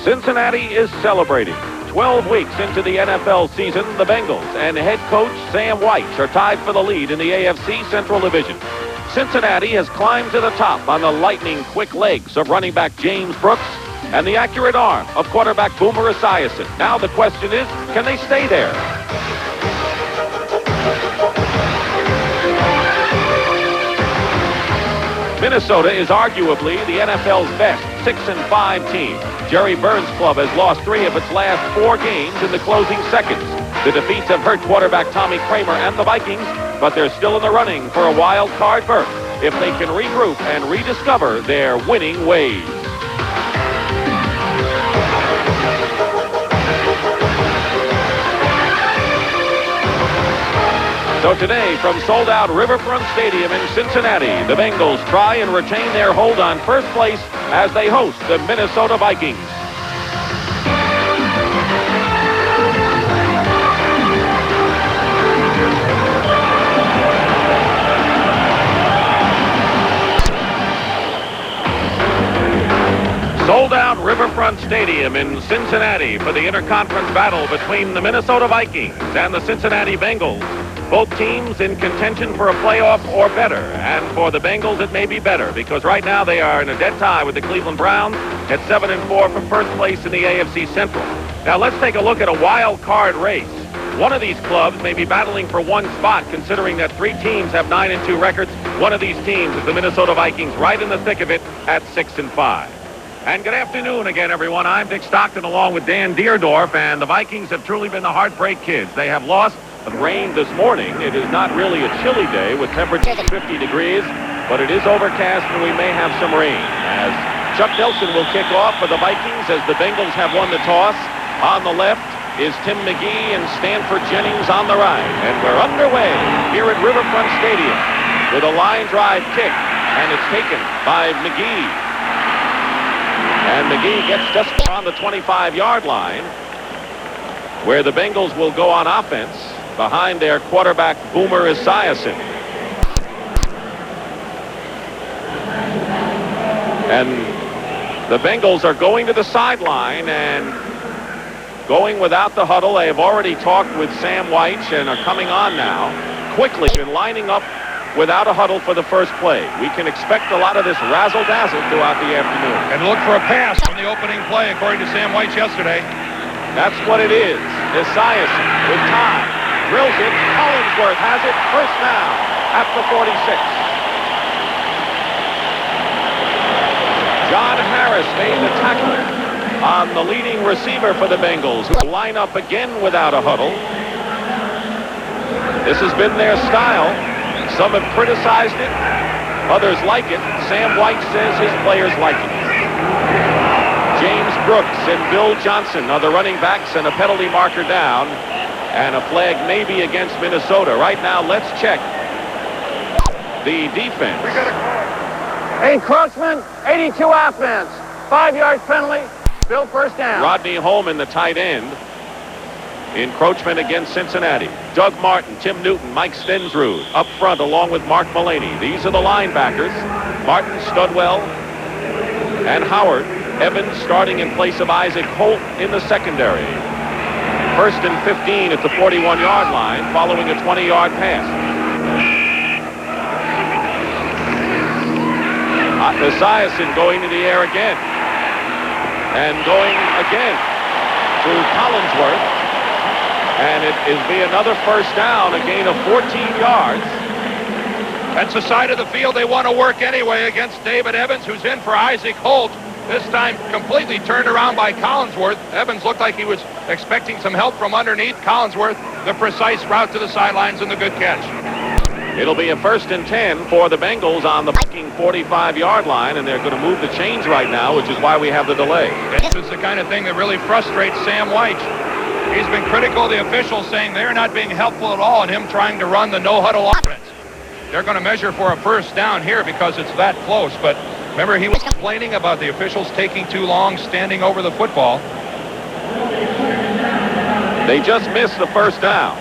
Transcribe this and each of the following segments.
Cincinnati is celebrating. 12 weeks into the NFL season, the Bengals and head coach Sam White are tied for the lead in the AFC Central Division. Cincinnati has climbed to the top on the lightning-quick legs of running back James Brooks and the accurate arm of quarterback Boomer Esiason. Now the question is, can they stay there? Minnesota is arguably the NFL's best 6-5 team. Jerry Burns' club has lost 3 of its last 4 games in the closing seconds. The defeats have hurt quarterback Tommy Kramer and the Vikings, but they're still in the running for a wild card berth if they can regroup and rediscover their winning ways. So today, from sold-out Riverfront Stadium in Cincinnati, the Bengals try and retain their hold on first place as they host the Minnesota Vikings. Sold-out Riverfront Stadium in Cincinnati for the interconference battle between the Minnesota Vikings and the Cincinnati Bengals. Both teams in contention for a playoff or better. And for the Bengals, it may be better because right now they are in a dead tie with the Cleveland Browns at 7-4 for first place in the AFC Central. Now let's take a look at a wild card race. One of these clubs may be battling for one spot, considering that 3 teams have 9-2 records. One of these teams is the Minnesota Vikings, right in the thick of it at 6-5. And good afternoon again, everyone. I'm Dick Stockton along with Dan Deerdorf, and the Vikings have truly been the heartbreak kids. They have lost. Rain this morning. It is not really a chilly day with temperatures of 50 degrees, but it is overcast and we may have some rain. As Chuck Nelson will kick off for the Vikings as the Bengals have won the toss. On the left is Tim McGee and Stanford Jennings on the right. And we're underway here at Riverfront Stadium with a line drive kick, and it's taken by McGee. And McGee gets just on the 25-yard line, where the Bengals will go on offense behind their quarterback Boomer Esiason. And the Bengals are going to the sideline and going without the huddle. They have already talked with Sam White and are coming on now quickly and lining up without a huddle for the first play. We can expect a lot of this razzle dazzle throughout the afternoon. And look for a pass on the opening play, according to Sam White yesterday. That's what it is. Esiason with time. Drills it. Collinsworth has it. First down at the 46. John Harris made the tackle on the leading receiver for the Bengals, who line up again without a huddle. This has been their style. Some have criticized it. Others like it. Sam White says his players like it. James Brooks and Bill Johnson are the running backs, and a penalty marker down. And a flag may be against Minnesota. Right now, let's check the defense. We got a call. Encroachment, 82 offense. 5-yard penalty. Bill first down. Rodney Holman, the tight end. Encroachment against Cincinnati. Doug Martin, Tim Newton, Mike Stensrud up front along with Mark Mullaney. These are the linebackers. Martin, Studwell, and Howard. Evans starting in place of Isaac Holt in the secondary. First and 15 at the 41-yard line following a 20-yard pass. Esiason going to the air again. And going again to Collinsworth. And it is be another first down, a gain of 14 yards. That's the side of the field they want to work anyway against David Evans, who's in for Isaac Holt. This time completely turned around by Collinsworth. Evans looked like he was expecting some help from underneath. Collinsworth, the precise route to the sidelines, and the good catch. It'll be a first and 10 for the Bengals on the Viking 45-yard line, and they're going to move the chains right now, which is why we have the delay. This is the kind of thing that really frustrates Sam White. He's been critical of the officials, saying they're not being helpful at all in him trying to run the no-huddle offense. They're going to measure for a first down here because it's that close, but remember, he was complaining about the officials taking too long standing over the football. They just missed the first down.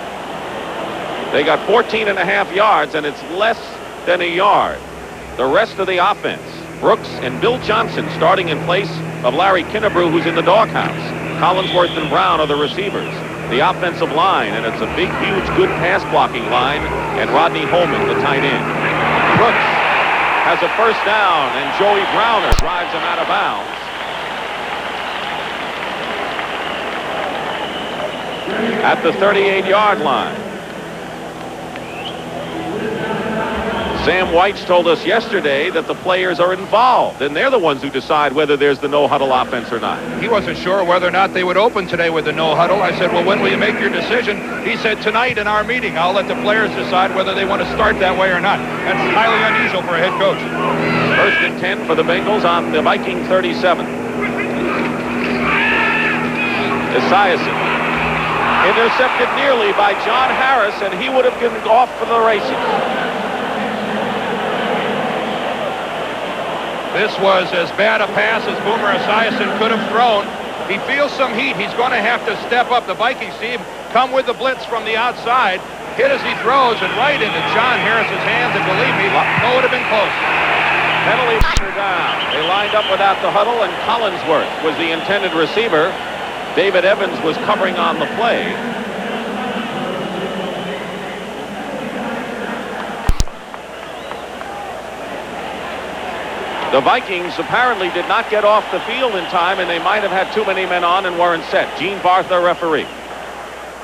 They got 14.5 yards, and it's less than a yard. The rest of the offense, Brooks and Bill Johnson starting in place of Larry Kinnebrew, who's in the doghouse. Collinsworth and Brown are the receivers. The offensive line, and it's a big, huge, good pass-blocking line, and Rodney Holman, the tight end. Brooks has a first down, and Joey Browner drives him out of bounds. At the 38-yard line. Sam White's told us yesterday that the players are involved, and they're the ones who decide whether there's the no-huddle offense or not. He wasn't sure whether or not they would open today with the no-huddle. I said, well, when will you make your decision? He said, tonight in our meeting, I'll let the players decide whether they want to start that way or not. That's highly unusual for a head coach. First and 10 for the Bengals on the Viking 37. Esiason intercepted nearly by John Harris, and he would have been off for the races. This was as bad a pass as Boomer Esiason could have thrown. He feels some heat. He's going to have to step up. The Vikings team come with the blitz from the outside. Hit as he throws and right into John Harris's hands. And believe me, no, it would have been close. Penalty down. They lined up without the huddle, and Collinsworth was the intended receiver. David Evans was covering on the play. The Vikings apparently did not get off the field in time, and they might have had too many men on and weren't set. Gene Bartha, referee.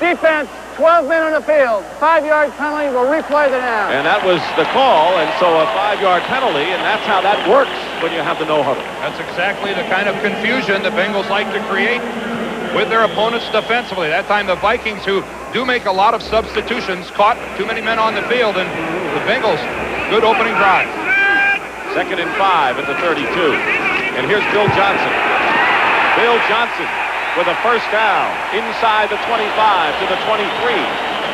Defense, 12 men on the field. 5-yard penalty. Will replay the down. And that was the call, and so a 5-yard penalty, and that's how that works when you have the no-huddle. That's exactly the kind of confusion the Bengals like to create with their opponents defensively. That time the Vikings, who do make a lot of substitutions, caught too many men on the field, and the Bengals, good opening drive. Second and 5 at the 32. And here's Bill Johnson. Bill Johnson with a first down inside the 25 to the 23.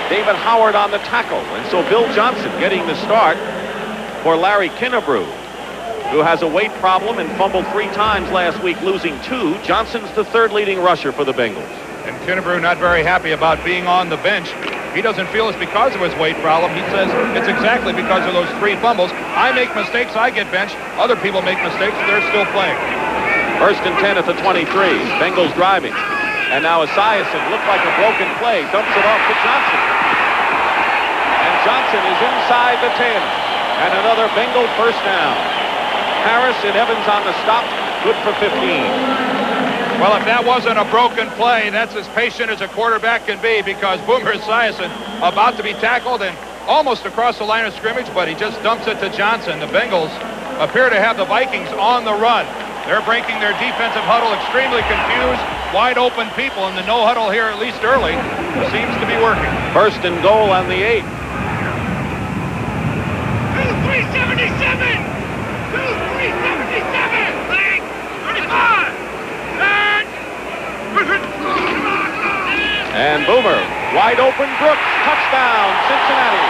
David Howard on the tackle. And so Bill Johnson getting the start for Larry Kinnebrew, who has a weight problem and fumbled 3 times last week, losing 2. Johnson's the third leading rusher for the Bengals. And Kinnebrew not very happy about being on the bench. He doesn't feel it's because of his weight problem. He says it's exactly because of those 3 fumbles. I make mistakes, I get benched. Other people make mistakes, they're still playing. First and 10 at the 23. Bengals driving. And now Esiason looked like a broken play. Dumps it off to Johnson. And Johnson is inside the 10. And another Bengal first down. Harris and Evans on the stop. Good for 15. Well, if that wasn't a broken play, that's as patient as a quarterback can be, because Boomer Esiason about to be tackled and almost across the line of scrimmage, but he just dumps it to Johnson. The Bengals appear to have the Vikings on the run. They're breaking their defensive huddle, extremely confused, wide open people, and the no huddle here, at least early, seems to be working. First and goal on the 8. 2-3-77! 2-3-77! Leg! 35! And Boomer, wide open, Brooks, touchdown, Cincinnati.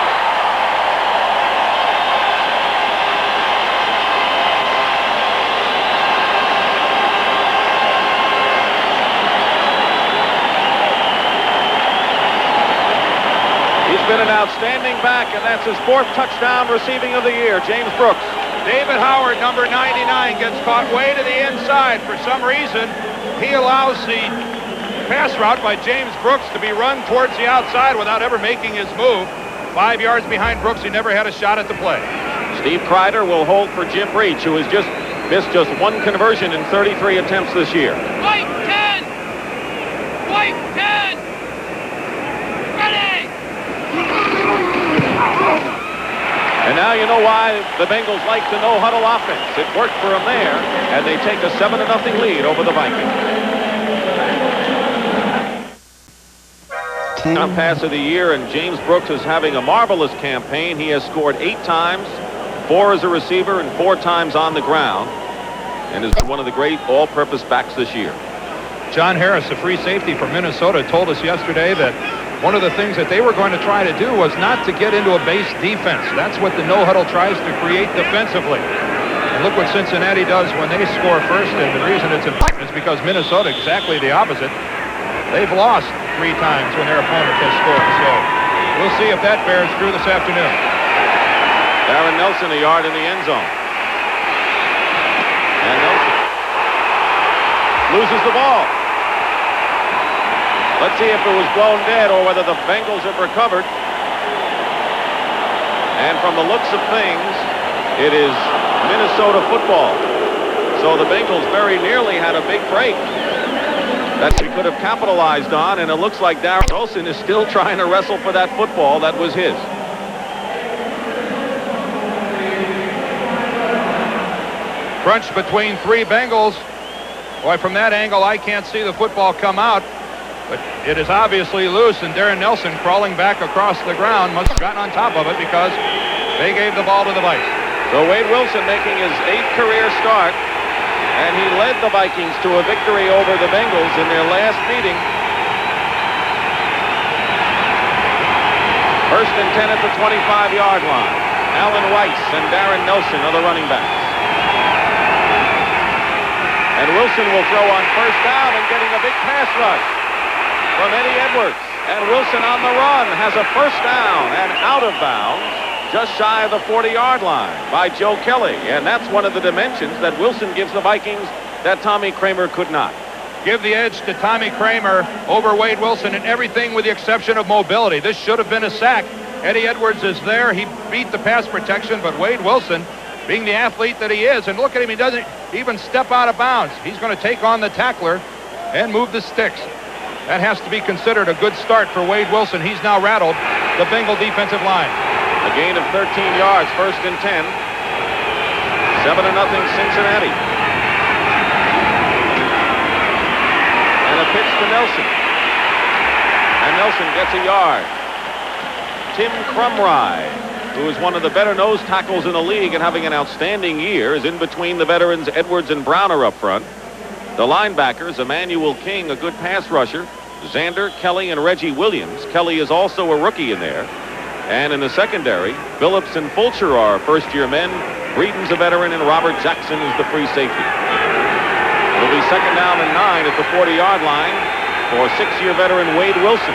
He's been an outstanding back, and that's his 4th touchdown receiving of the year, James Brooks. David Howard, number 99, gets caught way to the inside. For some reason, he allows the pass route by James Brooks to be run towards the outside without ever making his move. 5 yards behind Brooks, he never had a shot at the play. Steve Kreider will hold for Jim Breach, who has just missed just 1 conversion in 33 attempts this year. White 10! White 10! Ready! And now you know why the Bengals like the no-huddle offense. It worked for them there, and they take a 7-0 lead over the Vikings. Pass of the year, and James Brooks is having a marvelous campaign. He has scored 8 times, 4 as a receiver, and 4 times on the ground, and is one of the great all-purpose backs this year. John Harris, the free safety from Minnesota, told us yesterday that one of the things that they were going to try to do was not to get into a base defense. That's what the no-huddle tries to create defensively. And look what Cincinnati does when they score first, and the reason it's important is because Minnesota, exactly the opposite. They've lost 3 times when their opponent has scored, so we'll see if that bears through this afternoon. Darren Nelson a yard in the end zone. And Nelson loses the ball. Let's see if it was blown dead or whether the Bengals have recovered. And from the looks of things, it is Minnesota football. So the Bengals very nearly had a big break that we could have capitalized on, and it looks like Daryl Wilson is still trying to wrestle for that football that was his. Crunch between three Bengals. Boy, from that angle, I can't see the football come out, but it is obviously loose, and Darren Nelson crawling back across the ground must have gotten on top of it because they gave the ball to the Vikings. So Wade Wilson making his 8th career start, and he led the Vikings to a victory over the Bengals in their last meeting. First and 10 at the 25-yard line. Alan Weiss and Darren Nelson are the running backs. And Wilson will throw on first down and getting a big pass rush from Eddie Edwards. And Wilson on the run has a first down and out of bounds just shy of the 40-yard line by Joe Kelly. And that's one of the dimensions that Wilson gives the Vikings that Tommy Kramer could not. Give the edge to Tommy Kramer over Wade Wilson in everything with the exception of mobility. This should have been a sack. Eddie Edwards is there. He beat the pass protection, but Wade Wilson, being the athlete that he is, and look at him, he doesn't even step out of bounds. He's going to take on the tackler and move the sticks. That has to be considered a good start for Wade Wilson. He's now rattled the Bengal defensive line. A gain of 13 yards, first and 10. 7-0 Cincinnati. And a pitch to Nelson. And Nelson gets a yard. Tim Crumrye, who is one of the better nose tackles in the league and having an outstanding year, is in between the veterans Edwards and Browner up front. The linebackers, Emmanuel King, a good pass rusher, Xander, Kelly, and Reggie Williams. Kelly is also a rookie in there. And in the secondary, Phillips and Fulcher are first-year men. Breeden's a veteran, and Robert Jackson is the free safety. It'll be second down and 9 at the 40-yard line for 6-year veteran Wade Wilson.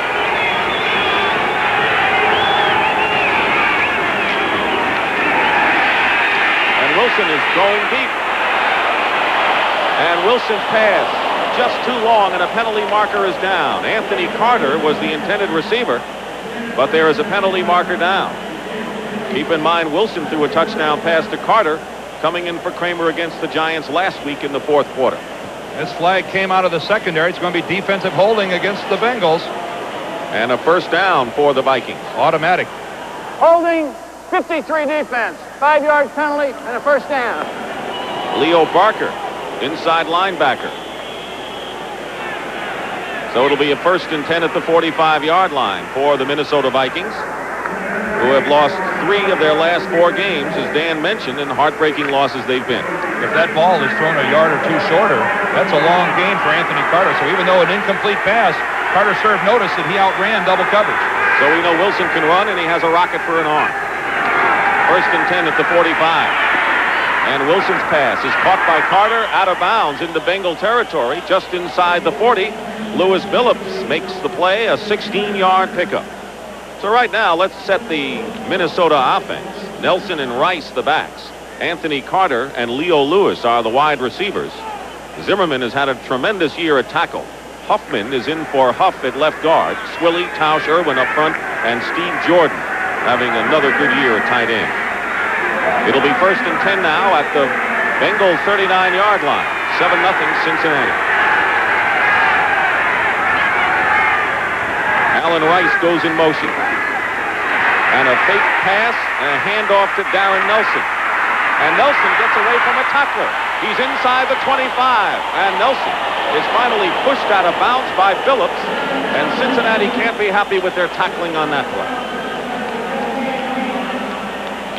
And Wilson is going deep. And Wilson's pass just too long, and a penalty marker is down. Anthony Carter was the intended receiver, but there is a penalty marker down. Keep in mind, Wilson threw a touchdown pass to Carter, coming in for Kramer against the Giants last week in the fourth quarter. This flag came out of the secondary. It's going to be defensive holding against the Bengals. And a first down for the Vikings. Automatic. Holding, 53 defense, 5-yard penalty, and a first down. Leo Barker, inside linebacker. So it'll be a first and 10 at the 45-yard line for the Minnesota Vikings, who have lost 3 of their last 4 games, as Dan mentioned, and heartbreaking losses they've been. If that ball is thrown a yard or 2 shorter, that's a long gain for Anthony Carter. So even though an incomplete pass, Carter served notice that he outran double coverage. So we know Wilson can run, and he has a rocket for an arm. First and 10 at the 45. And Wilson's pass is caught by Carter out of bounds into Bengal territory, just inside the 40. Lewis Billups makes the play, a 16-yard pickup. So right now, let's set the Minnesota offense. Nelson and Rice, the backs. Anthony Carter and Leo Lewis are the wide receivers. Zimmerman has had a tremendous year at tackle. Huffman is in for Huff at left guard. Swilly, Tausch, Irwin up front, and Steve Jordan having another good year at tight end. It'll be first and 10 now at the Bengals 39-yard line. 7-0 Cincinnati. Alan Rice goes in motion. And a fake pass and a handoff to Darren Nelson. And Nelson gets away from a tackler. He's inside the 25. And Nelson is finally pushed out of bounds by Phillips. And Cincinnati can't be happy with their tackling on that play.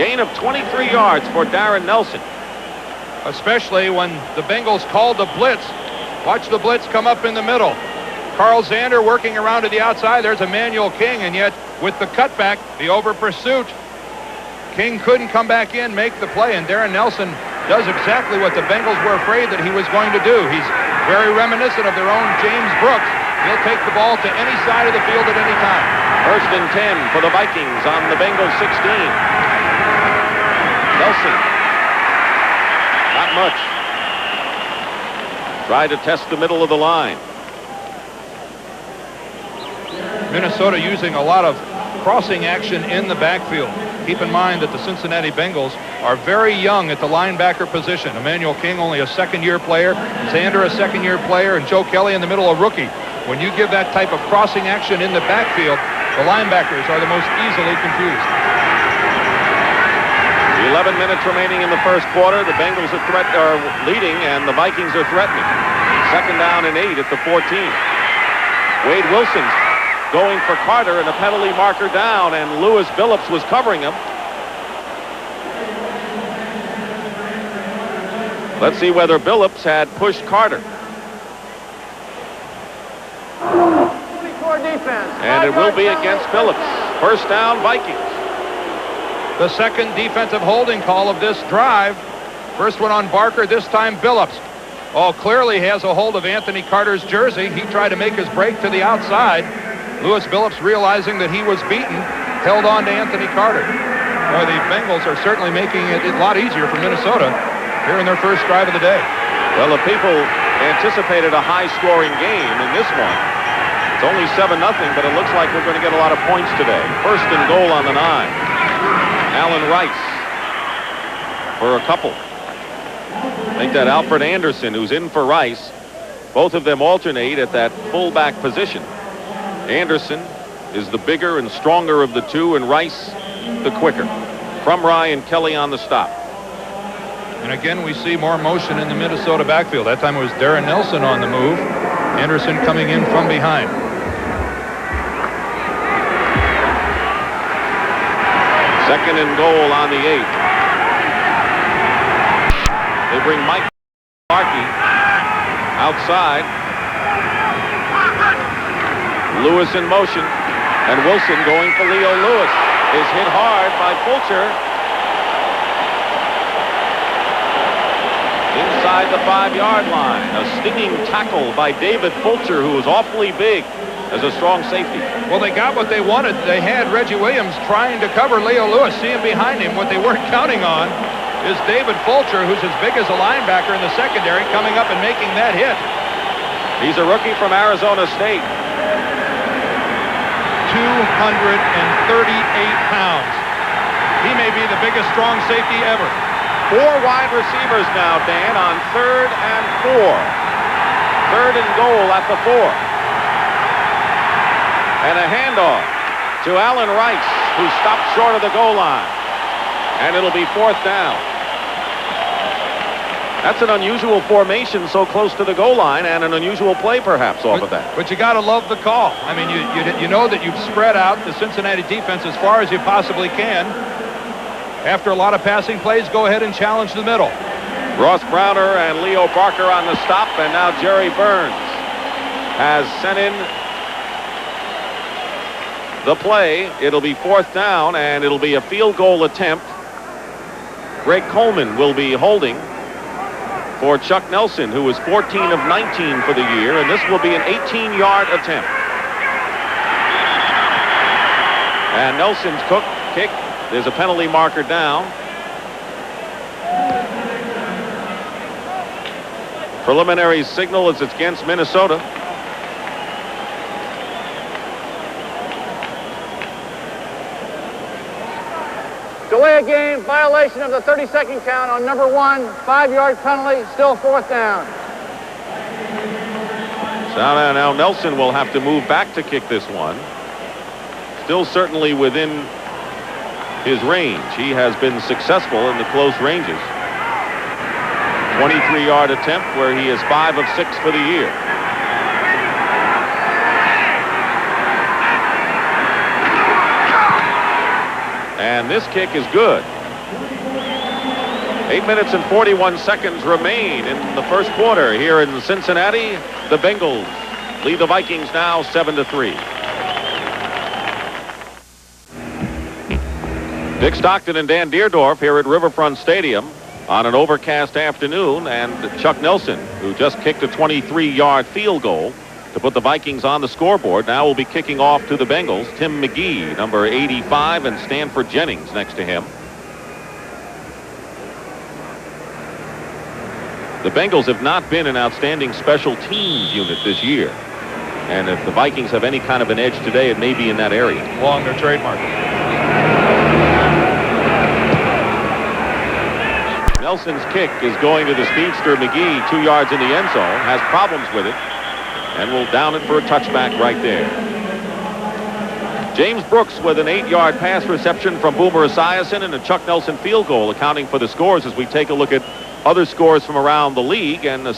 Gain of 23 yards for Darren Nelson. Especially when the Bengals called the blitz. Watch the blitz come up in the middle. Carl Xander working around to the outside. There's Emmanuel King, and yet with the cutback, the over pursuit, King couldn't come back in, make the play, and Darren Nelson does exactly what the Bengals were afraid that he was going to do. He's very reminiscent of their own James Brooks. He'll take the ball to any side of the field at any time. First and 10 for the Vikings on the Bengals 16. Nelson. Not much. Try to test the middle of the line. Minnesota using a lot of crossing action in the backfield. Keep in mind that the Cincinnati Bengals are very young at the linebacker position. Emmanuel King, only a second-year player. Zander, a second-year player. And Joe Kelly in the middle, a rookie. When you give that type of crossing action in the backfield, the linebackers are the most easily confused. 11 minutes remaining in the first quarter. The Bengals are leading, and the Vikings are threatening. Second down and 8 at the 14. Wade Wilson's going for Carter, and a penalty marker down, and Lewis Billups was covering him. Let's see whether Billups had pushed Carter. And it will be against Billups. First down, Vikings. The second defensive holding call of this drive. First one on Barker, this time Billups. Oh, clearly has a hold of Anthony Carter's jersey. He tried to make his break to the outside. Lewis Billups, realizing that he was beaten, held on to Anthony Carter. Boy, the Bengals are certainly making it a lot easier for Minnesota here in their first drive of the day. Well, the people anticipated a high-scoring game in this one. It's only 7-0, but it looks like we're going to get a lot of points today. First and goal on the 9. Allen Rice for a couple. I think that Alfred Anderson, who's in for Rice, both of them alternate at that fullback position. Anderson is the bigger and stronger of the two, and Rice the quicker. Crumry and Kelly on the stop. And again, we see more motion in the Minnesota backfield. That time it was Darren Nelson on the move. Anderson coming in from behind. Second and goal on the 8. They bring Mike Markey outside. Lewis in motion, and Wilson going for Leo Lewis is hit hard by Fulcher. Inside the 5-yard line, a stinging tackle by David Fulcher, who is awfully big as a strong safety. Well, they got what they wanted. They had Reggie Williams trying to cover Leo Lewis. See him behind him. What they weren't counting on is David Fulcher, who's as big as a linebacker in the secondary, coming up and making that hit. He's a rookie from Arizona State. 238 pounds. He may be the biggest strong safety ever. 4 wide receivers now, Dan, on 3rd and 4. 3rd and goal at the 4. And a handoff to Allen Rice, who stopped short of the goal line. And it'll be 4th down. That's an unusual formation so close to the goal line, and an unusual play perhaps off of that. But you got to love the call. I mean, you know that you've spread out the Cincinnati defense as far as you possibly can. After a lot of passing plays, go ahead and challenge the middle. Ross Browner and Leo Barker on the stop, and now Jerry Burns has sent in the play. It'll be 4th down, and it'll be a field goal attempt. Greg Coleman will be holding for Chuck Nelson, who is 14 of 19 for the year, and this will be an 18-yard attempt. And Nelson's kick, there's a penalty marker down. Preliminary signal is it's against Minnesota. Delay a game, violation of the 30-second count on number 1, 5-yard penalty, still 4th down. So now Nelson will have to move back to kick this one. Still certainly within his range. He has been successful in the close ranges. 23-yard attempt where he is 5 of 6 for the year. And this kick is good. 8 minutes and 41 seconds remain in the first quarter here in Cincinnati. The Bengals lead the Vikings now 7-3. Dick Stockton and Dan Deerdorf here at Riverfront Stadium on an overcast afternoon, and Chuck Nelson, who just kicked a 23-yard field goal to put the Vikings on the scoreboard, now will be kicking off to the Bengals. Tim McGee, number 85, and Stanford Jennings next to him. The Bengals have not been an outstanding special teams unit this year. And if the Vikings have any kind of an edge today, it may be in that area. Along their trademark. Nelson's kick is going to the speedster McGee, 2 yards in the end zone, has problems with it, and will down it for a touchback right there. James Brooks with an 8-yard pass reception from Boomer Esiason and a Chuck Nelson field goal accounting for the scores as we take a look at other scores from around the league. And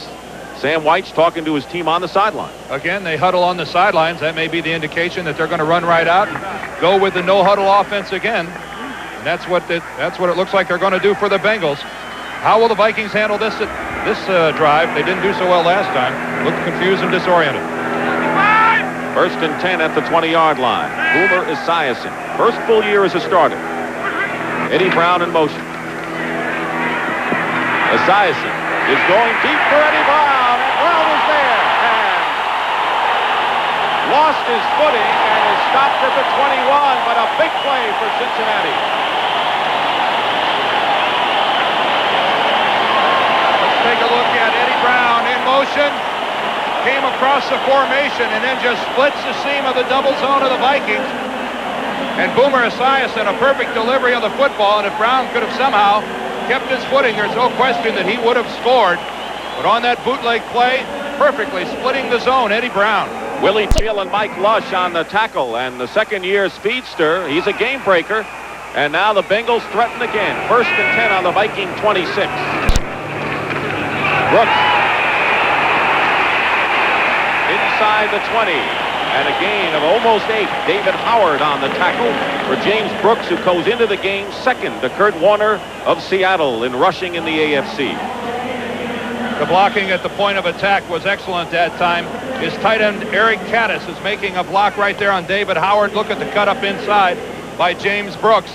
Sam White's talking to his team on the sideline. Again, they huddle on the sidelines. That may be the indication that they're going to run right out and go with the no-huddle offense again. And that's what it looks like they're going to do for the Bengals. How will the Vikings handle this drive? They didn't do so well last time. Looked confused and disoriented. 1st and 10 at the 20-yard line. Boomer Esiason, first full year as a starter. Eddie Brown in motion. Esiason is going deep for Eddie Brown, and Brown is there and lost his footing and is stopped at the 21, but a big play for Cincinnati. Let's take a look at Eddie Brown in motion. Came across the formation and then just splits the seam of the double zone of the Vikings. And Boomer Esiason, a perfect delivery of the football, and if Brown could have somehow kept his footing, there's no question that he would have scored. But on that bootleg play, perfectly splitting the zone, Eddie Brown. Willie Teal and Mike Lush on the tackle, and the second-year speedster, he's a game breaker. And now the Bengals threaten again. 1st and 10 on the Viking 26. Brooks inside the 20, and a gain of almost 8. David Howard on the tackle for James Brooks, who goes into the game second to Kurt Warner of Seattle in rushing in the AFC. The blocking at the point of attack was excellent that time. His tight end Eric Caddis is making a block right there on David Howard. Look at the cut up inside by James Brooks.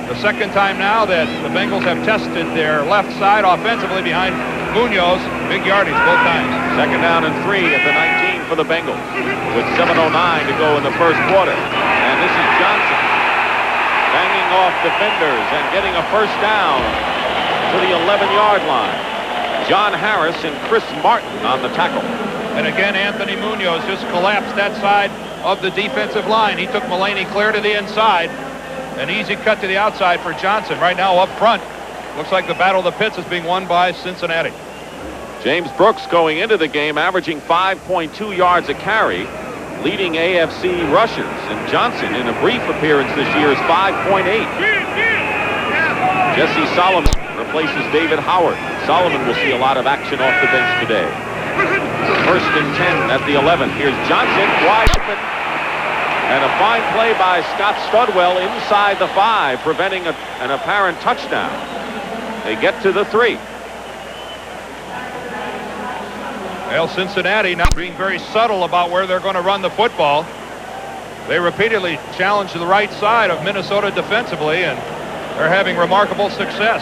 The second time now that the Bengals have tested their left side offensively behind Munoz. Big yardage both times. 2nd down and 3 at the 19 for the Bengals with 7:09 to go in the first quarter. And this is Johnson banging off defenders and getting a first down to the 11-yard line. John Harris and Chris Martin on the tackle. And again, Anthony Munoz just collapsed that side of the defensive line. He took Mulaney clear to the inside. An easy cut to the outside for Johnson. Right now up front, looks like the Battle of the Pits is being won by Cincinnati. James Brooks going into the game averaging 5.2 yards a carry, leading AFC rushers. And Johnson, in a brief appearance this year, is 5.8. Jesse Solomon replaces David Howard. Solomon will see a lot of action off the bench today. 1st and 10 at the 11. Here's Johnson wide open. And a fine play by Scott Studwell inside the 5, preventing an apparent touchdown. They get to the 3. Well, Cincinnati not being very subtle about where they're going to run the football. They repeatedly challenge the right side of Minnesota defensively, and they're having remarkable success.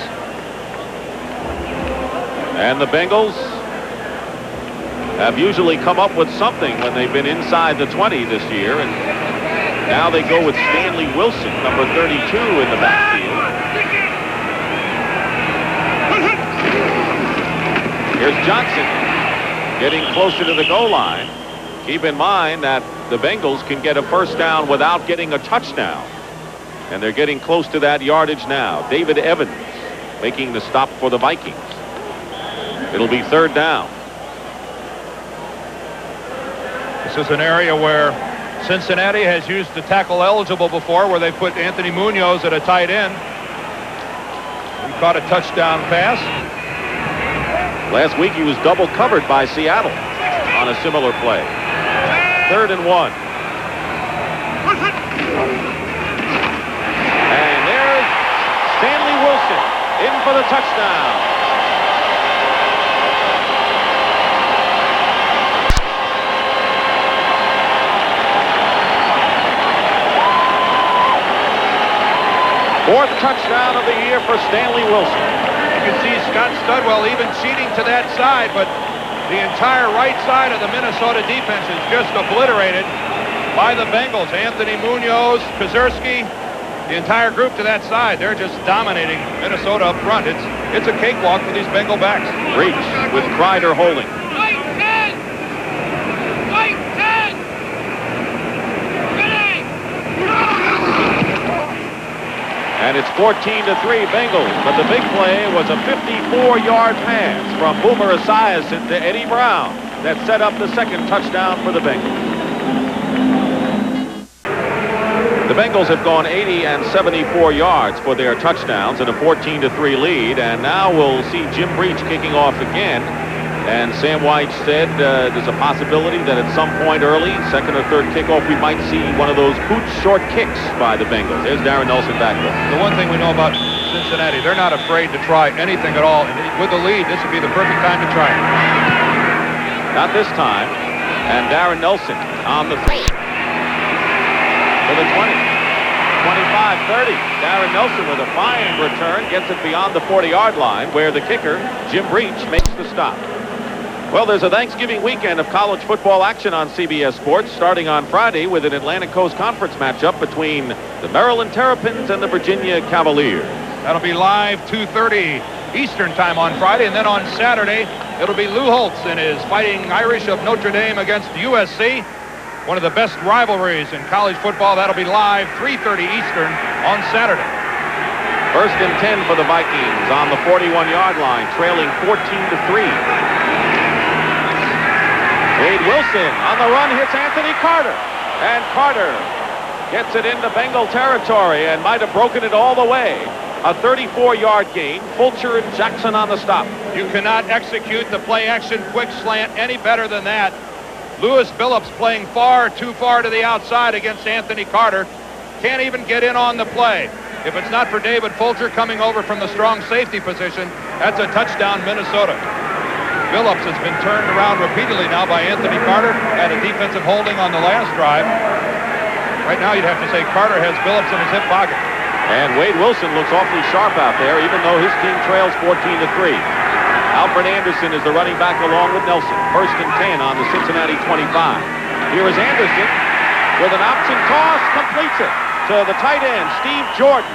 And the Bengals have usually come up with something when they've been inside the 20 this year, and now they go with Stanley Wilson, number 32, in the backfield. Here's Johnson getting closer to the goal line. Keep in mind that the Bengals can get a first down without getting a touchdown, and they're getting close to that yardage now. David Evans making the stop for the Vikings. It'll be 3rd down. This is an area where Cincinnati has used the tackle eligible before, where they put Anthony Munoz at a tight end. He caught a touchdown pass. Last week he was double covered by Seattle on a similar play. 3rd and 1. And there's Stanley Wilson in for the touchdown. Fourth touchdown of the year for Stanley Wilson. You can see Scott Studwell even cheating to that side, but the entire right side of the Minnesota defense is just obliterated by the Bengals. Anthony Munoz, Kazurski, the entire group to that side. They're just dominating Minnesota up front. It's a cakewalk for these Bengal backs. Reach with Kreider holding. White 10! White 10! Ready! And it's 14-3 Bengals, but the big play was a 54-yard pass from Boomer Esiason to Eddie Brown that set up the second touchdown for the Bengals. The Bengals have gone 80 and 74 yards for their touchdowns in a 14-3 lead, and now we'll see Jim Breach kicking off again. And Sam White said there's a possibility that at some point early, second or third kickoff, we might see one of those boot short kicks by the Bengals. There's Darren Nelson back there. The one thing we know about Cincinnati, they're not afraid to try anything at all. And with the lead, this would be the perfect time to try it. Not this time. And Darren Nelson on the to the 20. 25-30. Darren Nelson with a fine return gets it beyond the 40-yard line where the kicker, Jim Breach, makes the stop. Well, there's a Thanksgiving weekend of college football action on CBS Sports starting on Friday with an Atlantic Coast Conference matchup between the Maryland Terrapins and the Virginia Cavaliers. That'll be live 2:30 Eastern time on Friday, and then on Saturday it'll be Lou Holtz and his Fighting Irish of Notre Dame against USC. One of the best rivalries in college football. That'll be live 3:30 Eastern on Saturday. First and 10 for the Vikings on the 41-yard line, trailing 14-3. Wade Wilson on the run hits Anthony Carter. And Carter gets it into Bengal territory and might have broken it all the way. A 34-yard gain. Fulcher and Jackson on the stop. You cannot execute the play-action quick slant any better than that. Lewis Billups playing far too far to the outside against Anthony Carter. Can't even get in on the play. If it's not for David Fulcher coming over from the strong safety position, that's a touchdown, Minnesota. Billups has been turned around repeatedly now by Anthony Carter. Had a defensive holding on the last drive. Right now you'd have to say Carter has Billups in his hip pocket. And Wade Wilson looks awfully sharp out there, even though his team trails 14-3. Alfred Anderson is the running back along with Nelson. First and 10 on the Cincinnati 25. Here is Anderson with an option toss, completes it to the tight end, Steve Jordan.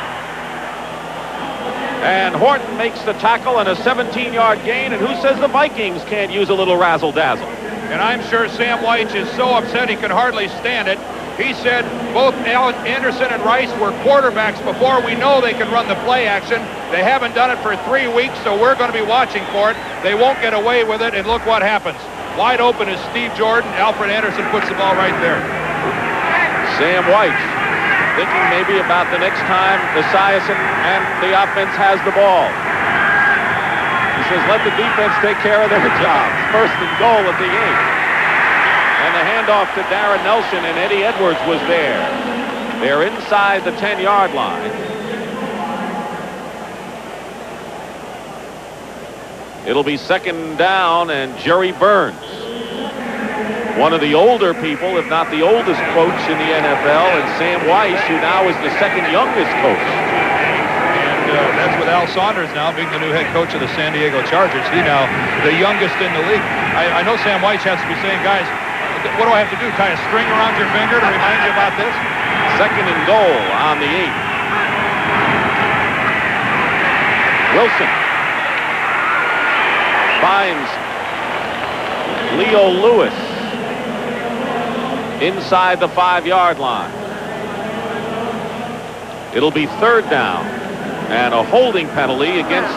And Horton makes the tackle and a 17-yard gain. And who says the Vikings can't use a little razzle-dazzle? And I'm sure Sam White is so upset he can hardly stand it. He said both Anderson and Rice were quarterbacks before. We know they can run the play action. They haven't done it for 3 weeks, so we're going to be watching for it. They won't get away with it, and look what happens. Wide open is Steve Jordan. Alfred Anderson puts the ball right there. Sam White thinking maybe about the next time Esiason and the offense has the ball. He says, let the defense take care of their jobs. First and goal at the 8. And the handoff to Darren Nelson, and Eddie Edwards was there. They're inside the 10-yard line. It'll be second down, and Jerry Burns, one of the older people, if not the oldest coach in the NFL, and Sam Weiss, who now is the second youngest coach. And that's with Al Saunders now being the new head coach of the San Diego Chargers. He now the youngest in the league. I know Sam Weiss has to be saying, guys, what do I have to do? Tie a string around your finger to remind you about this? Second and goal on the 8. Wilson finds Leo Lewis inside the 5-yard line. It'll be third down and a holding penalty against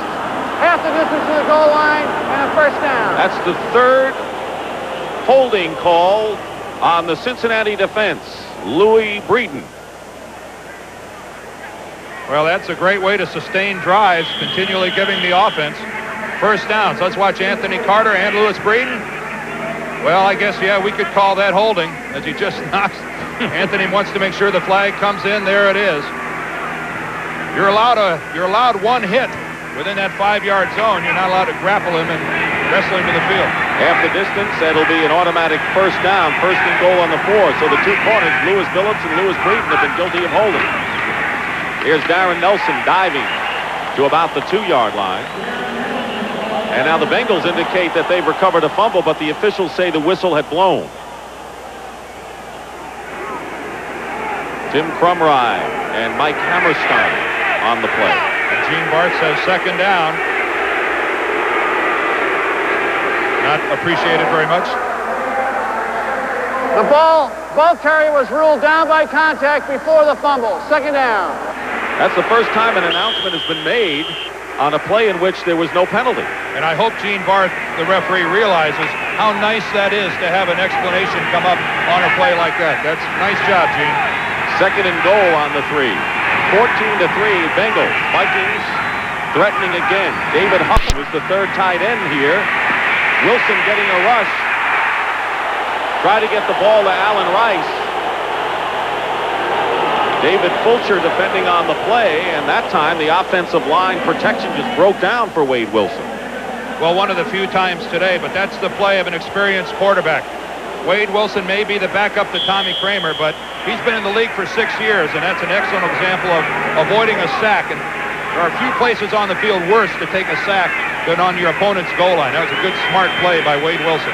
Half the distance to the goal line and a first down. That's the third holding call on the Cincinnati defense. Louis Breeden. Well, that's a great way to sustain drives, continually giving the offense first downs. Let's watch Anthony Carter and Louis Breeden. Well, I guess, yeah, we could call that holding as he just knocks. Anthony wants to make sure the flag comes in. There it is. You're allowed one hit within that 5-yard zone. You're not allowed to grapple him and wrestle him to the field. Half the distance, that'll be an automatic first down, first and goal on the 4. So the two corners, Louis Billups and Louis Breeden, have been guilty of holding. Here's Darren Nelson diving to about the 2-yard line. And now the Bengals indicate that they've recovered a fumble, but the officials say the whistle had blown. Tim Crumrye and Mike Hammerstein on the play. And Gene Bart says second down. Not appreciated very much. The ball carrier was ruled down by contact before the fumble. Second down. That's the first time an announcement has been made on a play in which there was no penalty. And I hope Gene Barth, the referee, realizes how nice that is to have an explanation come up on a play like that. That's nice job, Gene. Second and goal on the 3. 14-3 Bengals. Vikings threatening again. David Huff was the third tight end here. Wilson getting a rush. Try to get the ball to Allen Rice. David Fulcher defending on the play, and that time the offensive line protection just broke down for Wade Wilson. Well, one of the few times today, but that's the play of an experienced quarterback. Wade Wilson may be the backup to Tommy Kramer, but he's been in the league for 6 years, and that's an excellent example of avoiding a sack. And there are a few places on the field worse to take a sack than on your opponent's goal line. That was a good, smart play by Wade Wilson.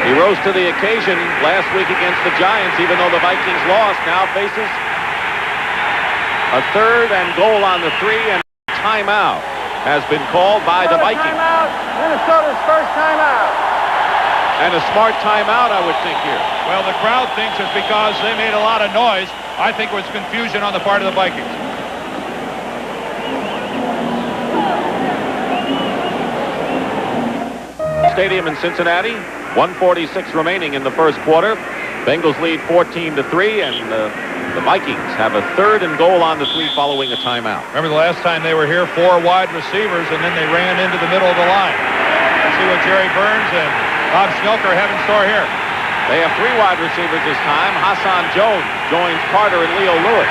He rose to the occasion last week against the Giants, even though the Vikings lost. Now faces a third and goal on the 3, and timeout has been called by the Vikings. Timeout. Minnesota's first timeout. And a smart timeout, I would think, here. Well, the crowd thinks it's because they made a lot of noise. I think it was confusion on the part of the Vikings. Stadium in Cincinnati. 1:46 remaining in the first quarter. Bengals lead 14-3, and the Vikings have a third and goal on the 3 following a timeout. Remember the last time they were here, 4 wide receivers, and then they ran into the middle of the line. Let's see what Jerry Burns and Bob Schnelker have in store here. They have 3 wide receivers this time. Hassan Jones joins Carter and Leo Lewis.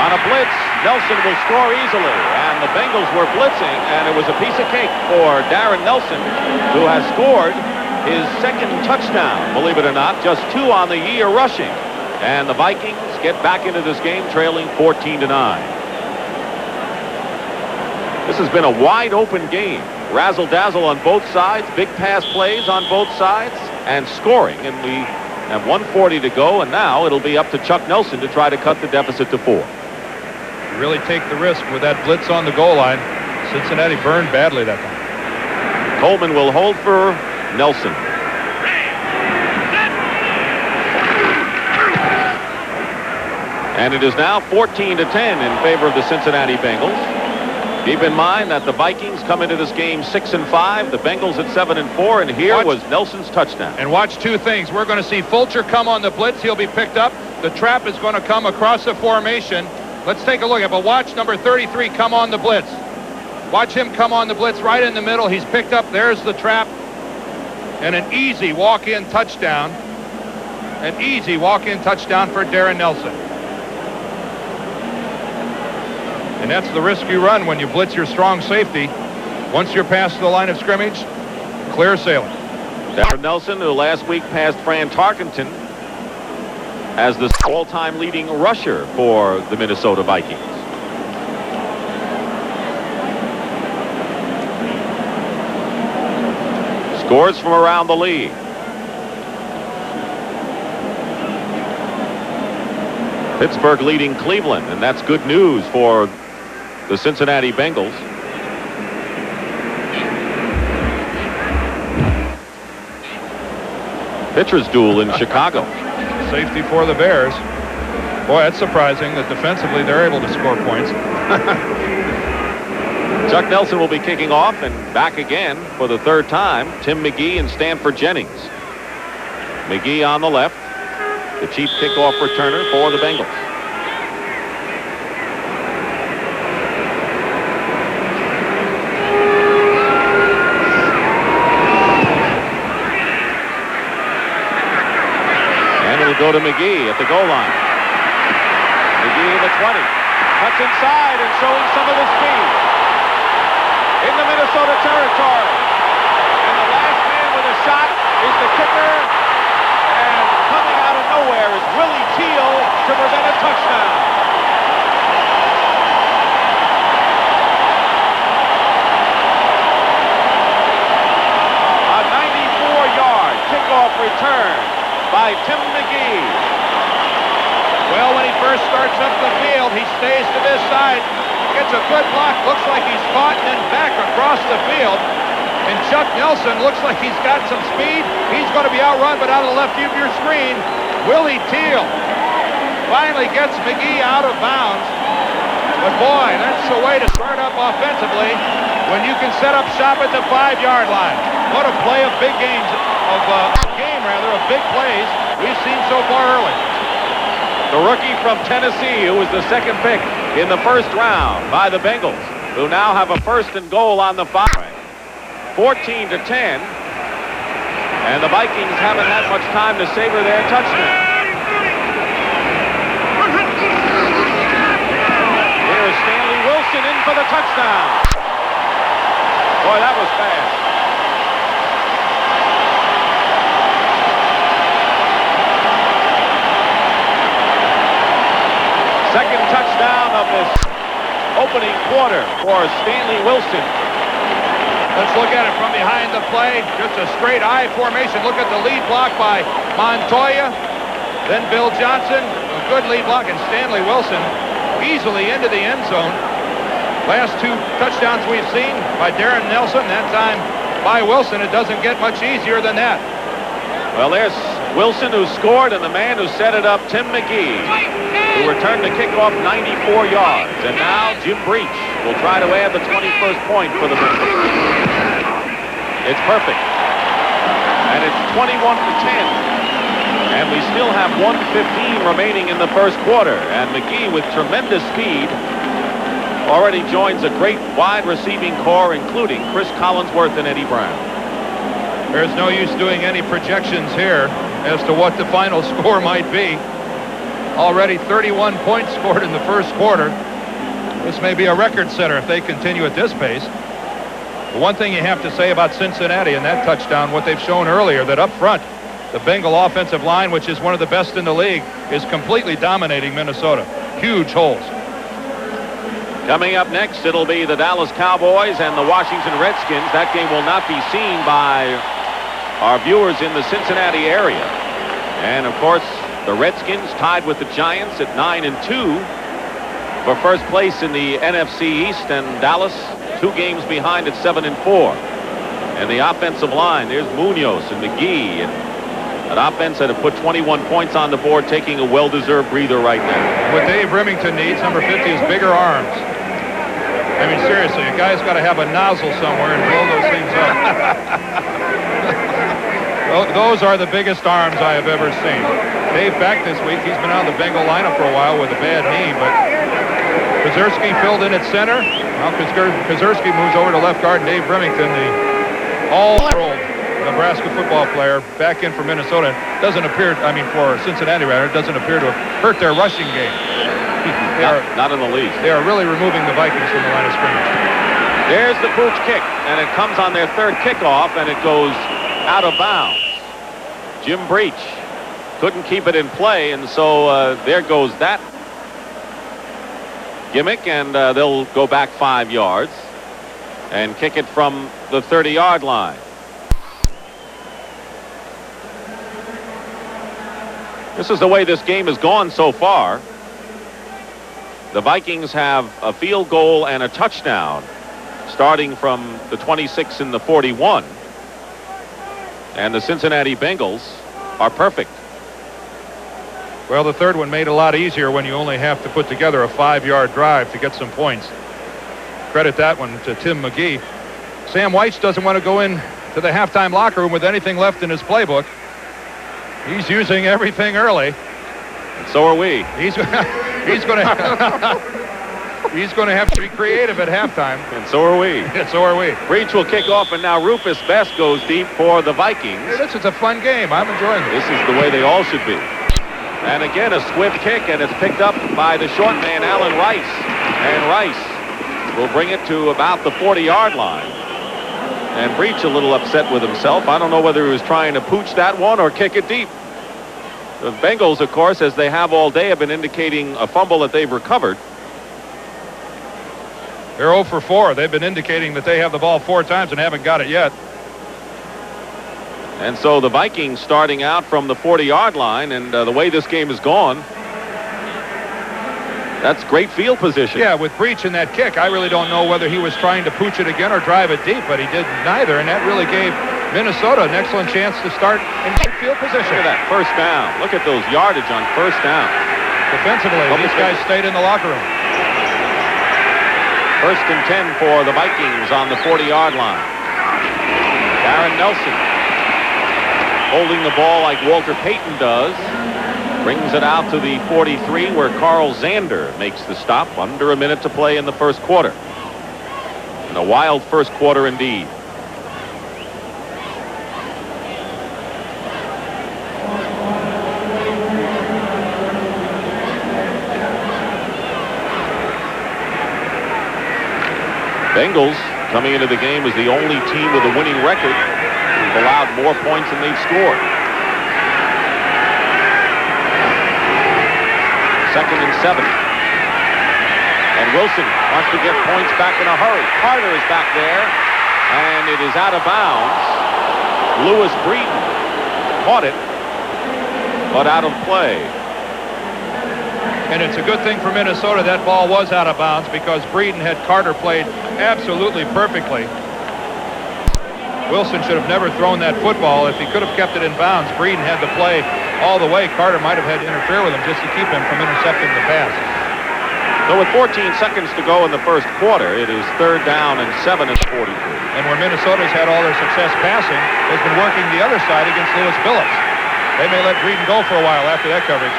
On a blitz, Nelson will score easily, and the Bengals were blitzing, and it was a piece of cake for Darren Nelson, who has scored his second touchdown, believe it or not, just 2 on the year rushing. And the Vikings get back into this game trailing 14-9. This has been a wide open game. Razzle dazzle on both sides, big pass plays on both sides, and scoring, and we have 1:40 to go, and now it'll be up to Chuck Nelson to try to cut the deficit to 4. Really take the risk with that blitz on the goal line. Cincinnati burned badly that time. Coleman will hold for Nelson. And it is now 14-10 in favor of the Cincinnati Bengals. Keep in mind that the Vikings come into this game 6-5, the Bengals at 7-4, and here was Nelson's touchdown. And watch 2 things. We're going to see Fulcher come on the blitz. He'll be picked up. The trap is going to come across the formation. Let's take a look at it, but watch number 33 come on the blitz. Watch him come on the blitz right in the middle. He's picked up. There's the trap. And an easy walk-in touchdown. An easy walk-in touchdown for Darren Nelson. And that's the risk you run when you blitz your strong safety. Once you're past the line of scrimmage, clear sailing. Darren Nelson, who last week passed Fran Tarkenton as the all-time leading rusher for the Minnesota Vikings. Scores from around the league. Pittsburgh leading Cleveland, and that's good news for the Cincinnati Bengals. Pitchers duel in Chicago. Safety for the Bears. Boy, that's surprising that defensively they're able to score points. Chuck Nelson will be kicking off, and back again for the 3rd time, Tim McGee and Stanford Jennings. McGee on the left, the chief kickoff returner for the Bengals. Go to McGee at the goal line. McGee in the 20. Cuts inside and showing some of the speed. In the Minnesota territory. And the last man with a shot is the kicker. And coming out of nowhere is Willie Teal to prevent a touchdown. A 94-yard by Tim McGee. Well, when he first starts up the field, he stays to this side, gets a good block, looks like he's caught, and then back across the field. And Chuck Nelson looks like he's got some speed. He's going to be outrun, but out of the left view of your screen, Willie Teal finally gets McGee out of bounds. But boy, that's the way to start up offensively when you can set up shop at the 5-yard line. What a play of big games, of big plays we've seen so far early. The rookie from Tennessee, who was the second pick in the first round by the Bengals, who now have a 1st and goal on the 5. 14-10. And the Vikings haven't had much time to savor their touchdown. Here's Stanley Wilson in for the touchdown. Boy, that was fast. Second touchdown of this opening quarter for Stanley Wilson. Let's look at it from behind the play. Just a straight I formation. Look at the lead block by Montoya. Then Bill Johnson. A good lead block. And Stanley Wilson easily into the end zone. Last 2 touchdowns we've seen by Darren Nelson. That time by Wilson. It doesn't get much easier than that. Well, there's Wilson, who scored, and the man who set it up, Tim McGee, who returned the kickoff 94 yards. And now Jim Breach will try to add the 21st point for the Bengals. It's perfect. And it's 21-10. And we still have 1:15 remaining in the first quarter. And McGee, with tremendous speed, already joins a great wide receiving core, including Chris Collinsworth and Eddie Brown. There's no use doing any projections here as to what the final score might be. Already 31 points scored in the first quarter. This may be a record setter if they continue at this pace. The one thing you have to say about Cincinnati and that touchdown, what they've shown earlier, that up front, the Bengal offensive line, which is one of the best in the league, is completely dominating Minnesota. Huge holes. Coming up next, it'll be the Dallas Cowboys and the Washington Redskins. That game will not be seen by our viewers in the Cincinnati area. And, of course, the Redskins tied with the Giants at 9-2 for first place in the NFC East, and Dallas 2 games behind at 7-4. And the offensive line, there's Munoz and McGee, and an offense that have put 21 points on the board, taking a well-deserved breather right now. What Dave Remington needs, number 50, is bigger arms. I mean, seriously, a guy's got to have a nozzle somewhere and blow those things up. Those are the biggest arms I have ever seen. Dave back this week. He's been on the Bengal lineup for a while with a bad knee, but Kazurski filled in at center. Now Kazurski moves over to left guard, and Dave Remington, the all-world Nebraska football player, back in for Minnesota. Doesn't appear, for Cincinnati rather, doesn't appear to have hurt their rushing game. Not in the least. They are really removing the Vikings from the line of scrimmage. There's the Pooch kick, and it comes on their 3rd kickoff, and it goes out of bounds. Jim Breach couldn't keep it in play, and so there goes that gimmick, and they'll go back 5 yards and kick it from the 30-yard line. This is the way this game has gone so far. The Vikings have a field goal and a touchdown starting from the 26 and the 41. And the Cincinnati Bengals are perfect. Well, the third one made it a lot easier when you only have to put together a 5-yard drive to get some points. Credit that one to Tim McGee. Sam White doesn't want to go in to the halftime locker room with anything left in his playbook. He's using everything early. And so are we. He's going to have to be creative at halftime. And so are we. And so are we. Breach will kick off, and now Rufus Best goes deep for the Vikings. Hey, this is a fun game. I'm enjoying it. This is the way they all should be. And again, a swift kick, and it's picked up by the short man, Alan Rice. And Rice will bring it to about the 40-yard line. And Breach a little upset with himself. I don't know whether he was trying to pooch that one or kick it deep. The Bengals, of course, as they have all day, have been indicating a fumble that they've recovered. They're 0 for 4. They've been indicating that they have the ball 4 times and haven't got it yet. And so the Vikings starting out from the 40-yard line, and the way this game has gone, that's great field position. Yeah, with Breach in that kick, I really don't know whether he was trying to pooch it again or drive it deep, but he did neither, and that really gave Minnesota an excellent chance to start in field position. Look at that, first down. Look at those yardage on first down. Defensively, these guys stayed in the locker room. First and 10 for the Vikings on the 40-yard line. Darren Nelson holding the ball like Walter Payton does. Brings it out to the 43 where Carl Zander makes the stop. Under a minute to play in the first quarter. And a wild first quarter indeed. Bengals coming into the game as the only team with a winning record who've allowed more points than they've scored. Second and 7. And Wilson wants to get points back in a hurry. Carter is back there, and it is out of bounds. Lewis Breeden caught it, but out of play. And it's a good thing for Minnesota that ball was out of bounds because Breeden had Carter played absolutely perfectly. Wilson should have never thrown that football. If he could have kept it in bounds, Breeden had to play all the way. Carter might have had to interfere with him just to keep him from intercepting the pass. So with 14 seconds to go in the first quarter, it is third down and 7 at 43. And where Minnesota's had all their success passing has been working the other side against Lewis Billups. They may let Breeden go for a while after that coverage.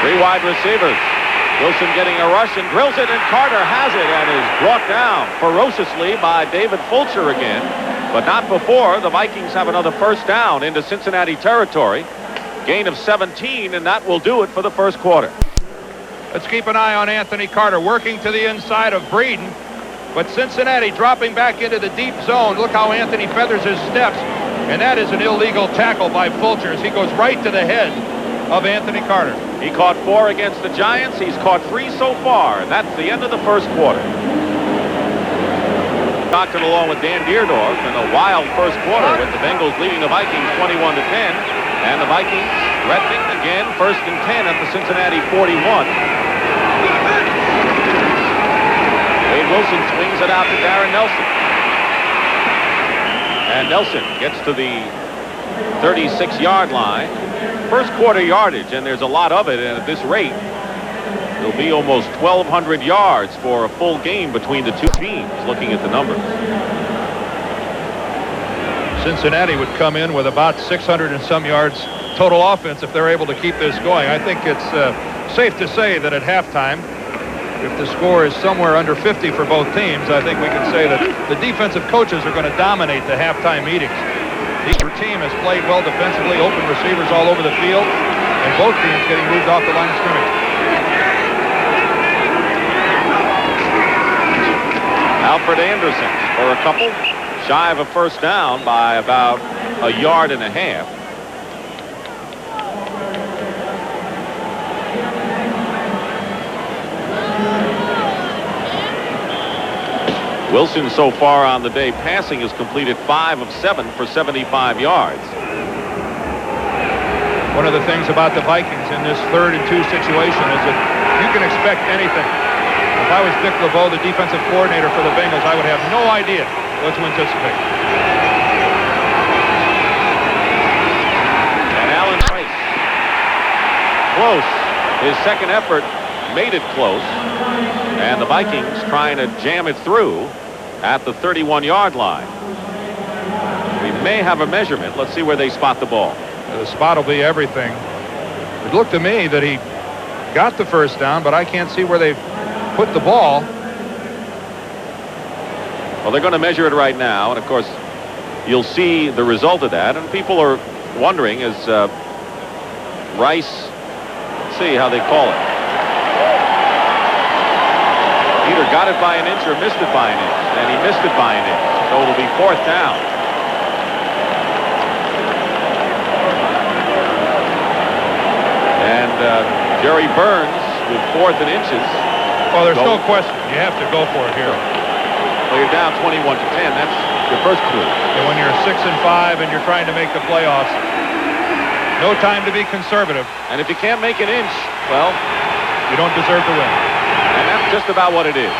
Three wide receivers. Wilson getting a rush and drills it, and Carter has it and is brought down ferociously by David Fulcher again, but not before. The Vikings have another first down into Cincinnati territory. Gain of 17, and that will do it for the first quarter. Let's keep an eye on Anthony Carter working to the inside of Breeden, but Cincinnati dropping back into the deep zone. Look how Anthony feathers his steps, and that is an illegal tackle by Fulcher as he goes right to the head of Anthony Carter. He caught 4 against the Giants. He's caught 3 so far, and that's the end of the first quarter. Stockton along with Dan Deerdorf in a wild first quarter with the Bengals leading the Vikings 21-10, and the Vikings threatening again first and 10 at the Cincinnati 41. Wade Wilson swings it out to Darren Nelson. And Nelson gets to the 36-yard line. First quarter yardage, and there's a lot of it, and at this rate, it'll be almost 1,200 yards for a full game between the two teams, looking at the numbers. Cincinnati would come in with about 600 and some yards total offense if they're able to keep this going. I think it's safe to say that at halftime, if the score is somewhere under 50 for both teams, I think we can say that the defensive coaches are going to dominate the halftime meetings. Each team has played well defensively, open receivers all over the field, and both teams getting moved off the line of scrimmage. Alfred Anderson for a couple, shy of a first down by about a yard and a half. Wilson so far on the day passing has completed 5 of 7 for 75 yards. One of the things about the Vikings in this 3rd and 2 situation is that you can expect anything. If I was Dick LeBeau, the defensive coordinator for the Bengals, I would have no idea what to anticipate. And Allen Price. Close. His second effort made it close. And the Vikings trying to jam it through at the 31-yard line. We may have a measurement. Let's see where they spot the ball. The spot will be everything. It looked to me that he got the first down, but I can't see where they put the ball. Well, they're going to measure it right now, and of course, you'll see the result of that. And people are wondering, is Rice, let's see how they call it. Either got it by an inch or missed it by an inch, and he missed it by an inch. So it'll be 4th down. And Jerry Burns with 4th and inches. Well, there's no question. You have to go for it here. Well, you're down 21-10. That's your first clue. And when you're 6-5 and you're trying to make the playoffs, no time to be conservative. And if you can't make an inch, well, you don't deserve to win. And that's just about what it is.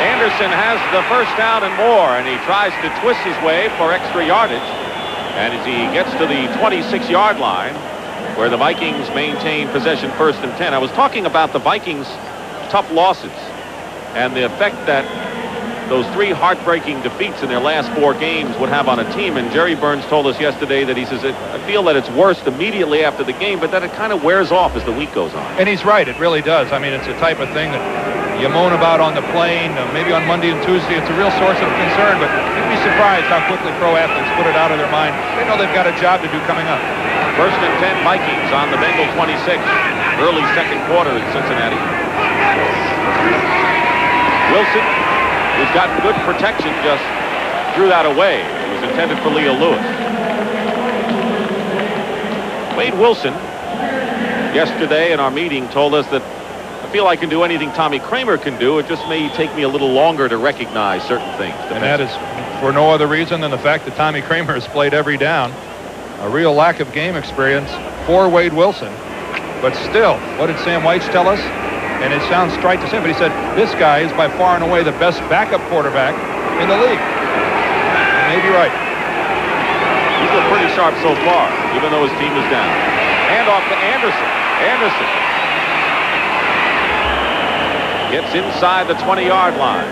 Anderson has the first down and more, and he tries to twist his way for extra yardage. And as he gets to the 26-yard line, where the Vikings maintain possession 1st and 10. I was talking about the Vikings' tough losses and the effect that those 3 heartbreaking defeats in their last 4 games would have on a team. And Jerry Burns told us yesterday that he says, I feel that it's worst immediately after the game, but that it kind of wears off as the week goes on. And he's right. It really does. I mean, it's the type of thing that you moan about on the plane, maybe on Monday and Tuesday. It's a real source of concern, but you'd be surprised how quickly pro athletes put it out of their mind. They know they've got a job to do coming up. 1st and 10 Vikings on the Bengal 26. Early second quarter in Cincinnati. Wilson, who's got good protection, just threw that away. It was intended for Leo Lewis. Wade Wilson, yesterday in our meeting, told us that I feel I can do anything Tommy Kramer can do. It just may take me a little longer to recognize certain things. And that is for no other reason than the fact that Tommy Kramer has played every down. A real lack of game experience for Wade Wilson. But still, what did Sam White tell us? And it sounds trite to say, but he said, this guy is by far and away the best backup quarterback in the league. He may be right. He's looked pretty sharp so far, even though his team is down. Hand off to Anderson. Anderson gets inside the 20-yard line.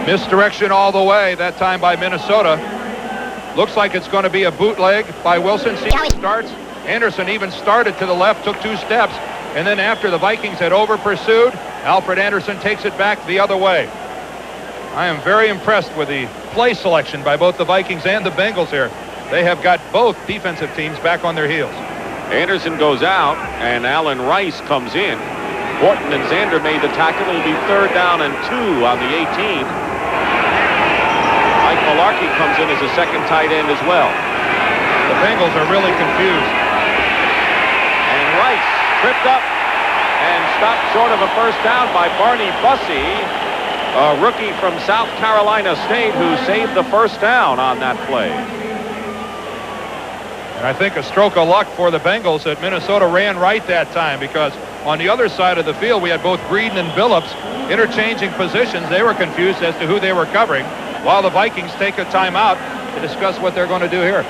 Misdirection all the way, that time by Minnesota. Looks like it's going to be a bootleg by Wilson. See how he starts. Anderson even started to the left, took 2 steps, and then after the Vikings had over-pursued, Alfred Anderson takes it back the other way. I am very impressed with the play selection by both the Vikings and the Bengals here. They have got both defensive teams back on their heels. Anderson goes out, and Alan Rice comes in. Horton and Zander made the tackle. It'll be 3rd down and 2 on the 18. Mike Malarkey comes in as a second tight end as well. The Bengals are really confused. And Rice tripped up and stopped short of a first down by Barney Bussey, a rookie from South Carolina State who saved the first down on that play. And I think a stroke of luck for the Bengals that Minnesota ran right that time, because on the other side of the field we had both Breeden and Billups interchanging positions. They were confused as to who they were covering, while the Vikings take a timeout to discuss what they're going to do here.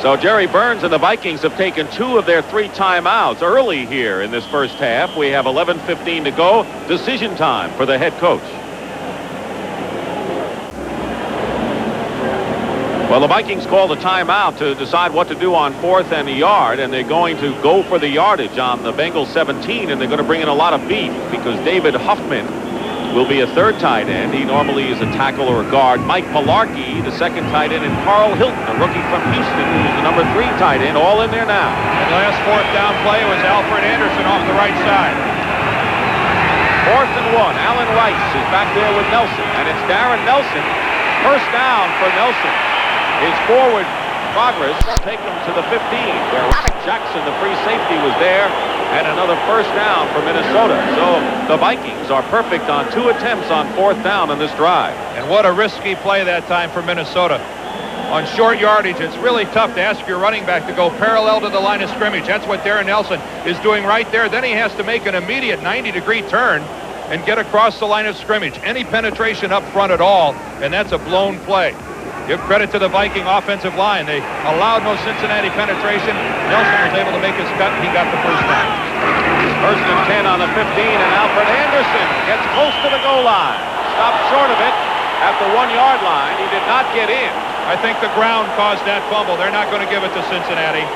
So Jerry Burns and the Vikings have taken 2 of their 3 timeouts early here in this first half. We have 11:15 to go. Decision time for the head coach. Well, the Vikings called a timeout to decide what to do on 4th and a yard, and they're going to go for the yardage on the Bengals 17, and they're going to bring in a lot of beef because David Huffman will be a 3rd tight end. He normally is a tackle or a guard. Mike Malarkey, the 2nd tight end, and Carl Hilton, a rookie from Houston, who's the number 3 tight end, all in there now. And last 4th down play was Alfred Anderson off the right side. 4th and 1. Alan Rice is back there with Nelson, and it's Darren Nelson. First down for Nelson. His forward progress take him to the 15, where Jackson, the free safety, was there, and another first down for Minnesota. So the Vikings are perfect on 2 attempts on 4th down in this drive. And what a risky play that time for Minnesota. On short yardage, it's really tough to ask your running back to go parallel to the line of scrimmage. That's what Darren Nelson is doing right there. Then he has to make an immediate 90-degree turn and get across the line of scrimmage. Any penetration up front at all, and that's a blown play. Give credit to the Viking offensive line. They allowed no Cincinnati penetration. Nelson was able to make his cut, and he got the first down. 1st and 10 on the 15, and Alfred Anderson gets close to the goal line. Stopped short of it at the 1-yard line. He did not get in. I think the ground caused that fumble. They're not going to give it to Cincinnati.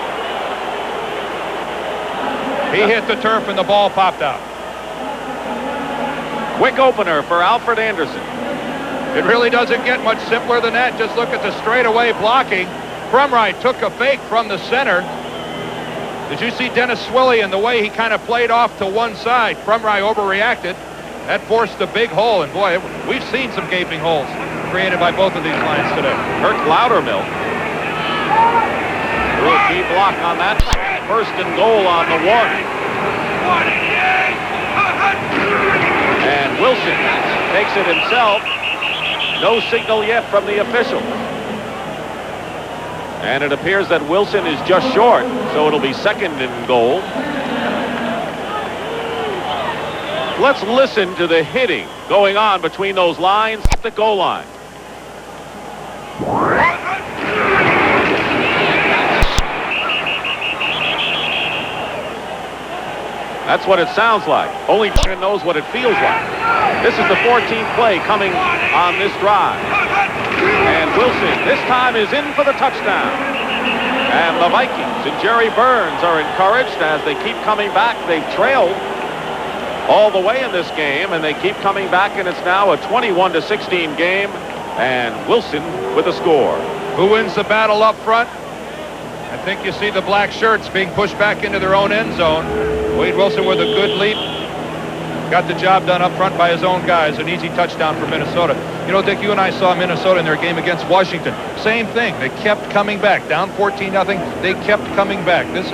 He hit the turf, and the ball popped out. Quick opener for Alfred Anderson. It really doesn't get much simpler than that. Just look at the straightaway blocking. Frumright took a fake from the center. Did you see Dennis Swilly and the way he kind of played off to one side? Frumright overreacted. That forced a big hole, and boy, we've seen some gaping holes created by both of these lines today. Kurt Loudermilk Key block on that. First and goal on the 1. And Wilson takes it himself. No signal yet from the official. And it appears that Wilson is just short, so it'll be second and goal. Let's listen to the hitting going on between those lines at the goal line. That's what it sounds like. Only knows what it feels like. This is the 14th play coming on this drive. And Wilson this time is in for the touchdown. And the Vikings and Jerry Burns are encouraged as they keep coming back. They've trailed all the way in this game, and they keep coming back, and it's now a 21-16 game. And Wilson with a score. Who wins the battle up front? I think you see the black shirts being pushed back into their own end zone. Wade Wilson with a good leap. Got the job done up front by his own guys. An easy touchdown for Minnesota. You know, Dick, you and I saw Minnesota in their game against Washington. Same thing. They kept coming back. Down 14-0. They kept coming back. This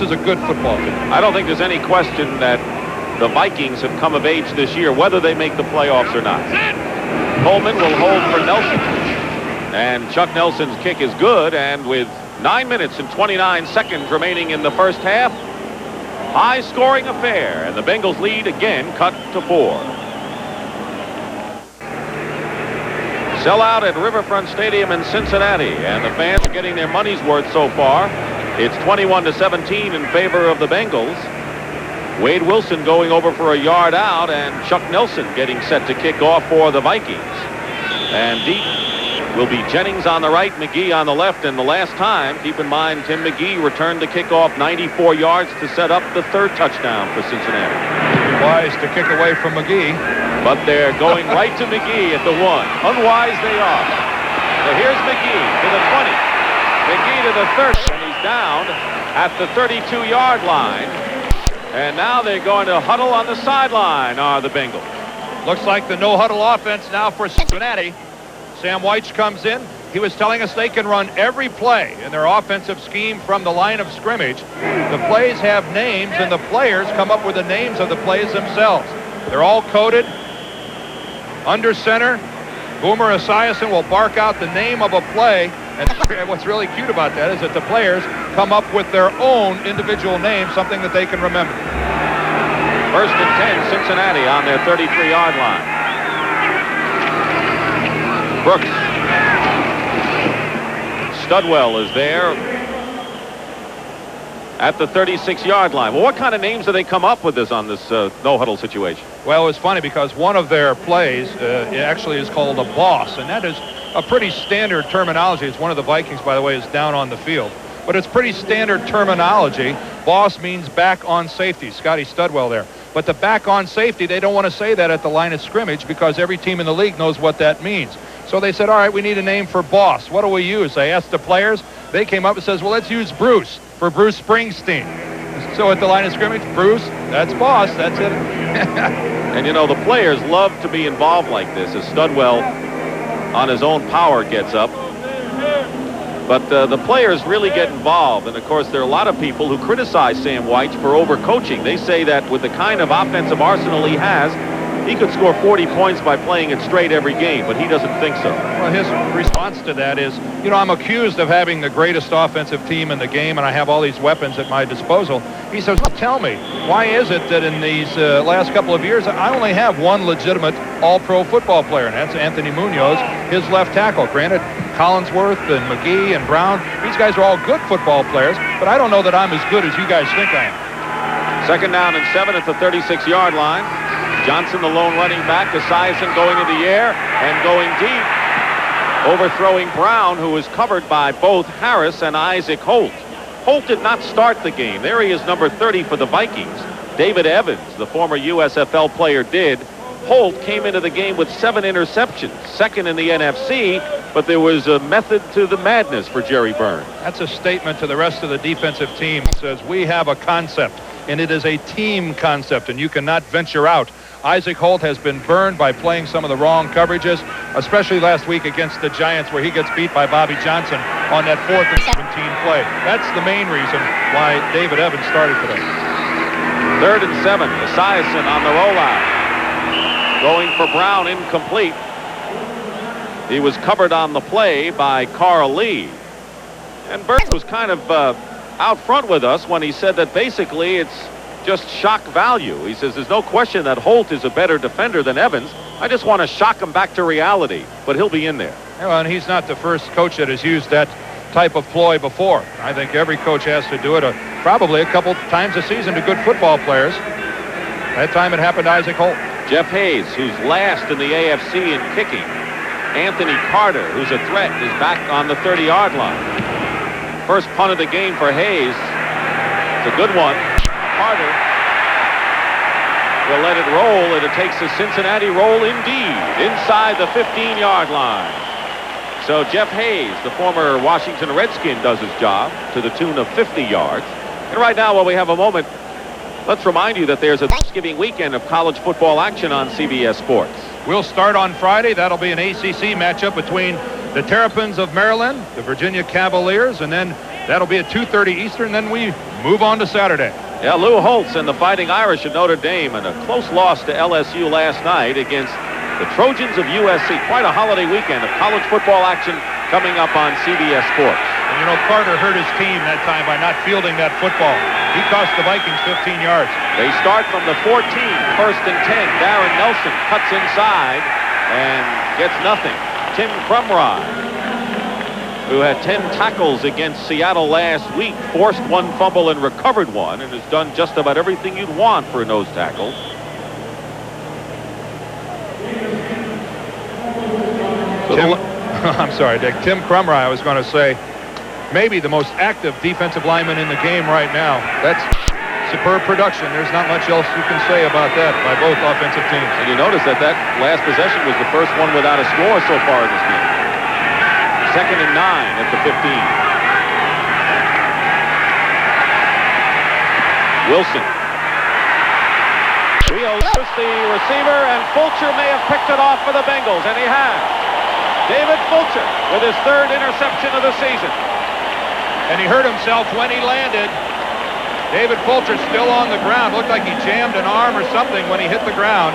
is a good football team. I don't think there's any question that the Vikings have come of age this year, whether they make the playoffs or not. Coleman will hold for Nelson. And Chuck Nelson's kick is good, and with 9 minutes and 29 seconds remaining in the first half, high-scoring affair, and the Bengals lead again cut to 4. Sellout at Riverfront Stadium in Cincinnati, and the fans are getting their money's worth so far. It's 21-17 in favor of the Bengals. Wade Wilson going over for a yard out, and Chuck Nelson getting set to kick off for the Vikings. And deep will be Jennings on the right, McGee on the left, and the last time, keep in mind, Tim McGee returned the kickoff 94 yards to set up the third touchdown for Cincinnati. Wise to kick away from McGee. But they're going right to McGee at the 1. Unwise they are. So here's McGee to the 20. McGee to the 30, and he's down at the 32-yard line. And now they're going to huddle on the sideline, are the Bengals. Looks like the no-huddle offense now for Cincinnati. Sam Weich comes in. He was telling us they can run every play in their offensive scheme from the line of scrimmage. The plays have names, and the players come up with the names of the plays themselves. They're all coded. Under center, Boomer Esiason will bark out the name of a play. And what's really cute about that is that the players come up with their own individual name, something that they can remember. First and 10, Cincinnati on their 33-yard line. Brooks. Studwell is there at the 36-yard line. Well, what kind of names do they come up with on this no-huddle situation? Well, it was funny because one of their plays it actually is called a boss, and that is a pretty standard terminology. It's one of the Vikings, by the way, is down on the field. But it's pretty standard terminology. Boss means back on safety. Scotty Studwell there. But the back on safety, they don't want to say that at the line of scrimmage because every team in the league knows what that means. So they said, all right, we need a name for boss. What do we use? They asked the players. They came up and says, well, let's use Bruce for Bruce Springsteen. So at the line of scrimmage, Bruce, that's boss. That's it. And, you know, the players love to be involved like this as Studwell on his own power gets up. But the players really get involved. And, of course, there are a lot of people who criticize Sam Weich for overcoaching. They say that with the kind of offensive arsenal he has, he could score 40 points by playing it straight every game, but he doesn't think so. Well, his response to that is, you know, I'm accused of having the greatest offensive team in the game, and I have all these weapons at my disposal. He says, well, tell me, why is it that in these last couple of years, I only have one legitimate all-pro football player, and that's Anthony Munoz, his left tackle. Granted, Collinsworth and McGee and Brown, these guys are all good football players, but I don't know that I'm as good as you guys think I am. Second down and 7 at the 36-yard line. Johnson, the lone running back. Esiason going in the air and going deep, overthrowing Brown, who is covered by both Harris and Isaac Holt. Holt did not start the game. There he is, number 30 for the Vikings. David Evans, the former USFL player, did. Holt came into the game with 7 interceptions, second in the NFC, but there was a method to the madness for Jerry Burns. That's a statement to the rest of the defensive team. It says, we have a concept, and it is a team concept, and you cannot venture out Isaac Holt has been burned by playing some of the wrong coverages, especially last week against the Giants where he gets beat by Bobby Johnson on that 4th and 17 play. That's the main reason why David Evans started today. 3rd and 7. Esiason on the rollout. Going for Brown, incomplete. He was covered on the play by Carl Lee. And Burke was kind of out front with us when he said that basically it's just shock value. He says there's no question that Holt is a better defender than Evans. I just want to shock him back to reality, but he'll be in there. Yeah, well, and he's not the first coach that has used that type of ploy before. I think every coach has to do it probably a couple times a season to good football players. That time it happened to Isaac Holt. Jeff Hayes, who's last in the AFC in kicking. Anthony Carter, who's a threat, is back on the 30-yard line. First punt of the game for Hayes. It's a good one. Carter will let it roll, and it takes a Cincinnati roll indeed inside the 15-yard line. So Jeff Hayes, the former Washington Redskin, does his job to the tune of 50 yards. And right now, while we have a moment, let's remind you that there's a Thanksgiving weekend of college football action on CBS Sports. We'll start on Friday. That'll be an ACC matchup between the Terrapins of Maryland, the Virginia Cavaliers, and then that'll be at 2:30 Eastern. Then we move on to Saturday. Yeah, Lou Holtz and the Fighting Irish of Notre Dame, and a close loss to LSU last night against the Trojans of USC. Quite a holiday weekend of college football action coming up on CBS Sports. And you know, Carter hurt his team that time by not fielding that football. He cost the Vikings 15 yards. They start from the 14, 1st and 10. Darren Nelson cuts inside and gets nothing. Tim Crumrye, who had 10 tackles against Seattle last week, forced one fumble and recovered one, and has done just about everything you'd want for a nose tackle. I'm sorry, Dick. Tim Crumrye, I was going to say, maybe the most active defensive lineman in the game right now. That's superb production. There's not much else you can say about that by both offensive teams. And you notice that last possession was the first one without a score so far in this game. 2nd and 9 at the 15. Wilson. Wheels the receiver, and Fulcher may have picked it off for the Bengals, and he has. David Fulcher with his 3rd interception of the season. And he hurt himself when he landed. David Fulcher still on the ground. Looked like he jammed an arm or something when he hit the ground.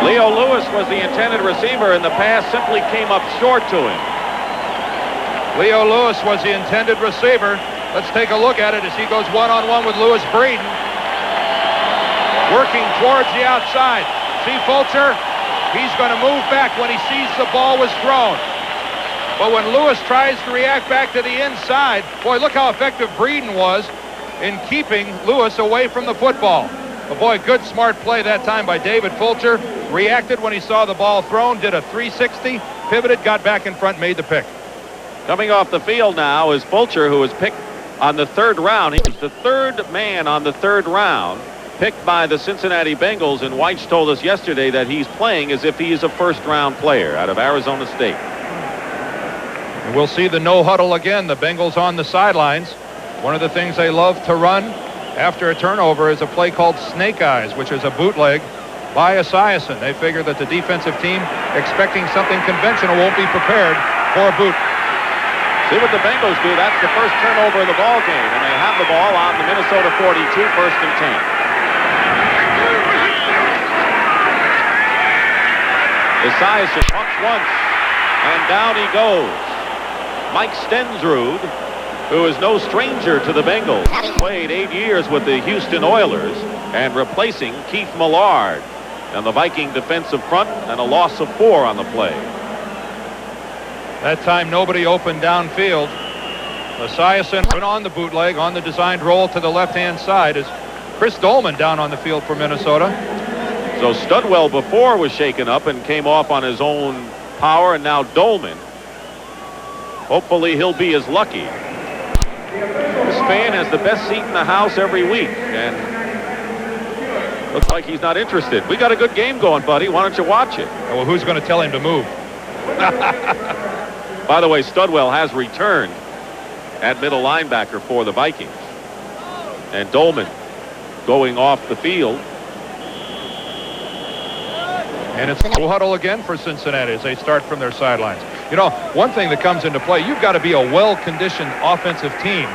Leo Lewis was the intended receiver, and the pass simply came up short to him. Leo Lewis was the intended receiver. Let's take a look at it as he goes one-on-one with Lewis Breeden. Working towards the outside. See Fulcher? He's going to move back when he sees the ball was thrown. But when Lewis tries to react back to the inside, boy, look how effective Breeden was in keeping Lewis away from the football. But boy, good smart play that time by David Fulcher. Reacted when he saw the ball thrown, did a 360, pivoted, got back in front, made the pick. Coming off the field now is Fulcher, who was picked on the 3rd round. He was the 3rd man on the 3rd round, picked by the Cincinnati Bengals, and Weich told us yesterday that he's playing as if he is a first-round player out of Arizona State. And we'll see the no huddle again. The Bengals on the sidelines. One of the things they love to run after a turnover is a play called Snake Eyes, which is a bootleg by Esiason. They figure that the defensive team, expecting something conventional, won't be prepared for a boot. See what the Bengals do. That's the first turnover of the ball game, and they have the ball on the Minnesota 42, 1st and 10. Esiason pumps once, and down he goes. Mike Stensrud, who is no stranger to the Bengals, played 8 years with the Houston Oilers, and replacing Keith Millard on the Viking defensive front, and a loss of 4 on the play. That time nobody opened downfield. Esiason went on the bootleg on the designed roll to the left-hand side as Chris Dolman down on the field for Minnesota. So Studwell before was shaken up and came off on his own power, and now Dolman. Hopefully he'll be as lucky. This fan has the best seat in the house every week, and looks like he's not interested. We got a good game going, buddy. Why don't you watch it? Well, who's going to tell him to move? By the way, Studwell has returned at middle linebacker for the Vikings. And Dolman going off the field. And it's no huddle again for Cincinnati as they start from their sidelines. You know, one thing that comes into play, you've got to be a well-conditioned offensive team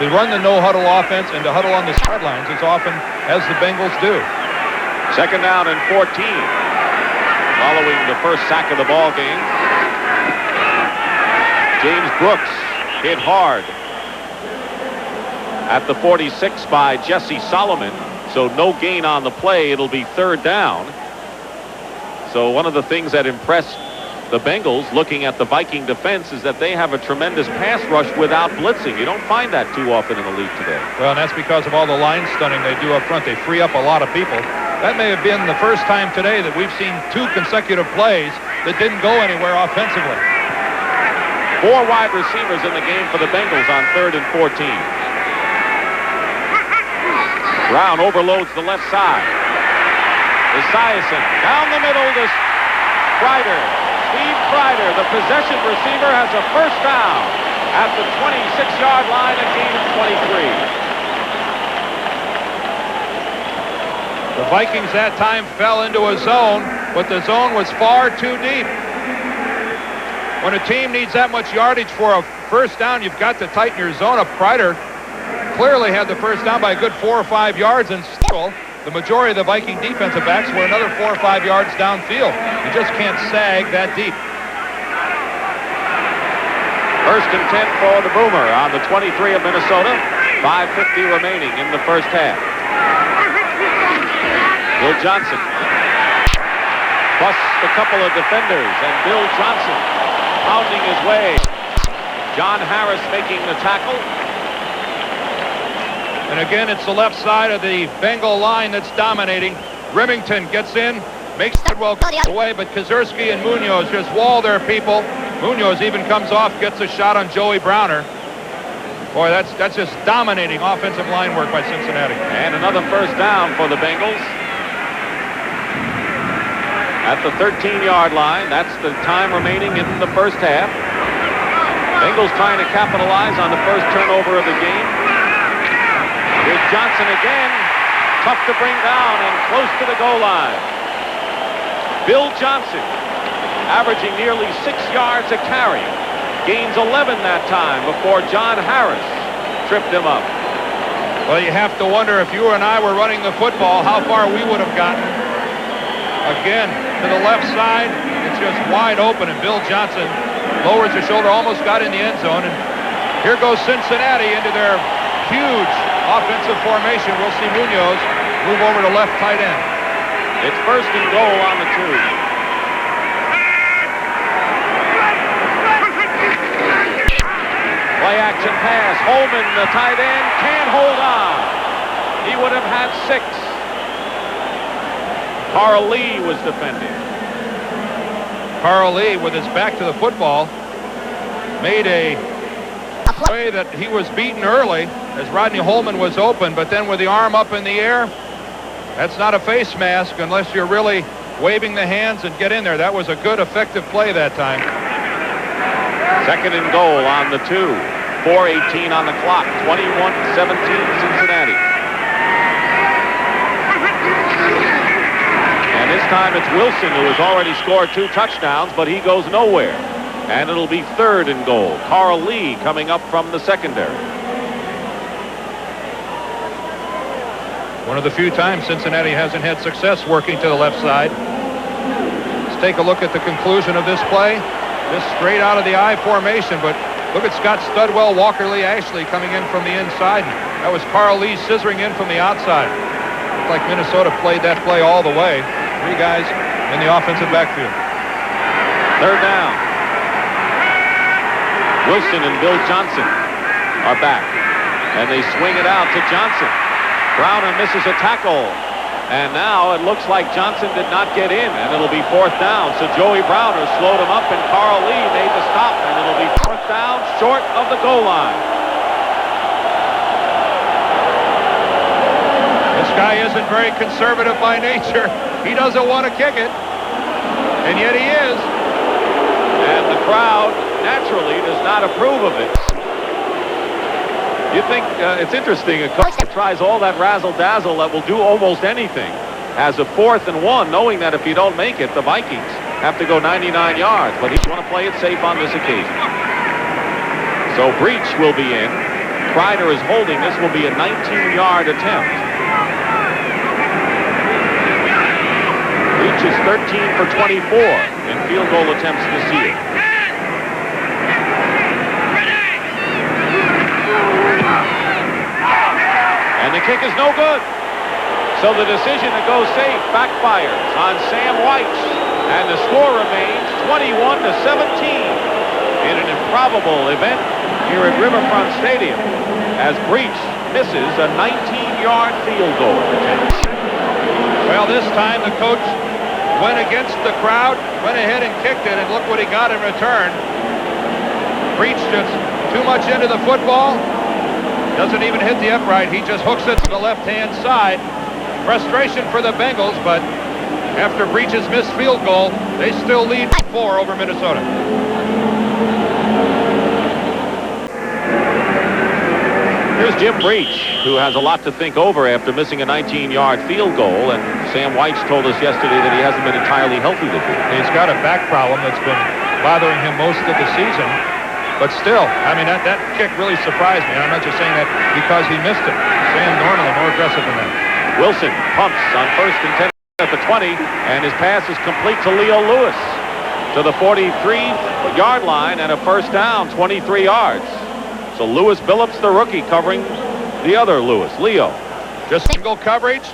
to run the no-huddle offense and to huddle on the sidelines as often as the Bengals do. Second down and 14 following the first sack of the ball game. James Brooks hit hard at the 46 by Jesse Solomon. So no gain on the play. It'll be third down. So one of the things that impressed the Bengals looking at the Viking defense is that they have a tremendous pass rush without blitzing. You don't find that too often in the league today. Well, and that's because of all the line stunning they do up front. They free up a lot of people. That may have been the first time today that we've seen 2 consecutive plays that didn't go anywhere offensively. 4 wide receivers in the game for the Bengals on 3rd and 14. Brown overloads the left side. Esiason down the middle to Kreider. Steve Kreider, the possession receiver, has a first down at the 26-yard line, a gain of 23. The Vikings that time fell into a zone, but the zone was far too deep. When a team needs that much yardage for a first down, you've got to tighten your zone up. Kreider clearly had the first down by a good 4 or 5 yards, and still the majority of the Viking defensive backs were another 4 or 5 yards downfield. You just can't sag that deep. First and 10 for the Boomer on the 23 of Minnesota. 5:50 remaining in the first half. Bill Johnson busts a couple of defenders, and Bill Johnson pounding his way. John Harris making the tackle. And again, it's the left side of the Bengal line that's dominating. Remington gets in, makes Tidwell go away, but Kazurski and Munoz just wall their people. Munoz even comes off, gets a shot on Joey Browner. Boy, that's just dominating offensive line work by Cincinnati. And another first down for the Bengals. At the 13-yard line, that's the time remaining in the first half. Bengals trying to capitalize on the first turnover of the game. Here's Johnson again. Tough to bring down and close to the goal line. Bill Johnson, averaging nearly 6 yards a carry. Gains 11 that time before John Harris tripped him up. Well, you have to wonder if you and I were running the football, how far we would have gotten. Again, to the left side, it's just wide open, and Bill Johnson lowers his shoulder, almost got in the end zone. And here goes Cincinnati into their huge offensive formation. We'll see Munoz move over to left tight end. It's first and goal on the 2. Play action pass. Holman, the tight end, can't hold on. He would have had 6. Carl Lee was defending. Carl Lee, with his back to the football, made a play that he was beaten early as Rodney Holman was open, but then with the arm up in the air, that's not a face mask unless you're really waving the hands and get in there. That was a good, effective play that time. Second and goal on the 2. 4:18 on the clock. 21-17 Cincinnati. And this time it's Wilson who has already scored 2 touchdowns, but he goes nowhere. And it'll be third and goal. Carl Lee coming up from the secondary. One of the few times Cincinnati hasn't had success working to the left side. Let's take a look at the conclusion of this play. Just straight out of the I formation, but look at Scott Studwell, Walker Lee Ashley coming in from the inside. That was Carl Lee scissoring in from the outside. Looked like Minnesota played that play all the way. 3 guys in the offensive backfield. Third down. Wilson and Bill Johnson are back, and they swing it out to Johnson. Browner misses a tackle, and now it looks like Johnson did not get in, and it'll be 4th down. So Joey Browner slowed him up, and Carl Lee made the stop, and it'll be 4th down short of the goal line. This guy isn't very conservative by nature. He doesn't want to kick it, and yet he is. And the crowd naturally does not approve of it. You think it's interesting, a coach that tries all that razzle-dazzle that will do almost anything, has a 4th and 1, knowing that if you don't make it, the Vikings have to go 99 yards, but he's going to play it safe on this occasion. So Breach will be in. Kreider is holding. This will be a 19-yard attempt. Breach is 13 for 24 in field goal attempts this year. And the kick is no good. So the decision to go safe backfires on Sam White. And the score remains 21-17 in an improbable event here at Riverfront Stadium as Breach misses a 19-yard field goal attempt. Well, this time the coach went against the crowd, went ahead and kicked it, and look what he got in return. Breach just too much into the football. Doesn't even hit the upright. He just hooks it to the left-hand side. Frustration for the Bengals, but after Breach's missed field goal, they still lead 4 over Minnesota. Here's Jim Breach, who has a lot to think over after missing a 19-yard field goal, and Sam White told us yesterday that he hasn't been entirely healthy this year. He's got a back problem that's been bothering him most of the season. But still, I mean, that kick really surprised me. I'm not just saying that because he missed it. Sam normally more aggressive than that. Wilson pumps on 1st and 10 at the 20, and his pass is complete to Leo Lewis to the 43-yard line, and a first down, 23 yards. So Lewis Billups, the rookie, covering the other Lewis, Leo. Just single coverage,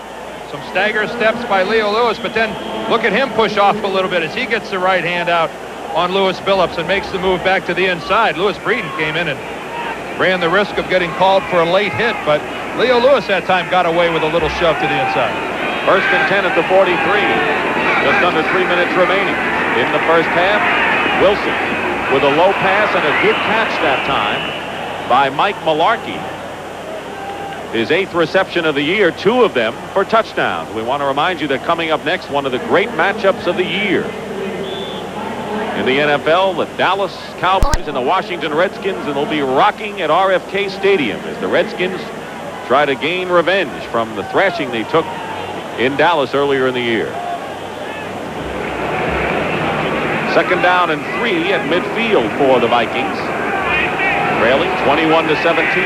some stagger steps by Leo Lewis, but then look at him push off a little bit as he gets the right hand out on Lewis Billups and makes the move back to the inside. Lewis Breeden came in and ran the risk of getting called for a late hit, but Leo Lewis that time got away with a little shove to the inside. 1st and 10 at the 43. Just under 3 minutes remaining in the first half. Wilson with a low pass and a good catch that time by Mike Malarkey. His 8th reception of the year, 2 of them for touchdowns. We want to remind you that coming up next, one of the great matchups of the year in the NFL, the Dallas Cowboys and the Washington Redskins, and they'll be rocking at RFK Stadium as the Redskins try to gain revenge from the thrashing they took in Dallas earlier in the year. 2nd down and 3 at midfield for the Vikings, trailing 21-17.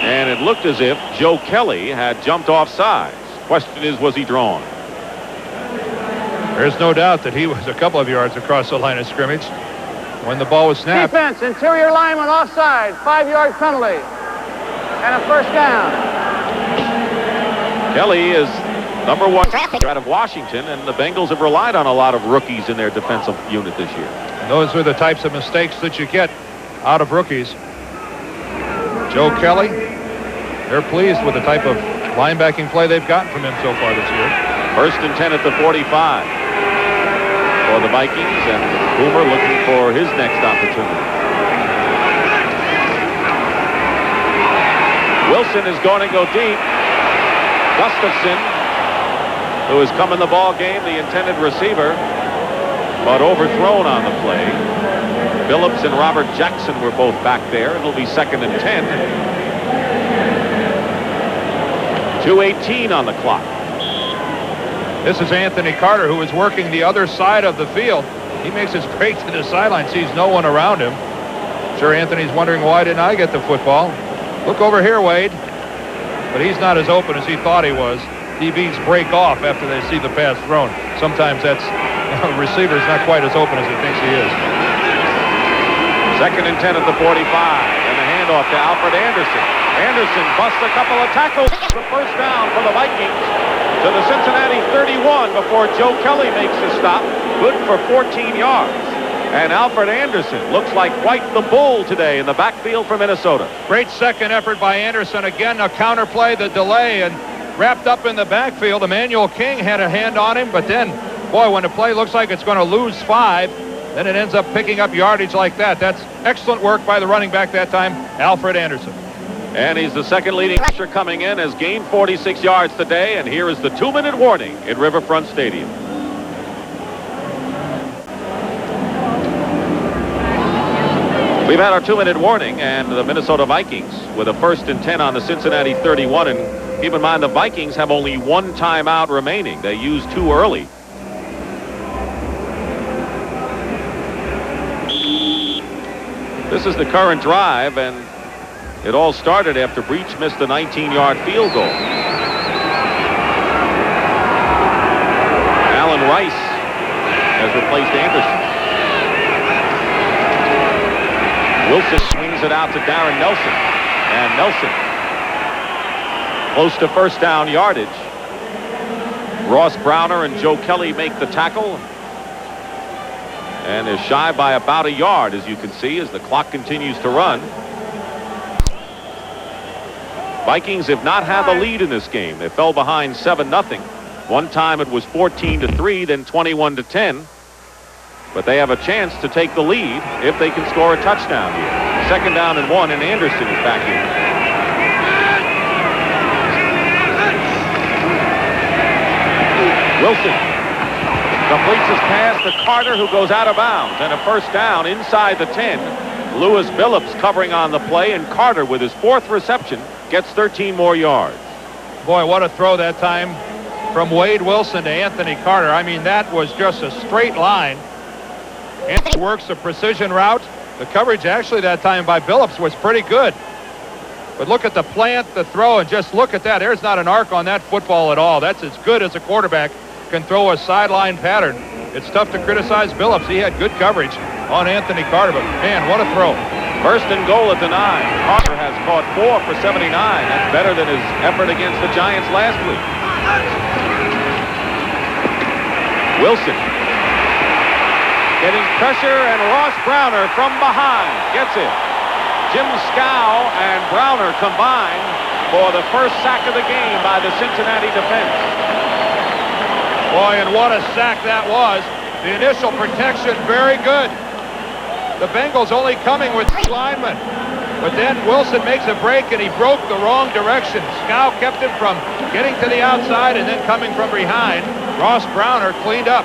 And it looked as if Joe Kelly had jumped off sides. Question is, was he drawn? There's no doubt that he was a couple of yards across the line of scrimmage when the ball was snapped. Defense, interior lineman offside, 5-yard penalty, and a first down. Kelly is number 1 out of Washington, and the Bengals have relied on a lot of rookies in their defensive unit this year. And those are the types of mistakes that you get out of rookies. Joe Kelly, they're pleased with the type of linebacking play they've gotten from him so far this year. 1st and 10 at the 45 for the Vikings, and Boomer looking for his next opportunity. Wilson is going to go deep. Gustafson, who has come in the ball game, the intended receiver, but overthrown on the play. Billups and Robert Jackson were both back there. It'll be 2nd and 10. 2:18 on the clock. This is Anthony Carter, who is working the other side of the field. He makes his break to the sideline, sees no one around him. Sure, Anthony's wondering, why didn't I get the football? Look over here, Wade. But he's not as open as he thought he was. DBs break off after they see the pass thrown. Sometimes that's a receiver's not quite as open as he thinks he is. 2nd and 10 at the 45, and the handoff to Alfred Anderson. Anderson busts a couple of tackles. The first down for the Vikings to the Cincinnati 31 before Joe Kelly makes the stop. Good for 14 yards. And Alfred Anderson looks like quite the bull today in the backfield for Minnesota. Great second effort by Anderson. Again, a counterplay, the delay, and wrapped up in the backfield. Emmanuel King had a hand on him, but then, boy, when the play looks like it's going to lose 5, then it ends up picking up yardage like that. That's excellent work by the running back that time, Alfred Anderson. And he's the second leading rusher coming in, has gained 46 yards today, and here is the 2-minute warning in Riverfront Stadium. We've had our 2-minute warning, and the Minnesota Vikings with a 1st and 10 on the Cincinnati 31. And keep in mind, the Vikings have only 1 timeout remaining. They used 2 early. This is the current drive, and it all started after Breach missed a 19-yard field goal. Alan Rice has replaced Anderson. Wilson swings it out to Darren Nelson, and Nelson close to 1st down yardage. Ross Browner and Joe Kelly make the tackle, and is shy by about a yard, as you can see, as the clock continues to run. Vikings have not had the lead in this game. They fell behind 7-0. One time it was 14-3, then 21-10. But they have a chance to take the lead if they can score a touchdown here. 2nd down and 1, and Anderson is back in. Wilson completes his pass to Carter, who goes out of bounds, and a 1st down inside the 10. Lewis Billups covering on the play, and Carter with his 4th reception gets 13 more yards. Boy, what a throw that time from Wade Wilson to Anthony Carter. I mean, that was just a straight line. Anthony works a precision route. The coverage actually that time by Billups was pretty good. But look at the plant, the throw, and just look at that. There's not an arc on that football at all. That's as good as a quarterback can throw a sideline pattern. It's tough to criticize Billups. He had good coverage on Anthony Carter, but man, what a throw. 1st and goal at the 9. Carter has caught 4 for 79. That's better than his effort against the Giants last week. Wilson getting pressure, and Ross Browner from behind gets it. Jim Scow and Browner combined for the 1st sack of the game by the Cincinnati defense. Boy, and what a sack that was. The initial protection, very good. The Bengals only coming with 3 linemen. But then Wilson makes a break, and he broke the wrong direction. Scow kept him from getting to the outside and then coming from behind. Ross Browner cleaned up.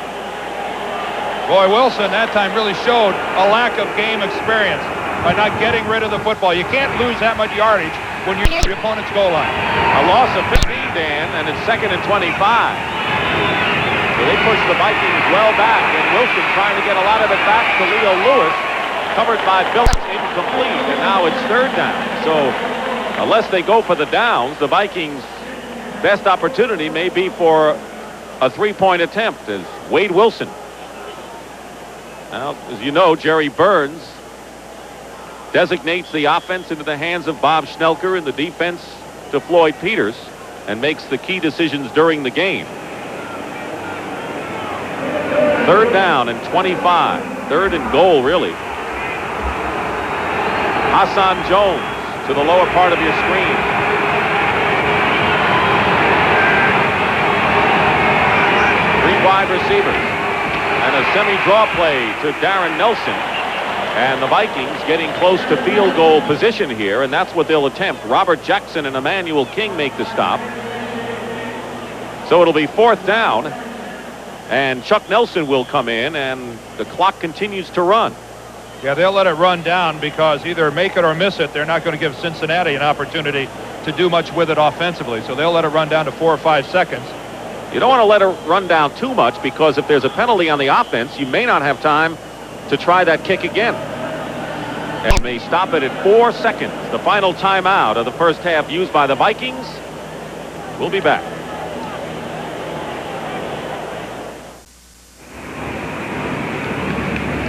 Boy, Wilson that time really showed a lack of game experience by not getting rid of the football. You can't lose that much yardage when you're at your opponent's goal line. A loss of 15, Dan, and it's 2nd and 25. So they push the Vikings well back, and Wilson trying to get a lot of it back to Leo Lewis, covered by Billups, incomplete, and now it's 3rd down. So unless they go for the downs, the Vikings' best opportunity may be for a 3-point attempt as Wade Wilson. Now, as you know, Jerry Burns designates the offense into the hands of Bob Schnelker and the defense to Floyd Peters, and makes the key decisions during the game. 3rd down and 25. 3rd and goal, really. Hassan Jones to the lower part of your screen. Three wide receivers. And a semi-draw play to Darren Nelson. And the Vikings getting close to field goal position here, and that's what they'll attempt. Robert Jackson and Emmanuel King make the stop. So it'll be 4th down, and Chuck Nelson will come in, and the clock continues to run. Yeah, they'll let it run down because either make it or miss it. They're not going to give Cincinnati an opportunity to do much with it offensively, so they'll let it run down to 4 or 5 seconds. You don't want to let it run down too much, because if there's a penalty on the offense, you may not have time to try that kick again. And may stop it at 4 seconds. The final timeout of the first half used by the Vikings. We'll be back.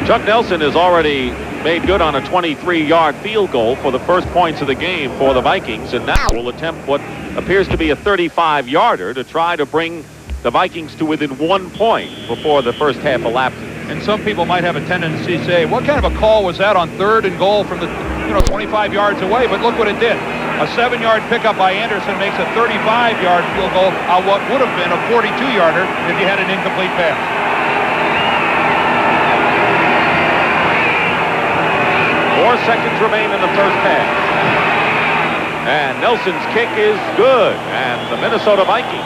Chuck Nelson has already made good on a 23-yard field goal for the first points of the game for the Vikings, and now will attempt what appears to be a 35-yarder to try to bring the Vikings to within 1 point before the first half elapses. And some people might have a tendency to say, what kind of a call was that on 3rd and goal from the 25 yards away? But look what it did. A 7-yard pickup by Anderson makes a 35-yard field goal on what would have been a 42-yarder if you had an incomplete pass. 4 seconds remain in the first half. And Nelson's kick is good. And the Minnesota Vikings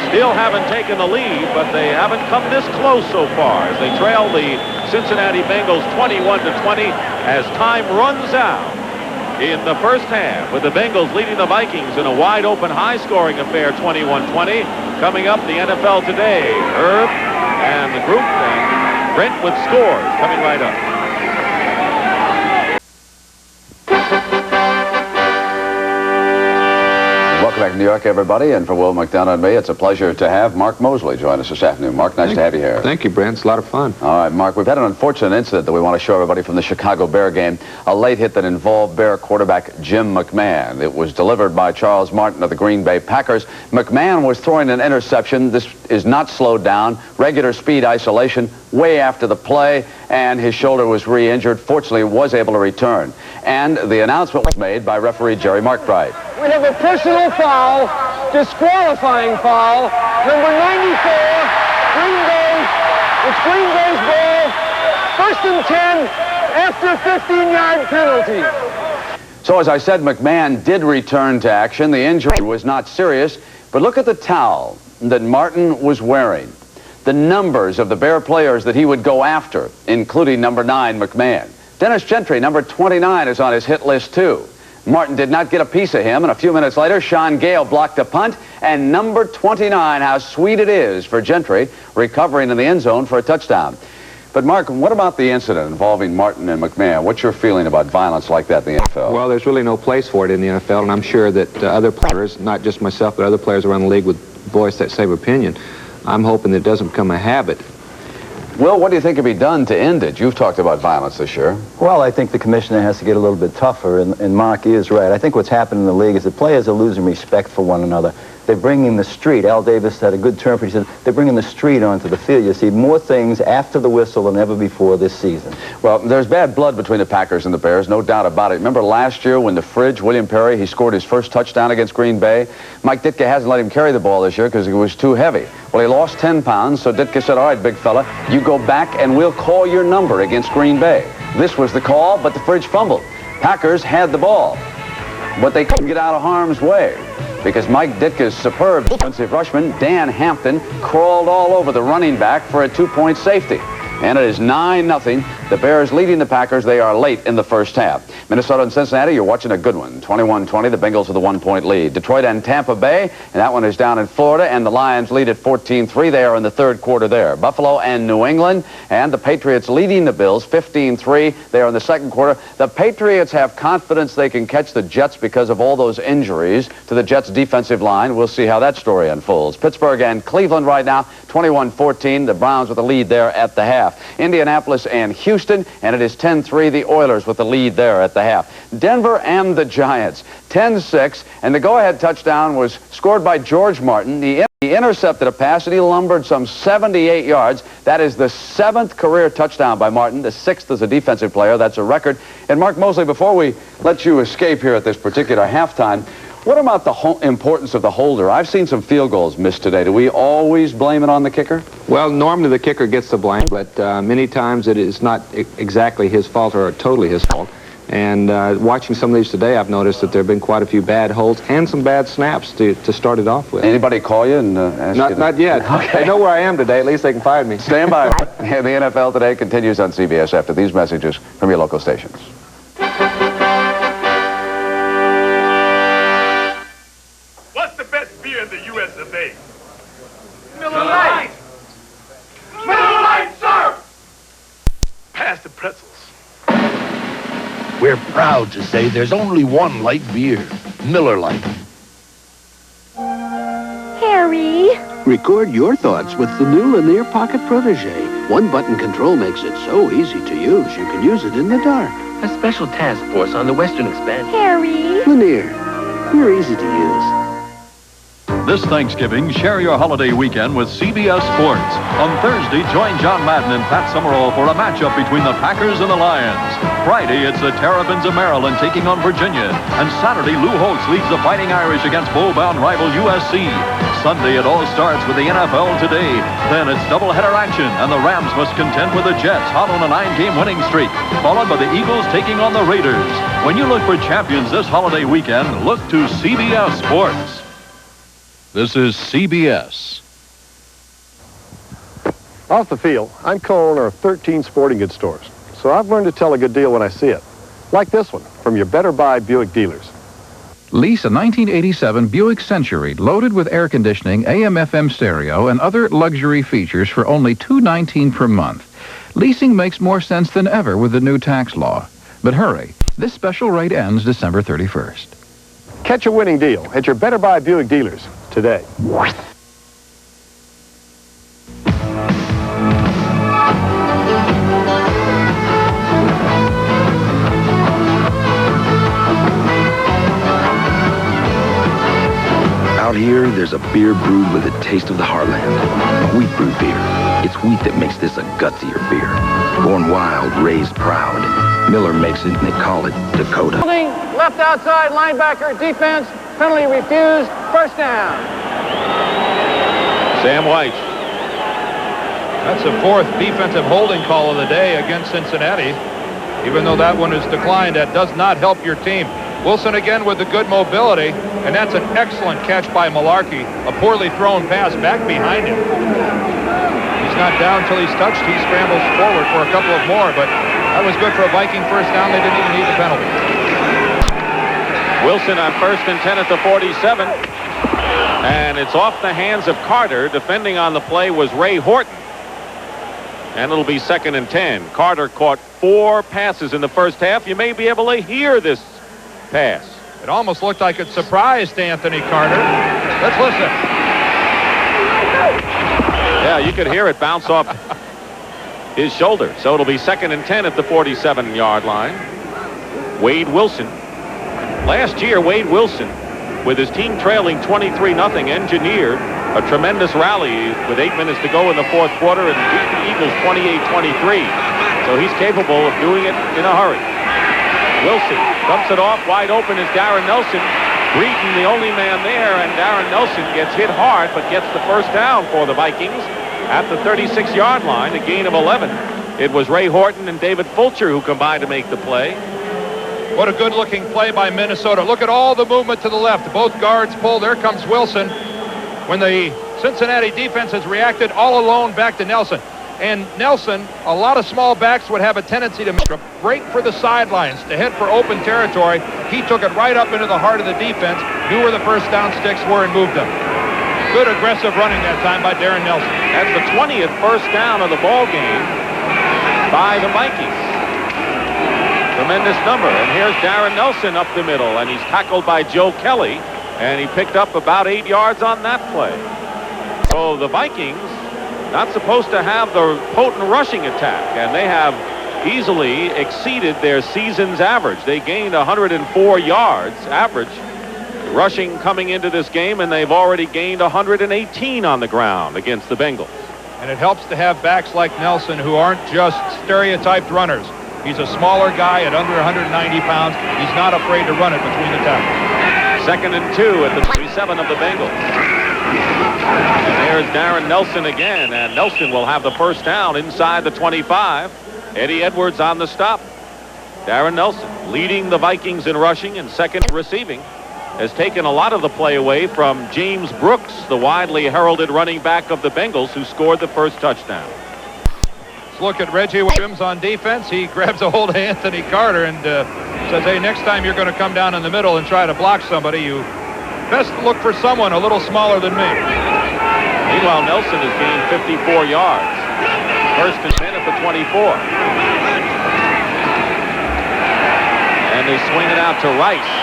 still haven't taken the lead, but they haven't come this close so far as they trail the Cincinnati Bengals 21-20 as time runs out in the first half, with the Bengals leading the Vikings in a wide-open, high-scoring affair, 21-20. Coming up, the NFL Today. Herb and the group, and Brent with scores coming right up. Welcome back to New York, everybody, and for Will McDonough and me, it's a pleasure to have Mark Mosley join us this afternoon. Mark, nice to have you here. Thank you, Brent. It's a lot of fun. All right, Mark, we've had an unfortunate incident that we want to show everybody from the Chicago Bear game, a late hit that involved Bear quarterback Jim McMahon. It was delivered by Charles Martin of the Green Bay Packers. McMahon was throwing an interception. This is not slowed down. Regular speed isolation way after the play, and his shoulder was re-injured. Fortunately, was able to return. And the announcement was made by referee Jerry Markbright. We have a personal foul, disqualifying foul, number 94, Green Bay. It's Green Bay's ball, 1st and 10 after 15-yard penalty. So as I said, McMahon did return to action. The injury was not serious, but look at the towel that Martin was wearing. The numbers of the Bear players that he would go after, including number 9, McMahon. Dennis Gentry, number 29, is on his hit list too. Martin did not get a piece of him, and a few minutes later, Sean Gale blocked a punt, and number 29, how sweet it is for Gentry, recovering in the end zone for a touchdown. But, Mark, what about the incident involving Martin and McMahon? What's your feeling about violence like that in the NFL? Well, there's really no place for it in the NFL, and I'm sure that other players, not just myself, but other players around the league would voice that same opinion. I'm hoping that it doesn't become a habit. Will, what do you think could be done to end it? You've talked about violence this year. Well, I think the commissioner has to get a little bit tougher, and Mark is right. I think what's happened in the league is that players are losing respect for one another. They're bringing the street. Al Davis had a good term for it. He said they're bringing the street onto the field. You see more things after the whistle than ever before this season. Well, there's bad blood between the Packers and the Bears, no doubt about it. Remember last year when the Fridge, William Perry, he scored his first touchdown against Green Bay? Mike Ditka hasn't let him carry the ball this year because he was too heavy. Well, he lost 10 pounds, so Ditka said, all right, big fella, you go back and we'll call your number against Green Bay. This was the call, but the Fridge fumbled. Packers had the ball, but they couldn't get out of harm's way, because Mike Ditka's superb defensive rushman, Dan Hampton, crawled all over the running back for a 2-point safety. And it is 9-0. The Bears leading the Packers. They are late in the first half. Minnesota and Cincinnati, you're watching a good one. 21-20, the Bengals with a 1-point lead. Detroit and Tampa Bay, and that one is down in Florida, and the Lions lead at 14-3. They are in the third quarter there. Buffalo and New England, and the Patriots leading the Bills, 15-3. They are in the second quarter. The Patriots have confidence they can catch the Jets because of all those injuries to the Jets' defensive line. We'll see how that story unfolds. Pittsburgh and Cleveland right now, 21-14. The Browns with the lead there at the half. Indianapolis and Houston, and it is 10-3, the Oilers with the lead there at the half. Denver and the Giants, 10-6, and the go-ahead touchdown was scored by George Martin. He intercepted a pass, and he lumbered some 78 yards. That is the 7th career touchdown by Martin, the 6th as a defensive player. That's a record. And Mark Mosley, before we let you escape here at this particular halftime, what about the importance of the holder? I've seen some field goals missed today. Do we always blame it on the kicker? Well, normally the kicker gets the blame, but many times it is not exactly his fault or totally his fault. And watching some of these today, I've noticed that there have been quite a few bad holds and some bad snaps to start it off with. Anybody call you and ask you? Not yet. Okay. They know where I am today. At least they can find me. Stand by. The NFL Today continues on CBS after these messages from your local stations. What's the best beer in the U.S. of A? Miller Lite! Miller Lite, sir! Pass the pretzels. We're proud to say there's only one light beer, Miller Lite. Harry. Record your thoughts with the new Lanier Pocket Protege. One-button control makes it so easy to use, you can use it in the dark. A special task force on the Western Expanse. Harry. Lanier, we're easy to use. This Thanksgiving, share your holiday weekend with CBS Sports. On Thursday, join John Madden and Pat Summerall for a matchup between the Packers and the Lions. Friday, it's the Terrapins of Maryland taking on Virginia. And Saturday, Lou Holtz leads the Fighting Irish against bowl-bound rival USC. Sunday, it all starts with the NFL Today. Then it's doubleheader action, and the Rams must contend with the Jets, hot on a 9-game winning streak, followed by the Eagles taking on the Raiders. When you look for champions this holiday weekend, look to CBS Sports. This is CBS. Off the field, I'm co-owner of 13 sporting goods stores. so I've learned to tell a good deal when I see it. Like this one from your Better Buy Buick dealers. Lease a 1987 Buick Century loaded with air conditioning, AM/FM stereo, and other luxury features for only $219 per month. Leasing makes more sense than ever with the new tax law. But hurry, this special rate ends December 31st. Catch a winning deal at your Better Buy Buick dealers today. Out here, there's a beer brewed with a taste of the heartland. A wheat brewed beer. It's wheat that makes this a gutsier beer. Born wild, raised proud. Miller makes it and they call it Dakota. Holding, left outside, linebacker, defense, penalty refused, first down. Sam White. That's the fourth defensive holding call of the day against Cincinnati. Even though that one is declined, that does not help your team. Wilson again with the good mobility, and that's an excellent catch by Malarkey. A poorly thrown pass back behind him. He's not down until he's touched. He scrambles forward for a couple of more, but that was good for a Viking first down. They didn't even need the penalty. Wilson on 1st and 10 at the 47. And it's off the hands of Carter. Defending on the play was Ray Horton. And it'll be 2nd and 10. Carter caught 4 passes in the first half. You may be able to hear this pass. It almost looked like it surprised Anthony Carter. Let's listen. Yeah, you could hear it bounce off his shoulder. So it'll be 2nd and 10 at the 47-yard line. Wade Wilson. Last year, Wade Wilson, with his team trailing 23-0, engineered a tremendous rally with 8 minutes to go in the fourth quarter and beat the Eagles 28-23. So he's capable of doing it in a hurry. Wilson dumps it off. Wide open is Darren Nelson. Breeden, the only man there, and Darren Nelson gets hit hard but gets the first down for the Vikings at the 36-yard line, a gain of 11. It was Ray Horton and David Fulcher who combined to make the play. What a good-looking play by Minnesota. Look at all the movement to the left. Both guards pull. There comes Wilson. When the Cincinnati defense has reacted all alone back to Nelson. And Nelson, a lot of small backs would have a tendency to break for the sidelines, to head for open territory. He took it right up into the heart of the defense, knew where the first down sticks were, and moved them. Good aggressive running that time by Darren Nelson. That's the 20th first down of the ball game by the Vikings. Tremendous number. And here's Darren Nelson up the middle, and he's tackled by Joe Kelly, and he picked up about 8 yards on that play. So the Vikings not supposed to have the potent rushing attack, and they have easily exceeded their season's average. They gained 104 yards average rushing coming into this game, and they've already gained 118 on the ground against the Bengals. And it helps to have backs like Nelson who aren't just stereotyped runners. He's a smaller guy at under 190 pounds. He's not afraid to run it between the tackles. 2nd and 2 at the 37 of the Bengals. And there's Darren Nelson again, and Nelson will have the first down inside the 25. Eddie Edwards on the stop. Darren Nelson, leading the Vikings in rushing and second receiving, has taken a lot of the play away from James Brooks, the widely heralded running back of the Bengals, who scored the first touchdown. Let's look at Reggie Williams on defense. He grabs a hold of Anthony Carter and says, hey, next time you're going to come down in the middle and try to block somebody, you best look for someone a little smaller than me. Meanwhile, Nelson has gained 54 yards. 1st and 10 at the 24. And they swing it out to Rice.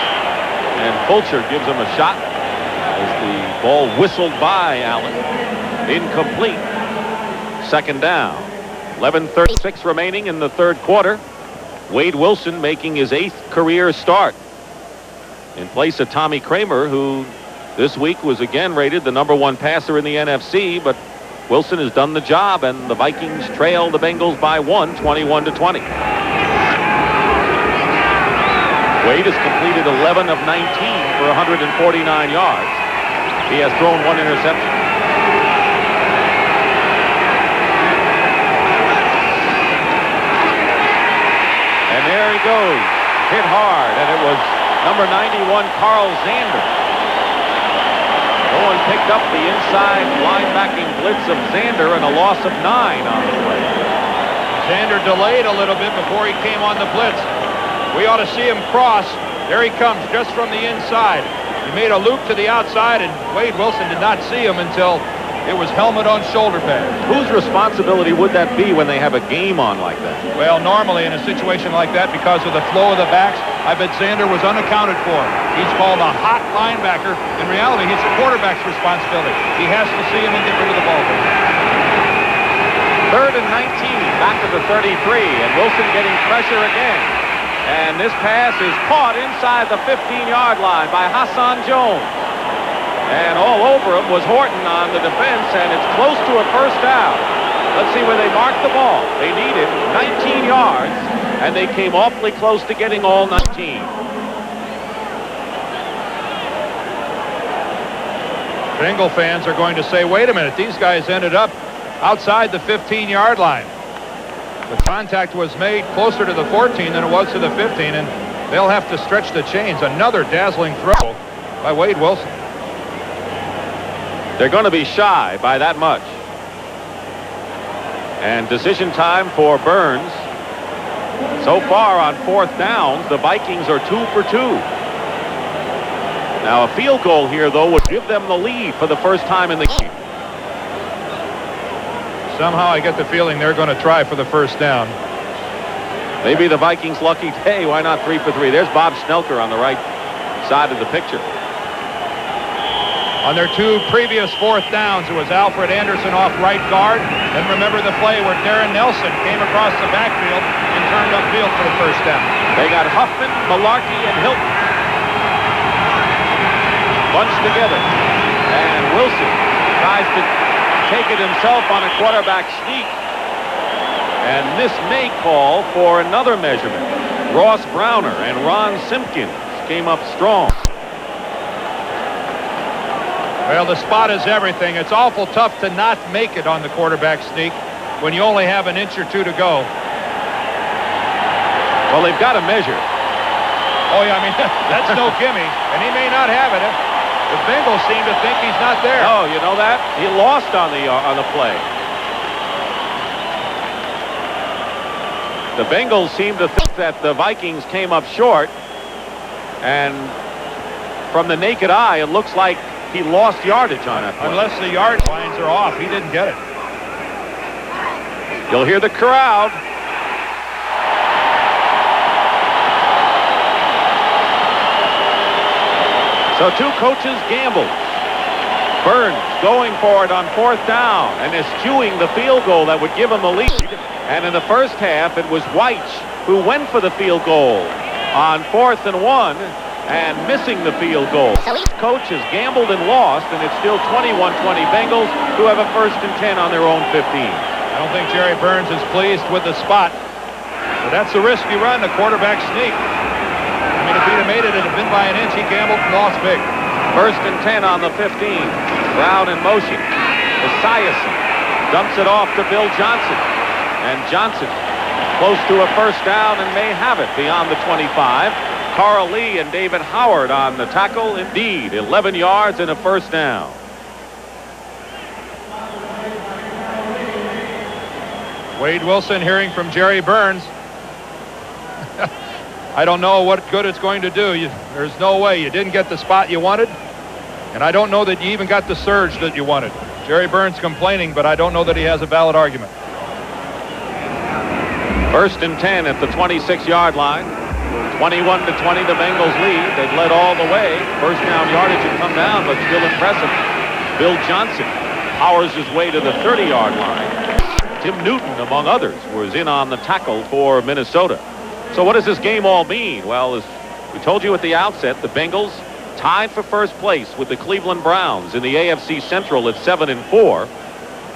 And Fulcher gives him a shot as the ball whistled by Allen. Incomplete. 2nd down. 11:36 remaining in the 3rd quarter. Wade Wilson making his 8th career start in place of Tommy Kramer, who this week was again rated the #1 passer in the NFC, but Wilson has done the job, and the Vikings trail the Bengals by 1, 21-20. Wade has completed 11 of 19 for 149 yards. He has thrown 1 interception. And there he goes, hit hard, and it was number 91, Carl Zander. No one picked up the inside linebacking blitz of Zander, and a loss of 9 on the play. Zander delayed a little bit before he came on the blitz. We ought to see him cross. There he comes just from the inside. He made a loop to the outside, and Wade Wilson did not see him until it was helmet on shoulder pad. Whose responsibility would that be when they have a game on like that? Well, normally in a situation like that, because of the flow of the backs, I bet Zander was unaccounted for. He's called a hot linebacker. In reality, it's the quarterback's responsibility. He has to see him and get rid of the ball. 3rd and 19, back to the 33, and Wilson getting pressure again. And this pass is caught inside the 15-yard line by Hassan Jones. And all over him was Horton on the defense, and it's close to a first down. Let's see where they marked the ball. They needed 19 yards, and they came awfully close to getting all 19. Bengal fans are going to say, wait a minute, these guys ended up outside the 15-yard line. The contact was made closer to the 14 than it was to the 15, and they'll have to stretch the chains. Another dazzling throw by Wade Wilson. They're going to be shy by that much. And decision time for Burns. So far on 4th downs, the Vikings are 2 for 2. Now a field goal here, though, would give them the lead for the first time in the game. Somehow I get the feeling they're going to try for the first down. Maybe the Vikings' lucky day. Why not 3 for 3? There's Bob Snelker on the right side of the picture. On their 2 previous 4th downs, it was Alfred Anderson off right guard. And remember the play where Darren Nelson came across the backfield and turned upfield for the first down. They got Huffman, Malarkey, and Hilton bunched together. And Wilson tries to take it himself on a quarterback sneak. And this may call for another measurement. Ross Browner and Ron Simpkins came up strong. Well, the spot is everything. It's awful tough to not make it on the quarterback sneak when you only have an inch or 2 to go. Well, they've got to measure. Oh, yeah, I mean, that's no gimme. And he may not have it. The Bengals seem to think he's not there. Oh, you know that? He lost on the play. The Bengals seem to think that the Vikings came up short. And from the naked eye, it looks like he lost yardage on that play. Unless the yard lines are off, he didn't get it. You'll hear the crowd. So 2 coaches gambled. Burns going for it on 4th down and eschewing the field goal that would give him the lead. And in the first half, it was White who went for the field goal on 4th and 1 and missing the field goal. Each coach has gambled and lost, and it's still 21-20 Bengals, who have a 1st and 10 on their own 15. I don't think Jerry Burns is pleased with the spot. But that's the risk you run, the quarterback sneak. I mean, if he'd have made it, it'd have been by an inch. He gambled and lost big. 1st and 10 on the 15. Brown in motion. Esiason dumps it off to Bill Johnson. And Johnson close to a first down and may have it beyond the 25. Carl Lee and David Howard on the tackle. Indeed, 11 yards and a first down. Wade Wilson hearing from Jerry Burns. I don't know what good it's going to do. There's no way. You didn't get the spot you wanted. And I don't know that you even got the surge that you wanted. Jerry Burns complaining, but I don't know that he has a valid argument. 1st and 10 at the 26-yard line. 21-20 the Bengals lead. They've led all the way. First down yardage had come down, but still impressive. Bill Johnson powers his way to the 30-yard line. Tim Newton, among others, was in on the tackle for Minnesota. So what does this game all mean? Well, as we told you at the outset, the Bengals tied for first place with the Cleveland Browns in the AFC Central at 7-4.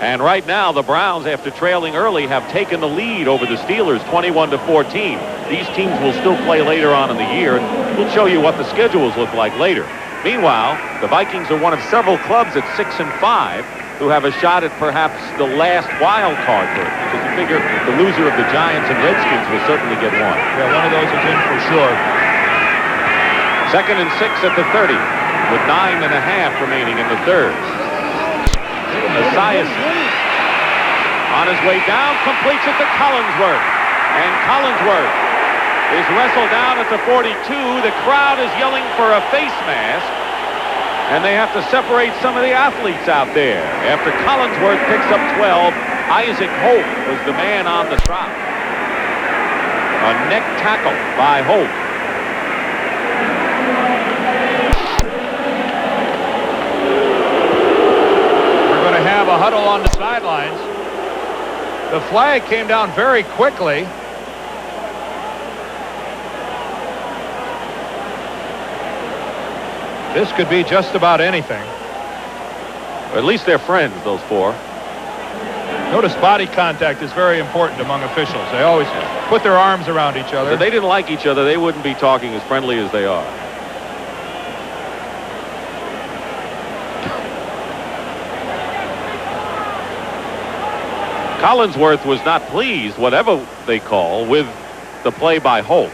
And right now, the Browns, after trailing early, have taken the lead over the Steelers 21-14. These teams will still play later on in the year, and we'll show you what the schedules look like later. Meanwhile, the Vikings are one of several clubs at 6-5 who have a shot at perhaps the last wild card berth, because you figure the loser of the Giants and Redskins will certainly get one. Yeah, one of those is in for sure. 2nd and 6 at the 30, with 9.5 remaining in the third. Esiason On his way down, completes it to Collinsworth. And Collinsworth is wrestled down at the 42. The crowd is yelling for a face mask. And they have to separate some of the athletes out there. After Collinsworth picks up 12, Isaac Holt was the man on the drop. A neck tackle by Holt. We're going to have a huddle on the sidelines. The flag came down very quickly. This could be just about anything. Or at least they're friends, those four. Notice body contact is very important among officials. They always put their arms around each other. If they didn't like each other, they wouldn't be talking as friendly as they are. Collinsworth was not pleased, whatever they call, with the play by Holt.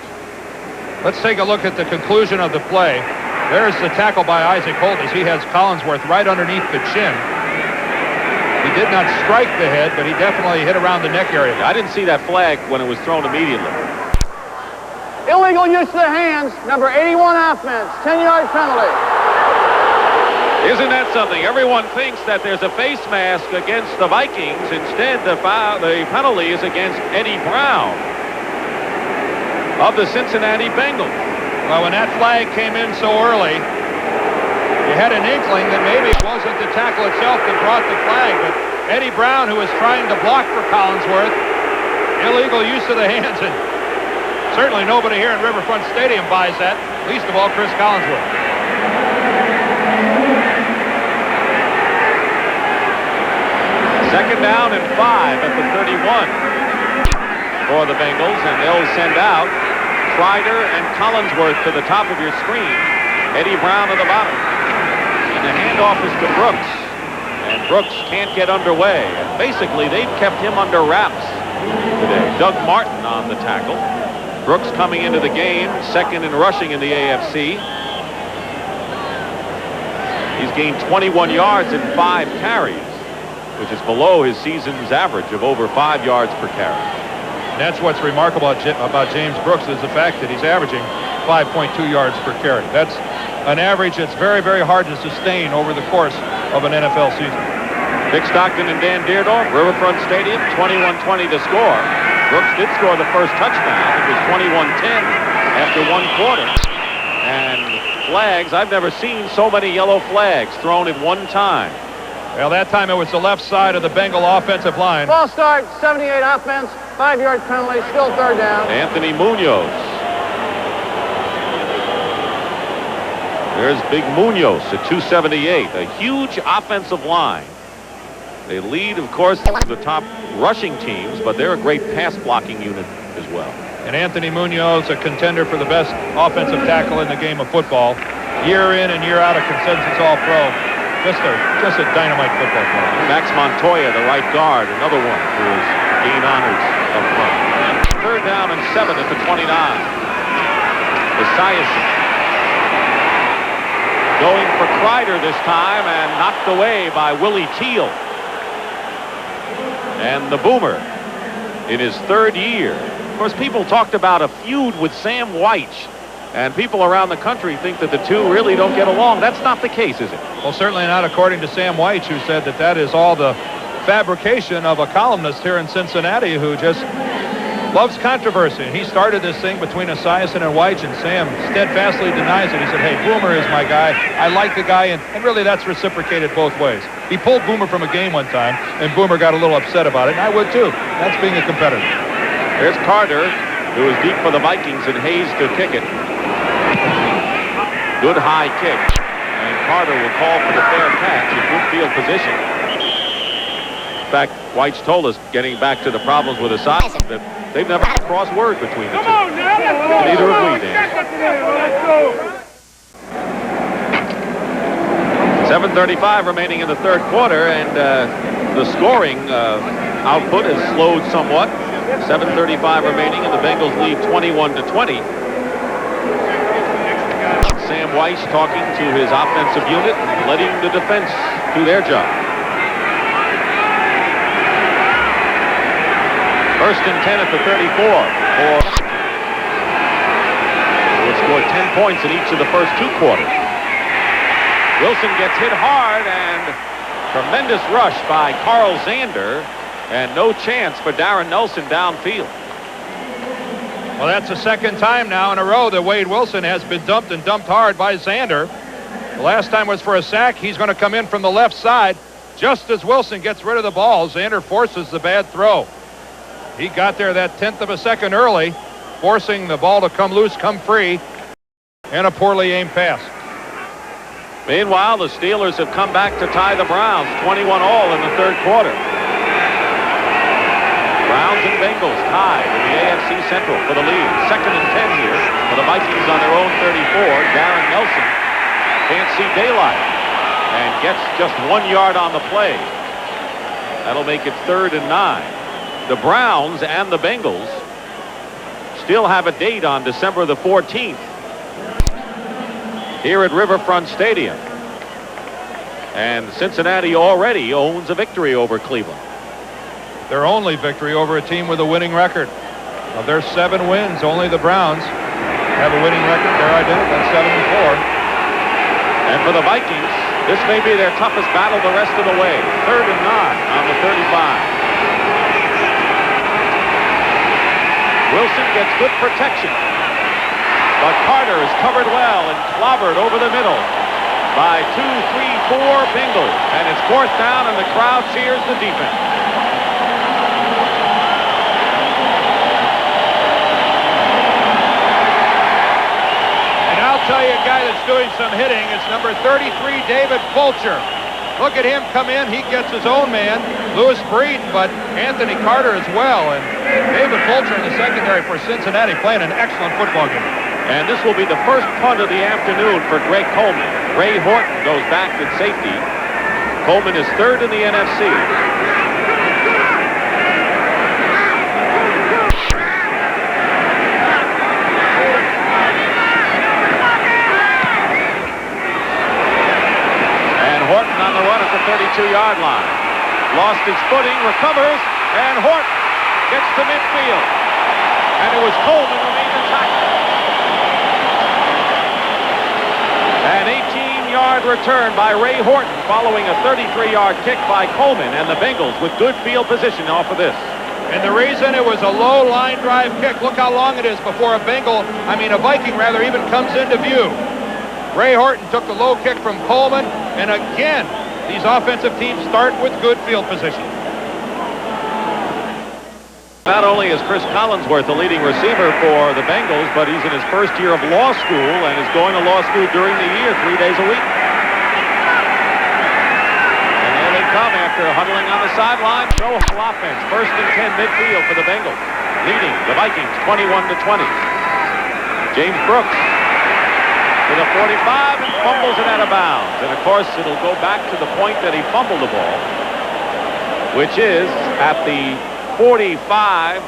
Let's take a look at the conclusion of the play. There's the tackle by Isaac Holt as he has Collinsworth right underneath the chin. He did not strike the head, but he definitely hit around the neck area. I didn't see that flag when it was thrown immediately. Illegal use of the hands, number 81 offense, 10-yard penalty. Isn't that something? Everyone thinks that there's a face mask against the Vikings. Instead, the penalty is against Eddie Brown of the Cincinnati Bengals. Well, when that flag came in so early, you had an inkling that maybe it wasn't the tackle itself that brought the flag, but Eddie Brown, who was trying to block for Collinsworth, illegal use of the hands, and certainly nobody here in Riverfront Stadium buys that, least of all Chris Collinsworth. Second down and 5 at the 31 for the Bengals, and they'll send out Kreider and Collinsworth to the top of your screen. Eddie Brown at the bottom. And the handoff is to Brooks. And Brooks can't get underway. And basically, they've kept him under wraps today. Doug Martin on the tackle. Brooks coming into the game, second in rushing in the AFC. He's gained 21 yards in 5 carries, which is below his season's average of over 5 yards per carry. That's what's remarkable about James Brooks is the fact that he's averaging 5.2 yards per carry. That's an average that's very, very hard to sustain over the course of an NFL season. Dick Stockton and Dan Deardorff, Riverfront Stadium, 21-20 to score. Brooks did score the first touchdown. It was 21-10 after 1 quarter. And flags, I've never seen so many yellow flags thrown at one time. Well, that time it was the left side of the Bengal offensive line. Ball start, 78 offense, 5-yard penalty, still third down. Anthony Munoz. There's Big Munoz at 278, a huge offensive line. They lead, of course, the top rushing teams, but they're a great pass blocking unit as well. And Anthony Munoz, a contender for the best offensive tackle in the game of football. Year in and year out, a consensus All-Pro. Just a dynamite football player. Max Montoya, the right guard, another one who has gained honors up front. Third down and 7 at the 29. Esiason going for Kreider this time and knocked away by Willie Teal. And the Boomer in his 3rd year. Of course, people talked about a feud with Sam White. And people around the country think that the two really don't get along. That's not the case, is it? Well, certainly not according to Sam White, who said that that is all the fabrication of a columnist here in Cincinnati who just loves controversy. He started this thing between Esiason and White, and Sam steadfastly denies it. He said, hey, Boomer is my guy. I like the guy, and really that's reciprocated both ways. He pulled Boomer from a game one time, and Boomer got a little upset about it, and I would too. That's being a competitor. There's Carter, who is deep for the Vikings, and Hayes to kick it. Good high kick. And Carter will call for the fair catch in good field position. In fact, White's told us, getting back to the problems with Esiason, that they've never had a cross word between the two. Neither have we, Dan. 7:35 remaining in the 3rd quarter, and the scoring output has slowed somewhat. 7:35 remaining, and the Bengals lead 21-20. Sam Weiss talking to his offensive unit and letting the defense do their job. First and 10 at the 34. Will score 10 points in each of the first 2 quarters. Wilson gets hit hard, and tremendous rush by Carl Zander, and no chance for Darren Nelson downfield. Well, that's the second time now in a row that Wade Wilson has been dumped and dumped hard by Zander. The last time was for a sack. He's going to come in from the left side. Just as Wilson gets rid of the ball, Zander forces the bad throw. He got there that 1/10 of a second early, forcing the ball to come loose, come free, and a poorly aimed pass. Meanwhile, the Steelers have come back to tie the Browns, 21-all in the 3rd quarter. Browns and Bengals tied in the AFC Central for the lead. 2nd and 10 here for the Vikings on their own 34. Darren Nelson can't see daylight and gets just 1 yard on the play. That'll make it 3rd and 9. The Browns and the Bengals still have a date on December the 14th here at Riverfront Stadium. And Cincinnati already owns a victory over Cleveland. Their only victory over a team with a winning record. Of their 7 wins, only the Browns have a winning record. They're identical at 7-4. And for the Vikings, this may be their toughest battle the rest of the way. 3rd and 9 on the 35. Wilson gets good protection, but Carter is covered well and clobbered over the middle by 2, 3, 4 Bengals. And it's 4th down, and the crowd cheers the defense. I'll tell you a guy that's doing some hitting. It's number 33, David Fulcher. Look at him come in. He gets his own man, Lewis Breeden, but Anthony Carter as well. And David Fulcher in the secondary for Cincinnati playing an excellent football game. And this will be the first punt of the afternoon for Greg Coleman. Ray Horton goes back at safety. Coleman is 3rd in the NFC. Horton on the run at the 32-yard line. Lost his footing, recovers, and Horton gets to midfield. And it was Coleman who made the tackle. An 18-yard return by Ray Horton following a 33-yard kick by Coleman, and the Bengals with good field position off of this. And the reason it was a low line drive kick, look how long it is before a Viking even comes into view. Ray Horton took the low kick from Coleman, and again, these offensive teams start with good field position. Not only is Chris Collinsworth the leading receiver for the Bengals, but he's in his first year of law school and is going to law school during the year 3 days a week. And there they come after huddling on the sideline. Show offense. 1st and 10 midfield for the Bengals, leading the Vikings 21-20. James Brooks to the 45 and fumbles it out of bounds. And of course, it'll go back to the point that he fumbled the ball, which is at the 45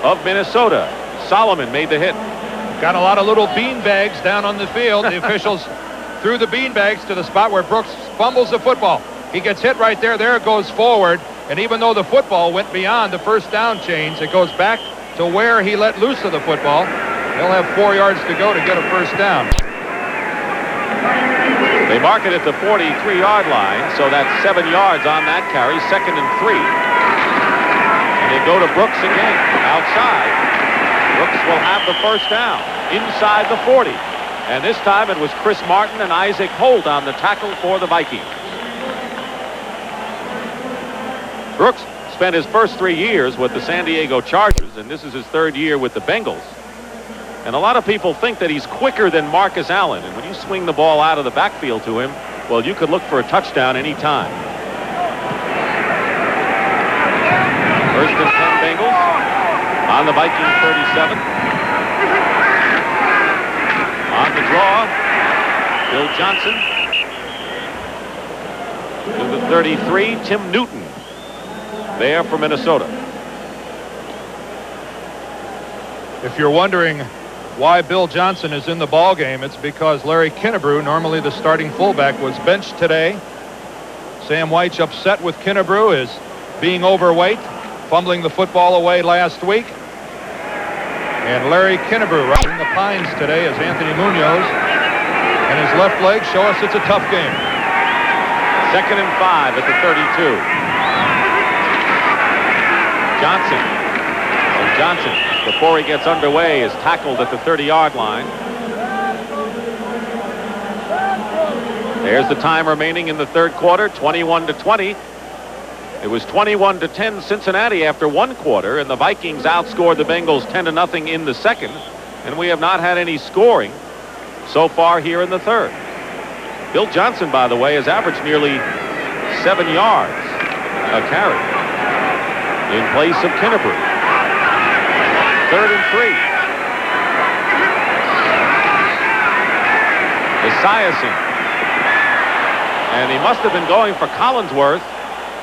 of Minnesota. Solomon made the hit. Got a lot of little bean bags down on the field. The officials threw the bean bags to the spot where Brooks fumbles the football. He gets hit right there. There it goes forward. And even though the football went beyond the 1st down chains, it goes back to where he let loose of the football. They'll have 4 yards to go to get a 1st down. They mark it at the 43-yard line, so that's 7 yards on that carry. 2nd and 3. And they go to Brooks again, outside. Brooks will have the 1st down, inside the 40. And this time it was Chris Martin and Isaac Holt on the tackle for the Vikings. Brooks spent his first 3 years with the San Diego Chargers, and this is his 3rd year with the Bengals. And a lot of people think that he's quicker than Marcus Allen. And when you swing the ball out of the backfield to him, well, you could look for a touchdown any time. 1st and 10 Bengals on the Vikings 37. On the draw, Bill Johnson. To the 33, Tim Newton there for Minnesota. If you're wondering why Bill Johnson is in the ball game, it's because Larry Kinnebrew, normally the starting fullback, was benched today. Sam White's upset with Kinnebrew, is being overweight. fumbling the football away last week. And Larry Kinnebrew right in the pines today as Anthony Munoz and his left leg show us it's a tough game. 2nd and 5 at the 32. Johnson, before he gets underway, is tackled at the 30-yard line. There's the time remaining in the third quarter, 21-20. It was 21-10 Cincinnati after one quarter, and the Vikings outscored the Bengals 10-0 in the second, and we have not had any scoring so far here in the third. Bill Johnson, by the way, has averaged nearly 7 yards a carry in place of Kinnebrew. 3rd and 3. Esiason. And he must have been going for Collinsworth.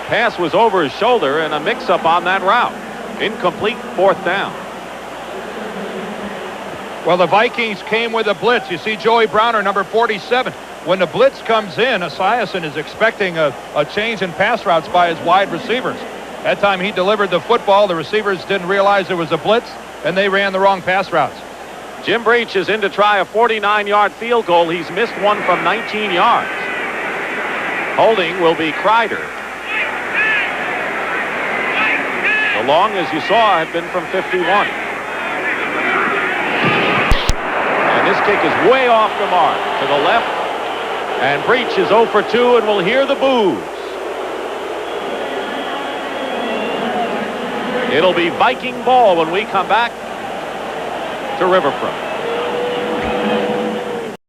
Pass was over his shoulder and a mix-up on that route. Incomplete, 4th down. Well, the Vikings came with a blitz. You see Joey Browner, number 47. When the blitz comes in, Esiason is expecting a change in pass routes by his wide receivers. That time he delivered the football. The receivers didn't realize it was a blitz, and they ran the wrong pass routes. Jim Breach is in to try a 49-yard field goal. He's missed one from 19 yards. Holding will be Kreider. The long, as you saw, had been from 51. And this kick is way off the mark to the left. And Breach is 0 for 2, and we'll hear the boos. It'll be Viking ball when we come back to Riverfront.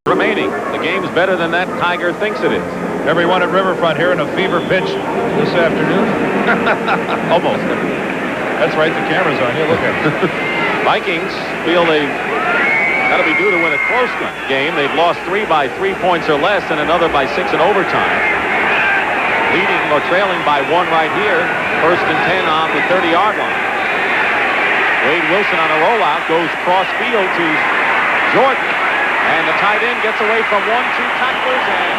Remaining. The game's better than that Tiger thinks it is. Everyone at Riverfront here in a fever pitch this afternoon. Almost. That's right, the camera's on you. Look at it. Vikings feel they've got to be due to win a close game. They've lost 3 by 3 points or less and another by 6 in overtime. Leading or trailing by 1 right here. 1st and 10 on the 30-yard line. Wade Wilson on a rollout goes cross field to Jordan. And the tight end gets away from 1-2 tacklers and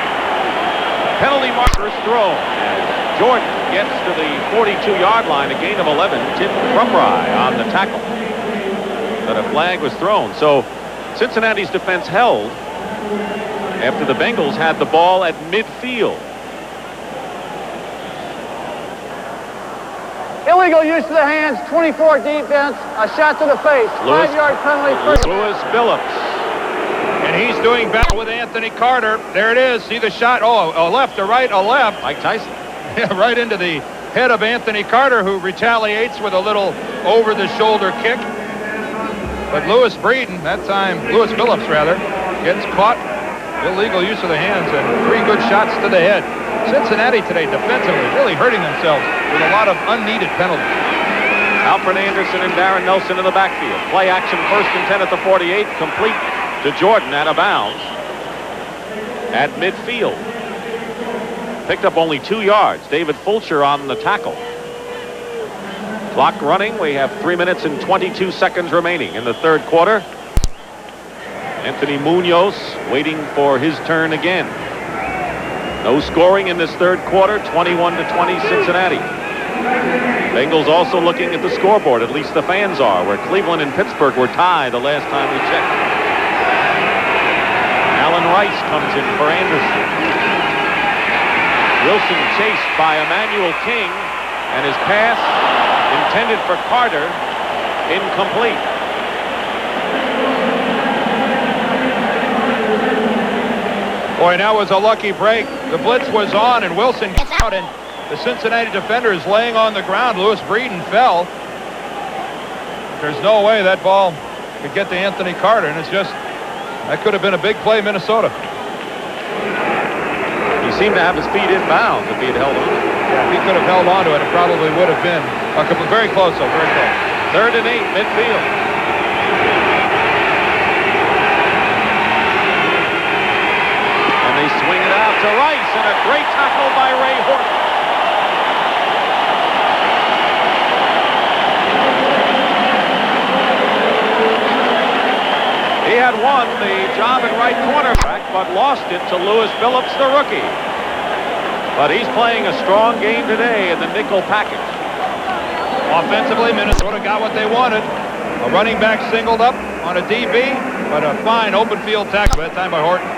penalty markers thrown. Jordan gets to the 42-yard line, a gain of 11. Tim Crumry on the tackle. But a flag was thrown. So Cincinnati's defense held after the Bengals had the ball at midfield. Illegal use of the hands, 24 defense, a shot to the face, 5-yard penalty. Lewis Phillips. And he's doing battle with Anthony Carter. There it is. See the shot. Oh, a left, a right, a left. Mike Tyson. Yeah, right into the head of Anthony Carter, who retaliates with a little over-the-shoulder kick. But Lewis Phillips, rather, gets caught. Illegal use of the hands and 3 good shots to the head. Cincinnati today defensively really hurting themselves with a lot of unneeded penalties. Alfred Anderson and Darren Nelson in the backfield. Play action 1st and 10 at the 48. Complete to Jordan out of bounds at midfield. Picked up only 2 yards. David Fulcher on the tackle. Clock running. We have 3 minutes and 22 seconds remaining in the third quarter. Anthony Munoz waiting for his turn again. No scoring in this third quarter. 21-20 Cincinnati. Bengals also looking at the scoreboard. At least the fans are. Where Cleveland and Pittsburgh were tied the last time we checked. Alan Rice comes in for Anderson. Wilson chased by Emmanuel King, and his pass intended for Carter, incomplete. Boy, that was a lucky break. The blitz was on, and Wilson gets out, and the Cincinnati defender is laying on the ground. Lewis Breeden fell. There's no way that ball could get to Anthony Carter, and it's just, that could have been a big play, Minnesota. He seemed to have his feet in bounds if he had held on. Yeah, if he could have held on to it, it probably would have been very close, though, very close. 3rd and 8, midfield. And they swing it out to Rice, and a great tackle by Ray Horton. He had won the job at right cornerback, but lost it to Lewis Phillips, the rookie. But he's playing a strong game today in the nickel package. Offensively, Minnesota got what they wanted. A running back singled up on a DB, but a fine open field tackle that time by Horton.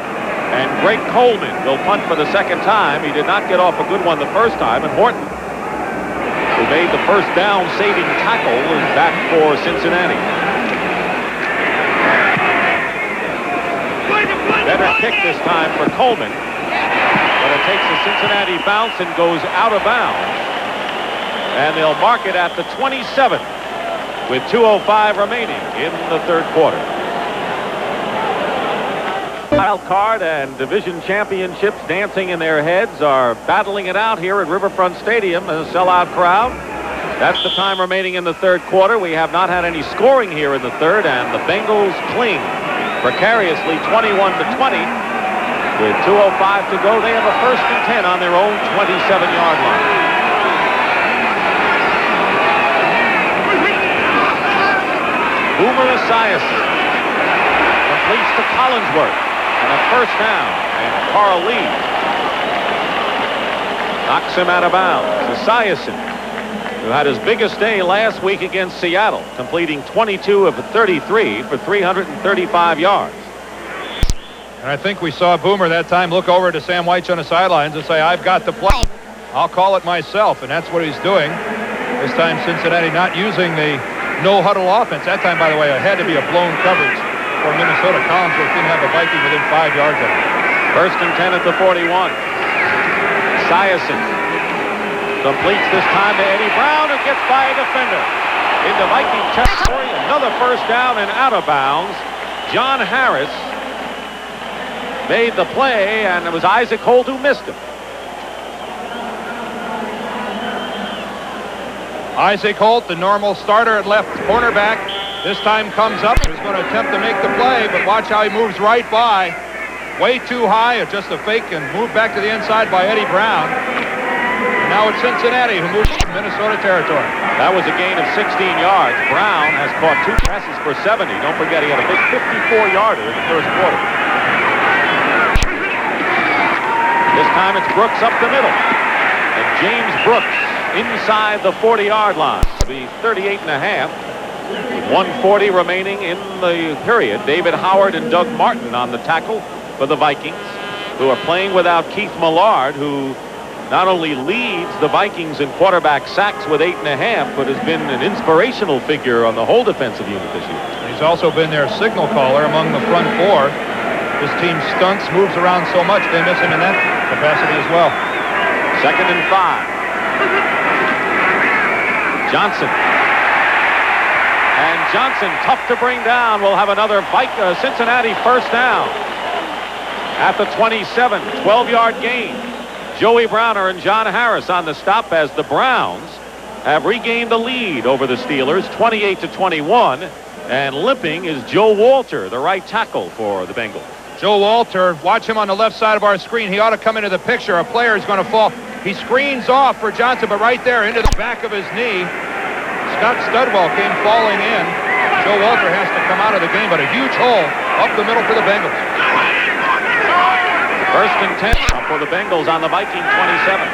And Greg Coleman will punt for the second time. He did not get off a good one the first time, and Horton, who made the first down saving tackle, is back for Cincinnati. Better kick this time for Coleman, but it takes a Cincinnati bounce and goes out of bounds. And they'll mark it at the 27 with 2:05 remaining in the third quarter. Wild card and division championships dancing in their heads are battling it out here at Riverfront Stadium, a sellout crowd. That's the time remaining in the third quarter. We have not had any scoring here in the third, and the Bengals cling precariously 21-20. With 2:05 to go, they have a 1st and 10 on their own 27-yard line. Boomer Esiason completes to Collinsworth, and a 1st down, and Carl Lee knocks him out of bounds. Esiason, who had his biggest day last week against Seattle, completing 22 of 33 for 335 yards. And I think we saw Boomer that time look over to Sam White on the sidelines and say, "I've got the play. I'll call it myself," and that's what he's doing. This time Cincinnati not using the no-huddle offense. That time, by the way, it had to be a blown coverage for Minnesota. Collinsworth didn't have a Viking within 5 yards of him. 1st and 10 at the 41. Esiason completes this time to Eddie Brown, who gets by a defender. Into Viking territory, another 1st down and out of bounds. John Harris made the play, and it was Isaac Holt who missed him. Isaac Holt, the normal starter at left cornerback, this time comes up. He's going to attempt to make the play, but watch how he moves right by. Way too high, it's just a fake, and moved back to the inside by Eddie Brown. And now it's Cincinnati who moves to Minnesota territory. That was a gain of 16 yards. Brown has caught 2 passes for 70. Don't forget he had a big 54-yarder in the first quarter. This time it's Brooks up the middle. And James Brooks inside the 40-yard line. It'll be 38.5 with 1:40 remaining in the period. David Howard and Doug Martin on the tackle for the Vikings, who are playing without Keith Millard, who not only leads the Vikings in quarterback sacks with 8.5, but has been an inspirational figure on the whole defensive unit this year. He's also been their signal caller among the front four. His team stunts, moves around so much, they miss him in that capacity as well. 2nd and 5. Johnson. And Johnson, tough to bring down, will have another Cincinnati 1st down. At the 27, 12-yard gain. Joey Browner and John Harris on the stop as the Browns have regained the lead over the Steelers, 28-21. And limping is Joe Walter, the right tackle for the Bengals. Joe Walter, watch him on the left side of our screen. He ought to come into the picture. A player is going to fall. He screens off for Johnson, but right there into the back of his knee. Scott Studwell came falling in. Joe Walter has to come out of the game, but a huge hole up the middle for the Bengals. 1st and 10 for the Bengals on the Viking 27.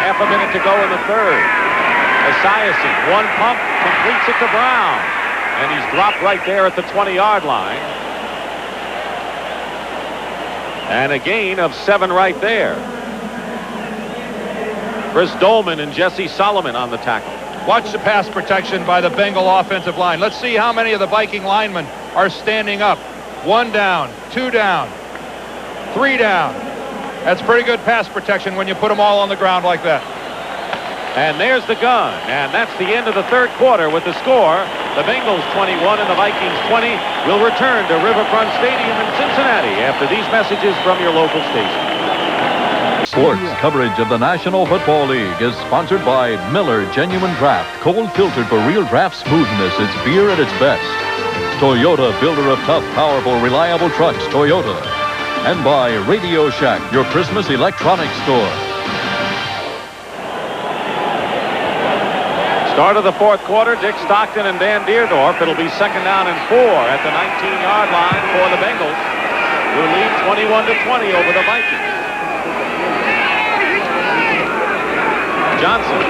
Half a minute to go in the third. Esiason, one pump, completes it to Brown. And he's dropped right there at the 20-yard line. And a gain of 7 right there. Chris Dolman and Jesse Solomon on the tackle. Watch the pass protection by the Bengal offensive line. Let's see how many of the Viking linemen are standing up. 1 down, 2 down, 3 down. That's pretty good pass protection when you put them all on the ground like that. And there's the gun. And that's the end of the third quarter with the score. The Bengals 21 and the Vikings 20 will return to Riverfront Stadium in Cincinnati after these messages from your local station. Sports coverage of the National Football League is sponsored by Miller Genuine Draft, cold filtered for real draft smoothness. It's beer at its best. Toyota, builder of tough, powerful, reliable trucks, Toyota. And by Radio Shack, your Christmas electronics store. Start of the fourth quarter, Dick Stockton and Dan Deerdorf. It'll be 2nd down and 4 at the 19-yard line for the Bengals, who lead 21-20 over the Vikings. Johnson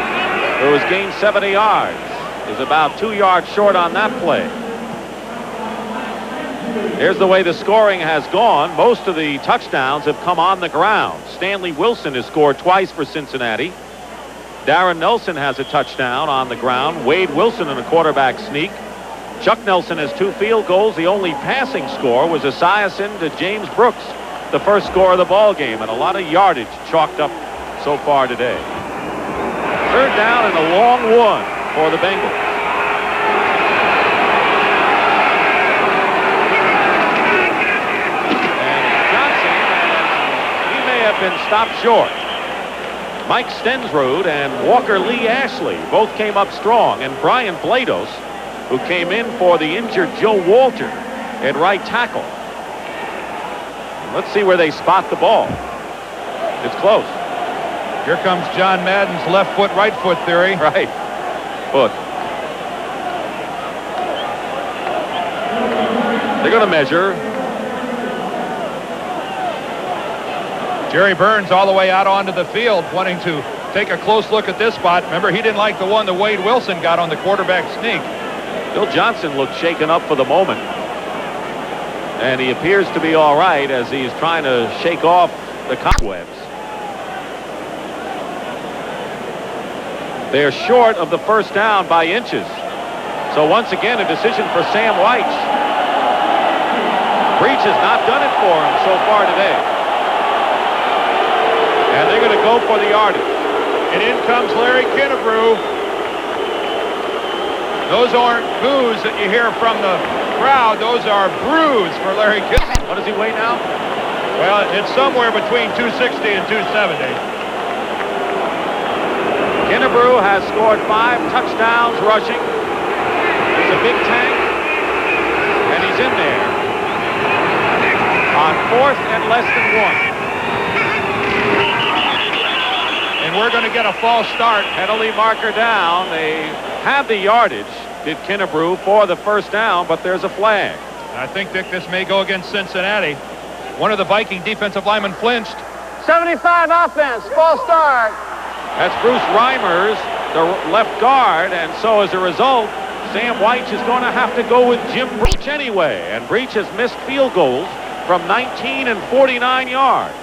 who has gained 70 yards, is about 2 yards short on that play. Here's the way the scoring has gone. Most of the touchdowns have come on the ground. Stanley Wilson has scored twice for Cincinnati. Darren Nelson has a touchdown on the ground. Wade Wilson in a quarterback sneak. Chuck Nelson has 2 field goals. The only passing score was Esiason to James Brooks, the first score of the ball game, and a lot of yardage chalked up so far today. Third down and a long one for the Bengals. Been stopped short. Mike Stensrud and Walker Lee Ashley both came up strong, and Brian Blados, who came in for the injured Joe Walter at right tackle. Let's see where they spot the ball. It's close. Here comes John Madden's left foot, right foot theory. Right foot. They're going to measure. Jerry Burns all the way out onto the field, wanting to take a close look at this spot. Remember, he didn't like the one that Wade Wilson got on the quarterback sneak. Bill Johnson looked shaken up for the moment, and he appears to be all right as he's trying to shake off the cobwebs. They're short of the first down by inches. So once again, a decision for Sam White. Breach has not done it for him so far today. And they're going to go for the yardage. And in comes Larry Kinnebrew. Those aren't boos that you hear from the crowd. Those are brews for Larry Kinnebrew. What does he weigh now? Well, it's somewhere between 260 and 270. Kinnebrew has scored 5 touchdowns rushing. He's a big tank. And he's in there on 4th and less than 1. And we're going to get a false start. Penalty marker down. They have the yardage, did Kinnebrew, for the first down, but there's a flag. I think, Dick, this may go against Cincinnati. One of the Viking defensive linemen flinched. 75 offense, false start. That's Bruce Reimers, the left guard, and so as a result, Sam White is going to have to go with Jim Breach anyway, and Breach has missed field goals from 19 and 49 yards.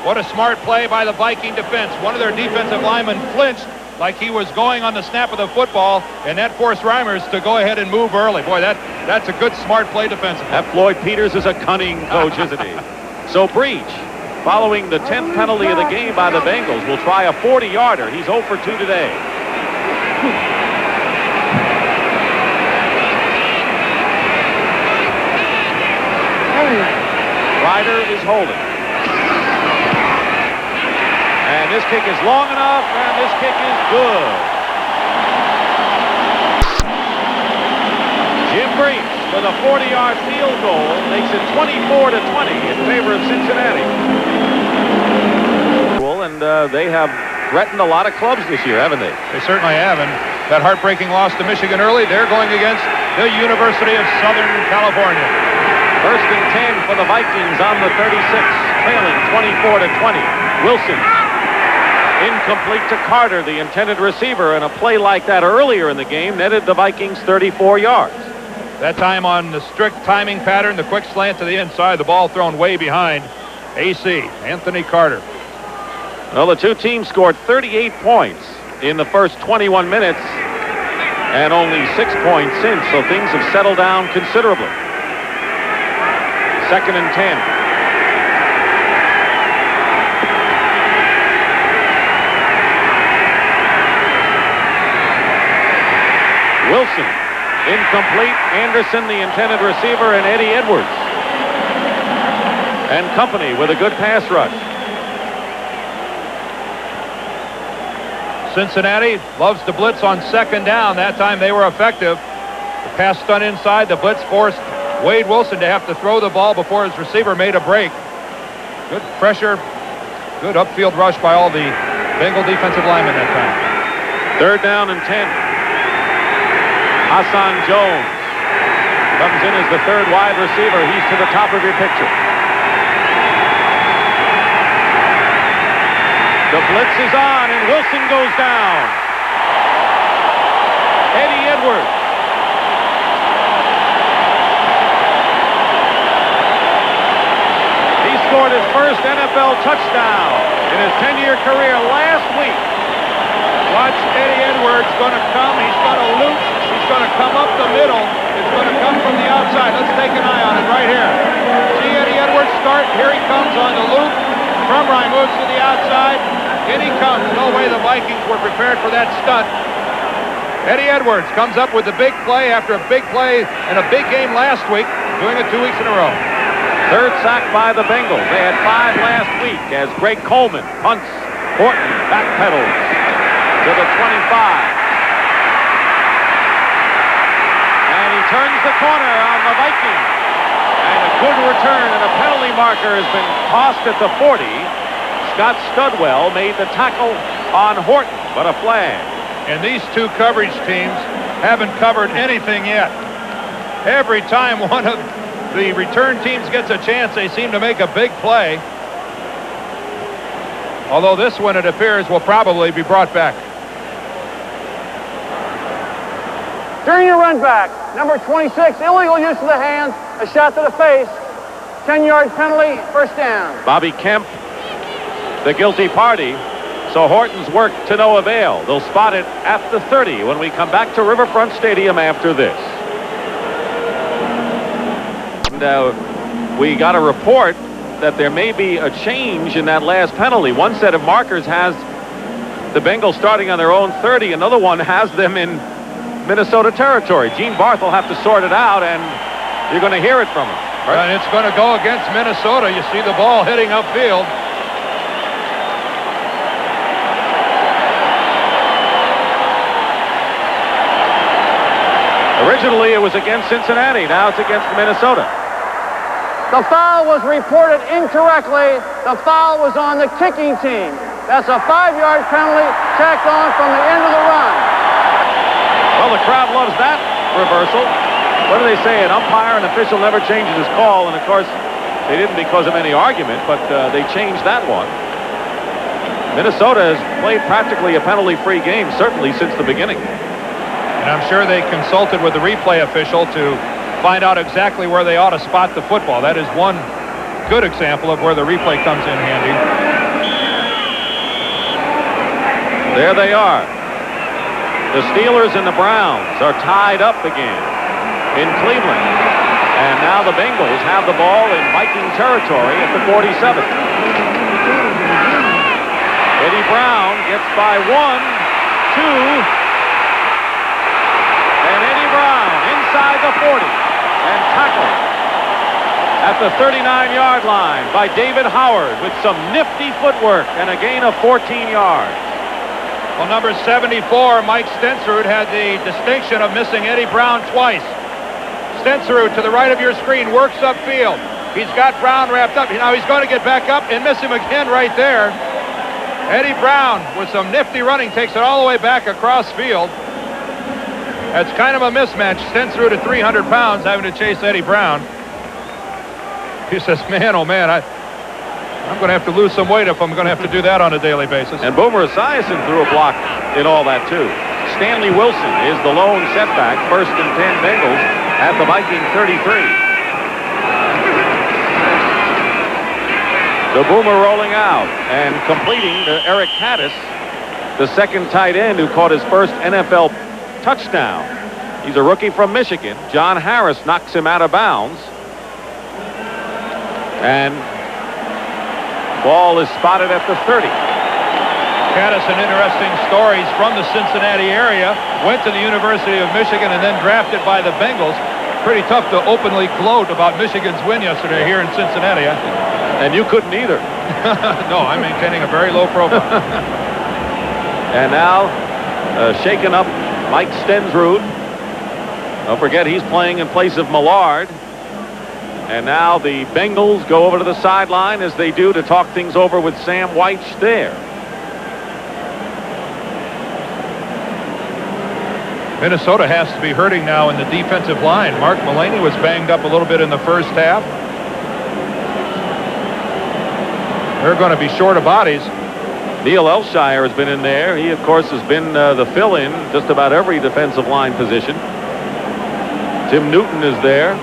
What a smart play by the Viking defense. One of their defensive linemen flinched like he was going on the snap of the football, and that forced Reimers to go ahead and move early. Boy, that's a good, smart play defensively. That Floyd Peters is a cunning coach, isn't he? So Breach, following the 10th penalty of the game by the Bengals, will try a 40-yarder. He's 0 for 2 today. Ryder is holding. And this kick is long enough, and this kick is good. Jim Breach with a 40-yard field goal makes it 24-20 in favor of Cincinnati. And they have threatened a lot of clubs this year, haven't they? They certainly have. And that heartbreaking loss to Michigan early, they're going against the University of Southern California. 1st and 10 for the Vikings on the 36, trailing 24-20. Wilson. Incomplete to Carter, the intended receiver, and a play like that earlier in the game netted the Vikings 34 yards. That time on the strict timing pattern, the quick slant to the inside, the ball thrown way behind AC, Anthony Carter. Well, the two teams scored 38 points in the first 21 minutes and only 6 points since, so things have settled down considerably. 2nd and 10. Wilson, incomplete. Anderson, the intended receiver, and Eddie Edwards. And company with a good pass rush. Cincinnati loves to blitz on 2nd down. That time they were effective. The pass stunt inside. The blitz forced Wade Wilson to have to throw the ball before his receiver made a break. Good pressure. Good upfield rush by all the Bengal defensive linemen that time. 3rd down and 10. Hassan Jones comes in as the 3rd wide receiver. He's to the top of your picture. The blitz is on, and Wilson goes down. Edwards. He scored his first NFL touchdown in his 10-year career last week. Watch Eddie Edwards going to come. He's going to loop. He's going to come up the middle. It's going to come from the outside. Let's take an eye on it right here. See Eddie Edwards start. Here he comes on the loop. Frumrein moves to the outside. In he comes. No way the Vikings were prepared for that stunt. Eddie Edwards comes up with the big play after a big play in a big game last week, doing it 2 weeks in a row. Third sack by the Bengals. They had 5 last week as Greg Coleman punts. Horton backpedals to the 25. And he turns the corner on the Vikings. And a good return, and a penalty marker has been tossed at the 40. Scott Studwell made the tackle on Horton, but a flag. And these two coverage teams haven't covered anything yet. Every time one of the return teams gets a chance, they seem to make a big play. Although this one, it appears, will probably be brought back. During your run back, number 26, illegal use of the hands, a shot to the face, 10-yard penalty, first down. Bobby Kemp, the guilty party. So Horton's work to no avail. They'll spot it at the 30 when we come back to Riverfront Stadium after this. And we got a report that there may be a change in that last penalty. One set of markers has the Bengals starting on their own 30. Another one has them in Minnesota territory. Gene Barth will have to sort it out, and you're going to hear it from him. Right? And it's going to go against Minnesota. You see the ball hitting upfield. Originally, it was against Cincinnati. Now it's against Minnesota. The foul was reported incorrectly. The foul was on the kicking team. That's a 5-yard penalty tacked on from the end of the run. Well, the crowd loves that reversal. What do they say? An umpire, an official never changes his call. And, of course, they didn't because of any argument, but they changed that one. Minnesota has played practically a penalty-free game, certainly since the beginning. And I'm sure they consulted with the replay official to find out exactly where they ought to spot the football. That is one good example of where the replay comes in handy. There they are. The Steelers and the Browns are tied up again in Cleveland. And now the Bengals have the ball in Viking territory at the 47. Eddie Brown gets by 1, 2, and Eddie Brown inside the 40 and tackled at the 39-yard line by David Howard with some nifty footwork and a gain of 14 yards. Well, number 74, Mike Stensrud, had the distinction of missing Eddie Brown twice. Stensrud, to the right of your screen, works upfield. He's got Brown wrapped up. Now he's going to get back up and miss him again right there. Eddie Brown, with some nifty running, takes it all the way back across field. That's kind of a mismatch. Stensrud at 300 pounds having to chase Eddie Brown. He says, man, oh man, I'm going to have to lose some weight if I'm going to have to do that on a daily basis. And Boomer Esiason threw a block in all that, too. Stanley Wilson is the lone setback. 1st and 10 Bengals at the Viking 33. The Boomer rolling out and completing to Eric Caddis, the second tight end who caught his first NFL touchdown. He's a rookie from Michigan. John Harris knocks him out of bounds. And ball is spotted at the 30. Caddis, an interesting story. He's from the Cincinnati area, went to the University of Michigan, and then drafted by the Bengals. Pretty tough to openly gloat about Michigan's win yesterday here in Cincinnati. And you couldn't either. No, I'm maintaining a very low profile. And now, shaken up Mike Stensrud. Don't forget, he's playing in place of Millard. And now the Bengals go over to the sideline, as they do, to talk things over with Sam Weich there. Minnesota has to be hurting now in the defensive line. Mark Mullaney was banged up a little bit in the first half. They're going to be short of bodies. Neil Elshire has been in there. He, of course, has been the fill-in just about every defensive line position. Tim Newton is there.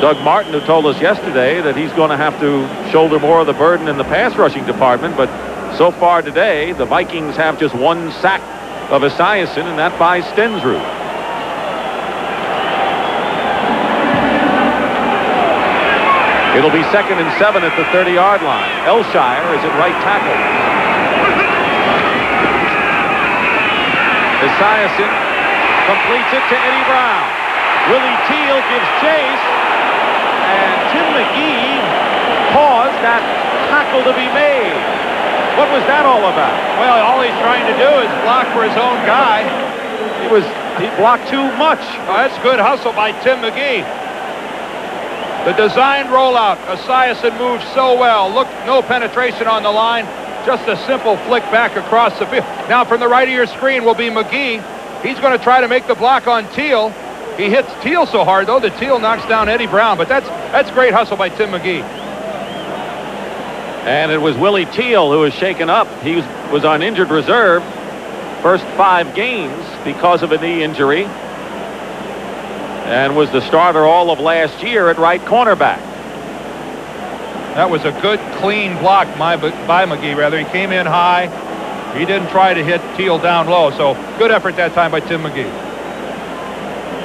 Doug Martin, who told us yesterday that he's going to have to shoulder more of the burden in the pass rushing department, but so far today, the Vikings have just one sack of Esiason, and that by Stensrud. It'll be 2nd and 7 at the 30-yard line. Elshire is at right tackle. Esiason completes it to Eddie Brown. Willie Teal gives chase, and Tim McGee paused that tackle to be made. What was that all about? Well, all he's trying to do is block for his own guy. He blocked too much. Oh, that's good hustle by Tim McGee. The designed rollout. Esiason moves so well. Look, no penetration on the line. Just a simple flick back across the field. Now from the right of your screen will be McGee. He's going to try to make the block on Teal. He hits Teal so hard, though, that Teal knocks down Eddie Brown. But that's great hustle by Tim McGee. And it was Willie Teal who was shaken up. He was on injured reserve first 5 games because of a knee injury, and was the starter all of last year at right cornerback. That was a good, clean block by McGee, He came in high. He didn't try to hit Teal down low, so good effort that time by Tim McGee.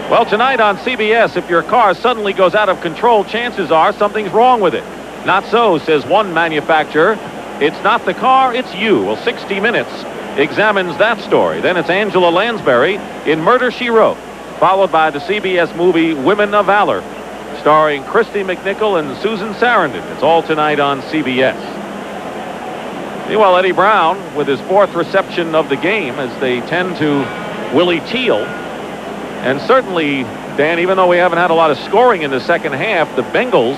Well, tonight on CBS, if your car suddenly goes out of control, chances are something's wrong with it. Not so, says one manufacturer. It's not the car, it's you. Well, 60 Minutes examines that story. Then it's Angela Lansbury in Murder, She Wrote, followed by the CBS movie Women of Valor, starring Christy McNichol and Susan Sarandon. It's all tonight on CBS. Meanwhile, Eddie Brown with his 4th reception of the game as they tend to Willie Teal. And certainly, Dan, even though we haven't had a lot of scoring in the second half, the Bengals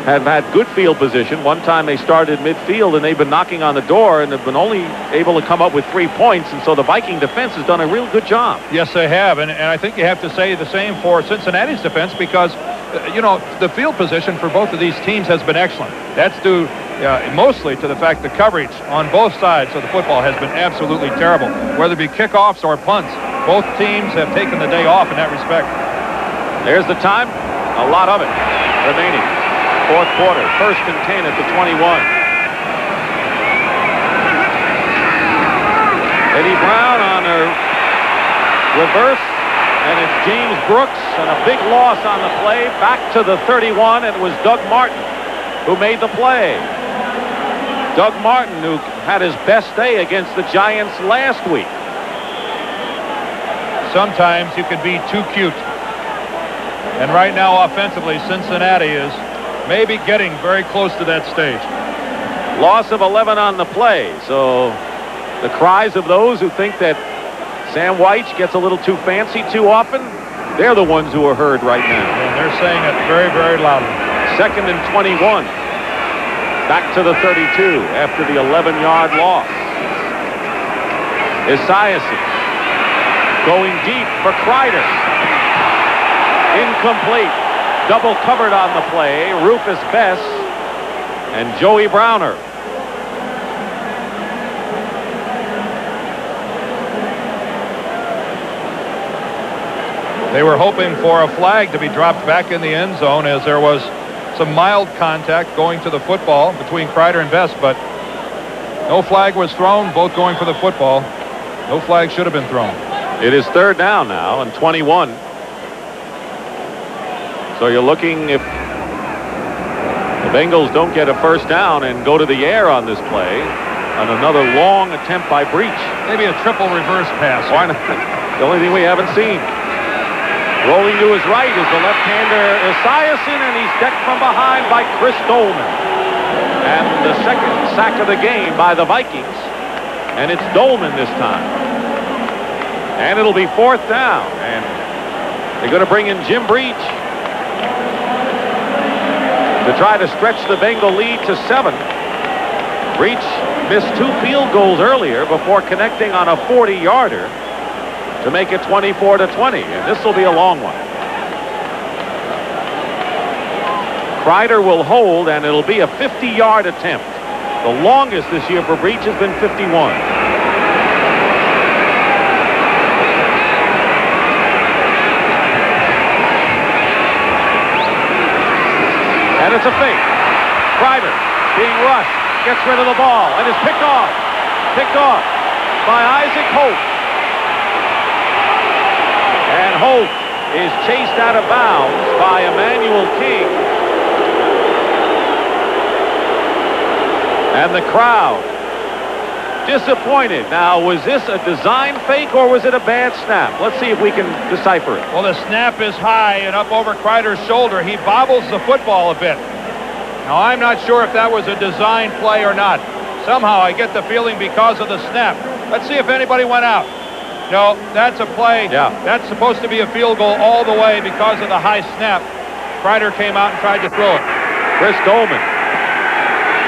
have had good field position. One time they started midfield and they've been knocking on the door and have been only able to come up with 3 points. And so the Viking defense has done a real good job. Yes, they have. And I think you have to say the same for Cincinnati's defense because, the field position for both of these teams has been excellent. That's due mostly to the fact the coverage on both sides of the football has been absolutely terrible. Whether it be kickoffs or punts, both teams have taken the day off in that respect. There's the time. A lot of it remaining. 4th quarter, 1st and 10 at the 21. Eddie Brown on a reverse, and it's James Brooks, and a big loss on the play. Back to the 31, and it was Doug Martin who made the play. Doug Martin, who had his best day against the Giants last week. Sometimes you can be too cute. And right now, offensively, Cincinnati is maybe getting very close to that stage. Loss of 11 on the play. So the cries of those who think that Sam White gets a little too fancy too often, they're the ones who are heard right now. And they're saying it very, very loudly. 2nd and 21. Back to the 32 after the 11-yard loss. Esiason going deep for Kreider. Incomplete. Double covered on the play, Rufus Bess and Joey Browner. They were hoping for a flag to be dropped back in the end zone as there was some mild contact going to the football between Kreider and Bess, but no flag was thrown, both going for the football. No flag should have been thrown. It is 3rd down now and 21. So you're looking if the Bengals don't get a 1st down and go to the air on this play, on another long attempt by Breach. Maybe a triple reverse pass. Why not? The only thing we haven't seen. Rolling to his right is the left-hander Esiason, and he's decked from behind by Chris Dolman. And the 2nd sack of the game by the Vikings, and it's Dolman this time. And it'll be 4th down, and they're going to bring in Jim Breach to try to stretch the Bengal lead to 7. Breach missed 2 field goals earlier before connecting on a 40-yarder to make it 24-20, and this will be a long one. Kreider will hold, and it'll be a 50-yard attempt. The longest this year for Breach has been 51. And it's a fake. Kreider being rushed, gets rid of the ball, and is picked off. Picked off by Isaac Holt. And Holt is chased out of bounds by Emmanuel King. And the crowd disappointed. Now, was this a design fake or was it a bad snap? Let's see if we can decipher it. Well, the snap is high and up over Kreider's shoulder. He bobbles the football a bit. Now, I'm not sure if that was a design play or not. Somehow I get the feeling because of the snap. Let's see if anybody went out. No, that's a play. Yeah. That's supposed to be a field goal all the way because of the high snap. Kreider came out and tried to throw it. Chris Dolman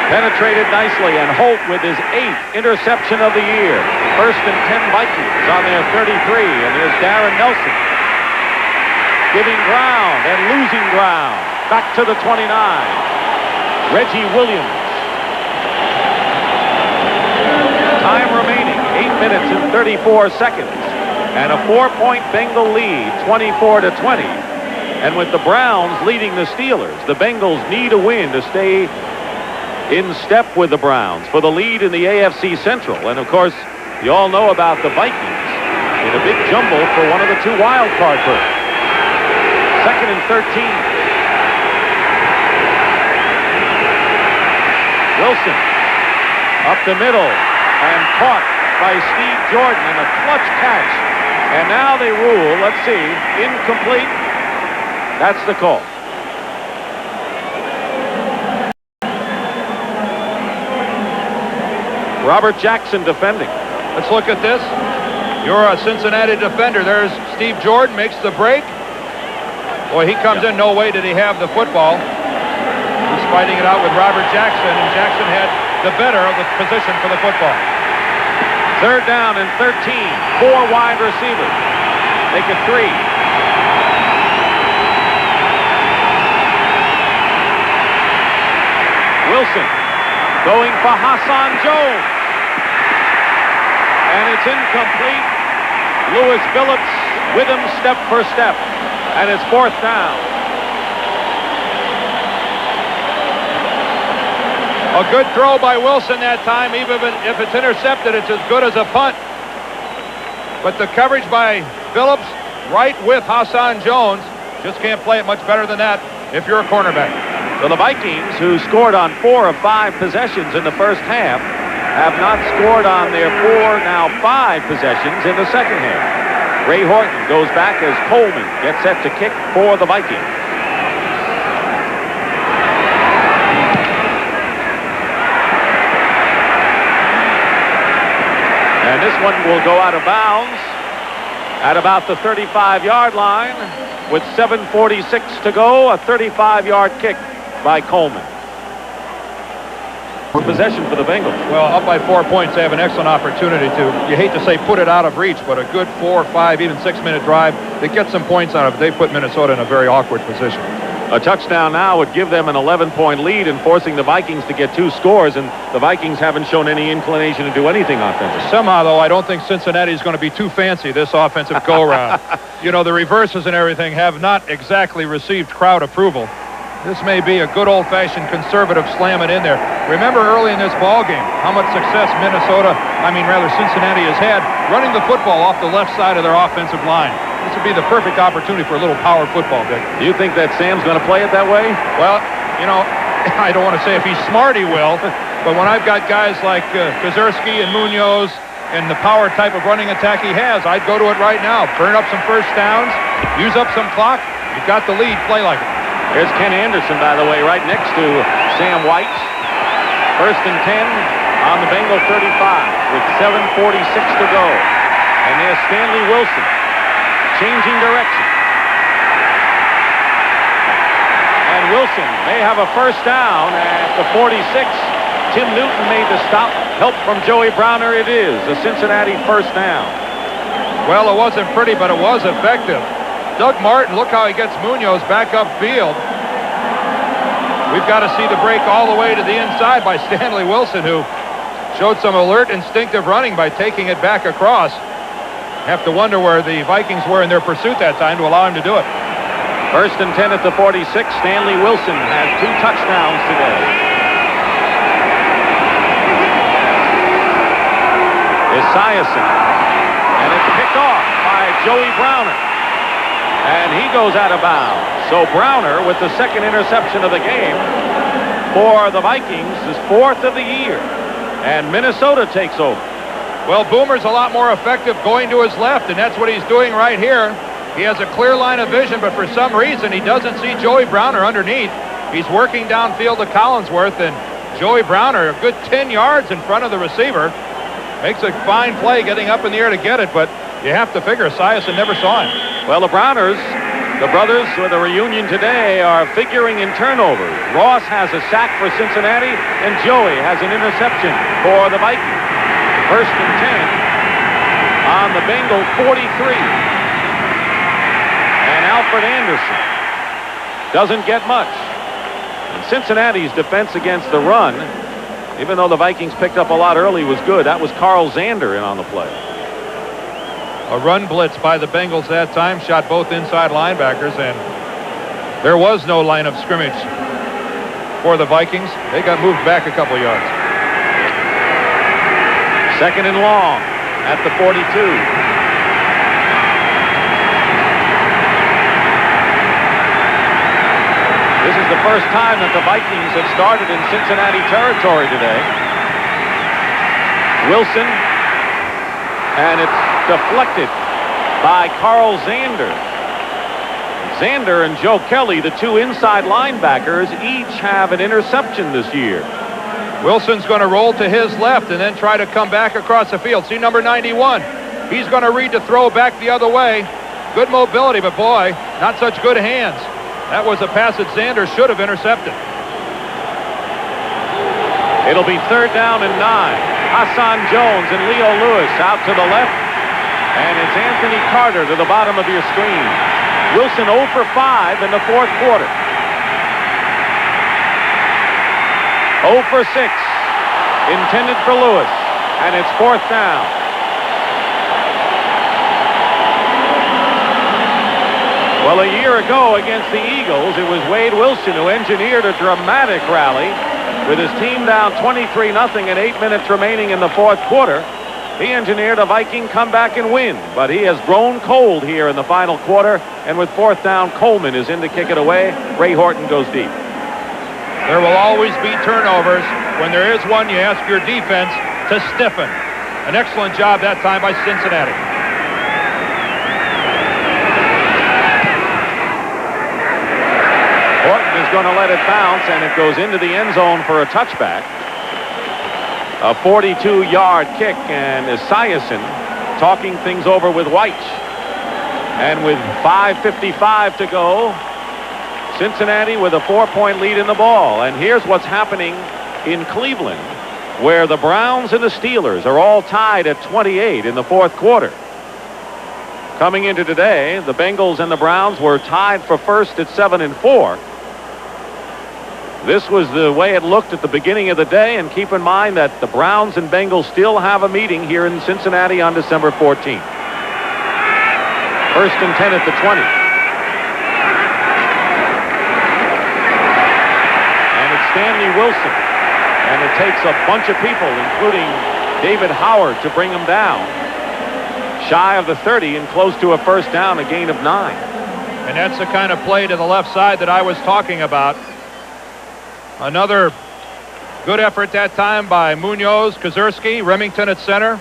penetrated nicely, and Holt with his 8th interception of the year. First and 10 Vikings on their 33, and there's Darren Nelson giving ground and losing ground. Back to the 29. Reggie Williams. Time remaining, 8 minutes and 34 seconds. And a 4-point Bengal lead, 24-20. And with the Browns leading the Steelers, the Bengals need a win to stay in step with the Browns for the lead in the AFC Central. And of course, you all know about the Vikings in a big jumble for one of the 2 wild card berths. 2nd and 13. Wilson up the middle and caught by Steve Jordan in a clutch catch. And now they rule, let's see, incomplete. That's the call. Robert Jackson defending. Let's look at this. You're a Cincinnati defender. There's Steve Jordan, makes the break. Boy, he comes in. No way did he have the football. He's fighting it out with Robert Jackson, and Jackson had the better of the position for the football. 3rd down and 13. 4 wide receivers. Make it 3. Wilson going for Hassan Jones. And it's incomplete. Lewis Phillips with him step for step. And it's 4th down. A good throw by Wilson that time. Even if it's intercepted, it's as good as a punt. But the coverage by Phillips right with Hassan Jones. Just can't play it much better than that if you're a cornerback. So the Vikings, who scored on 4 of 5 possessions in the first half, have not scored on their 4, now 5 possessions in the second half. Ray Horton goes back as Coleman gets set to kick for the Vikings. And this one will go out of bounds at about the 35-yard line with 7:46 to go. A 35-yard kick by Coleman. Possession for the Bengals. Well, up by 4 points, they have an excellent opportunity to, you hate to say put it out of reach, but a good 4, 5, even 6-minute drive that gets some points out of it. They put Minnesota in a very awkward position. A touchdown now would give them an 11-point lead and forcing the Vikings to get 2 scores, and the Vikings haven't shown any inclination to do anything offensively. Somehow, though, I don't think Cincinnati is going to be too fancy this offensive go-around. You know, the reverses and everything have not exactly received crowd approval. This may be a good old-fashioned conservative slam it in there. Remember early in this ball game how much success Cincinnati has had running the football off the left side of their offensive line. This would be the perfect opportunity for a little power football, Dick. Do you think that Sam's going to play it that way? Well, you know, I don't want to say if he's smart he will, but when I've got guys like Kazerski and Munoz and the power type of running attack he has, I'd go to it right now. Burn up some first downs, use up some clock. You've got the lead, play like it. Here's Ken Anderson, by the way, right next to Sam White. 1st and 10 on the Bengal 35 with 7:46 to go. And there's Stanley Wilson changing direction. And Wilson may have a first down at the 46. Tim Newton made the stop. Help from Joey Browner it is. A Cincinnati first down. Well, it wasn't pretty, but it was effective. Doug Martin, look how he gets Munoz back upfield. We've got to see the break all the way to the inside by Stanley Wilson, who showed some alert, instinctive running by taking it back across. Have to wonder where the Vikings were in their pursuit that time to allow him to do it. 1st and 10 at the 46. Stanley Wilson has 2 touchdowns today. Esiason. And it's picked off by Joey Browner. And he goes out of bounds. So Browner, with the 2nd interception of the game for the Vikings, is 4th of the year. And Minnesota takes over. Well, Boomer's a lot more effective going to his left, and that's what he's doing right here. He has a clear line of vision, but for some reason he doesn't see Joey Browner underneath. He's working downfield to Collinsworth, and Joey Browner, a good 10 yards in front of the receiver, makes a fine play getting up in the air to get it, but you have to figure Esiason never saw him. Well, the Browners, the brothers with a reunion today, are figuring in turnovers. Ross has a sack for Cincinnati, and Joey has an interception for the Vikings. 1st and 10 on the Bengal 43. And Alfred Anderson doesn't get much. And Cincinnati's defense against the run, even though the Vikings picked up a lot early, was good. That was Carl Zander in on the play. A run blitz by the Bengals that time, shot both inside linebackers, and there was no line of scrimmage for the Vikings. They got moved back a couple yards. 2nd and long at the 42. This is the first time that the Vikings have started in Cincinnati territory today. Wilson, and it's deflected by Carl Zander. Zander and Joe Kelly, the 2 inside linebackers, each have an interception this year. Wilson's going to roll to his left and then try to come back across the field. See number 91. He's going to read the throw back the other way. Good mobility, but boy, not such good hands. That was a pass that Zander should have intercepted. It'll be 3rd down and 9. Hassan Jones and Leo Lewis out to the left. And it's Anthony Carter to the bottom of your screen. Wilson 0 for 5 in the 4th quarter. 0 for 6, intended for Lewis, and it's 4th down. Well, a year ago against the Eagles, it was Wade Wilson who engineered a dramatic rally with his team down 23-0 and 8 minutes remaining in the 4th quarter. He engineered a Viking comeback and win, but he has grown cold here in the final quarter, and with 4th down, Coleman is in to kick it away. Ray Horton goes deep. There will always be turnovers. When there is one, you ask your defense to stiffen. An excellent job that time by Cincinnati. Horton is going to let it bounce, and it goes into the end zone for a touchback. A 42-yard kick, and Esiason talking things over with White. And with 5:55 to go, Cincinnati with a 4-point lead in the ball. And here's what's happening in Cleveland, where the Browns and the Steelers are all tied at 28 in the 4th quarter. Coming into today, the Bengals and the Browns were tied for 1st at 7 and 4. This was the way it looked at the beginning of the day, and keep in mind that the Browns and Bengals still have a meeting here in Cincinnati on December 14th. 1st and 10 at the 20. Stanley Wilson, and it takes a bunch of people, including David Howard, to bring him down. Shy of the 30 and close to a 1st down, a gain of 9. And that's the kind of play to the left side that I was talking about. Another good effort that time by Munoz, Kazurski, Remington at center,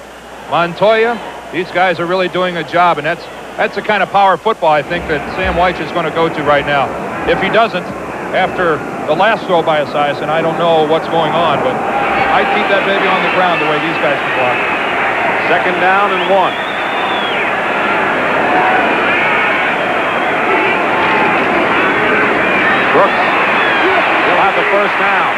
Montoya. These guys are really doing a job, and that's the kind of power football I think that Sam White is going to go to right now. If he doesn't, after the last throw by Esiason, I don't know what's going on, but I'd keep that baby on the ground the way these guys can block. 2nd down and 1. Brooks will have the 1st down.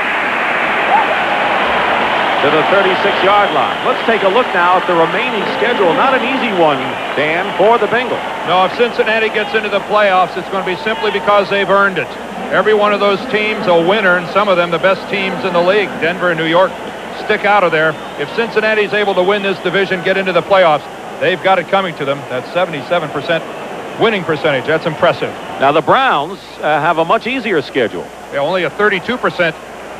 to the 36-yard line. Let's take a look now at the remaining schedule. Not an easy one, Dan, for the Bengals. No, if Cincinnati gets into the playoffs, it's going to be simply because they've earned it. Every one of those teams a winner, and some of them the best teams in the league, Denver and New York, stick out of there. If Cincinnati's able to win this division, get into the playoffs, they've got it coming to them. That's 77% winning percentage. That's impressive. Now the Browns have a much easier schedule. Yeah, only a 32%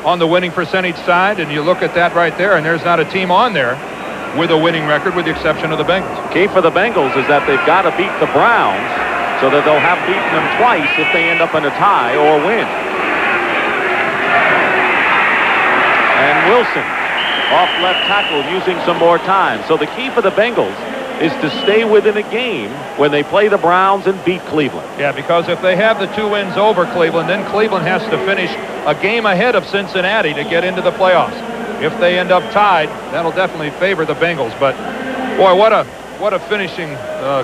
on the winning percentage side, and you look at that right there, and there's not a team on there with a winning record with the exception of the Bengals. Key for the Bengals is that they've got to beat the Browns so that they'll have beaten them twice if they end up in a tie or win. And Wilson off left tackle using some more time. So the key for the Bengals is to stay within a game when they play the Browns and beat Cleveland. Yeah, because if they have the 2 wins over Cleveland, then Cleveland has to finish a game ahead of Cincinnati to get into the playoffs. If they end up tied, that'll definitely favor the Bengals. But boy, what a finishing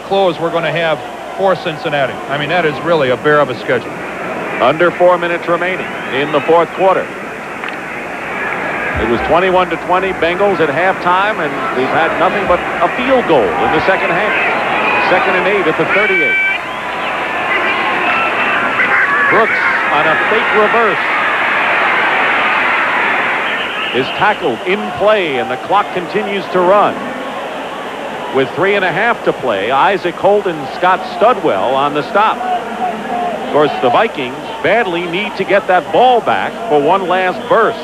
close we're going to have for Cincinnati. I mean, that is really a bear of a schedule. Under 4 minutes remaining in the fourth quarter. It was 21-20 Bengals at halftime, and we've had nothing but a field goal in the second half. 2nd and 8 at the 38. Brooks on a fake reverse is tackled in play, and the clock continues to run. With 3.5 to play, Isaac Holden, Scott Studwell on the stop. Of course, the Vikings badly need to get that ball back for one last burst.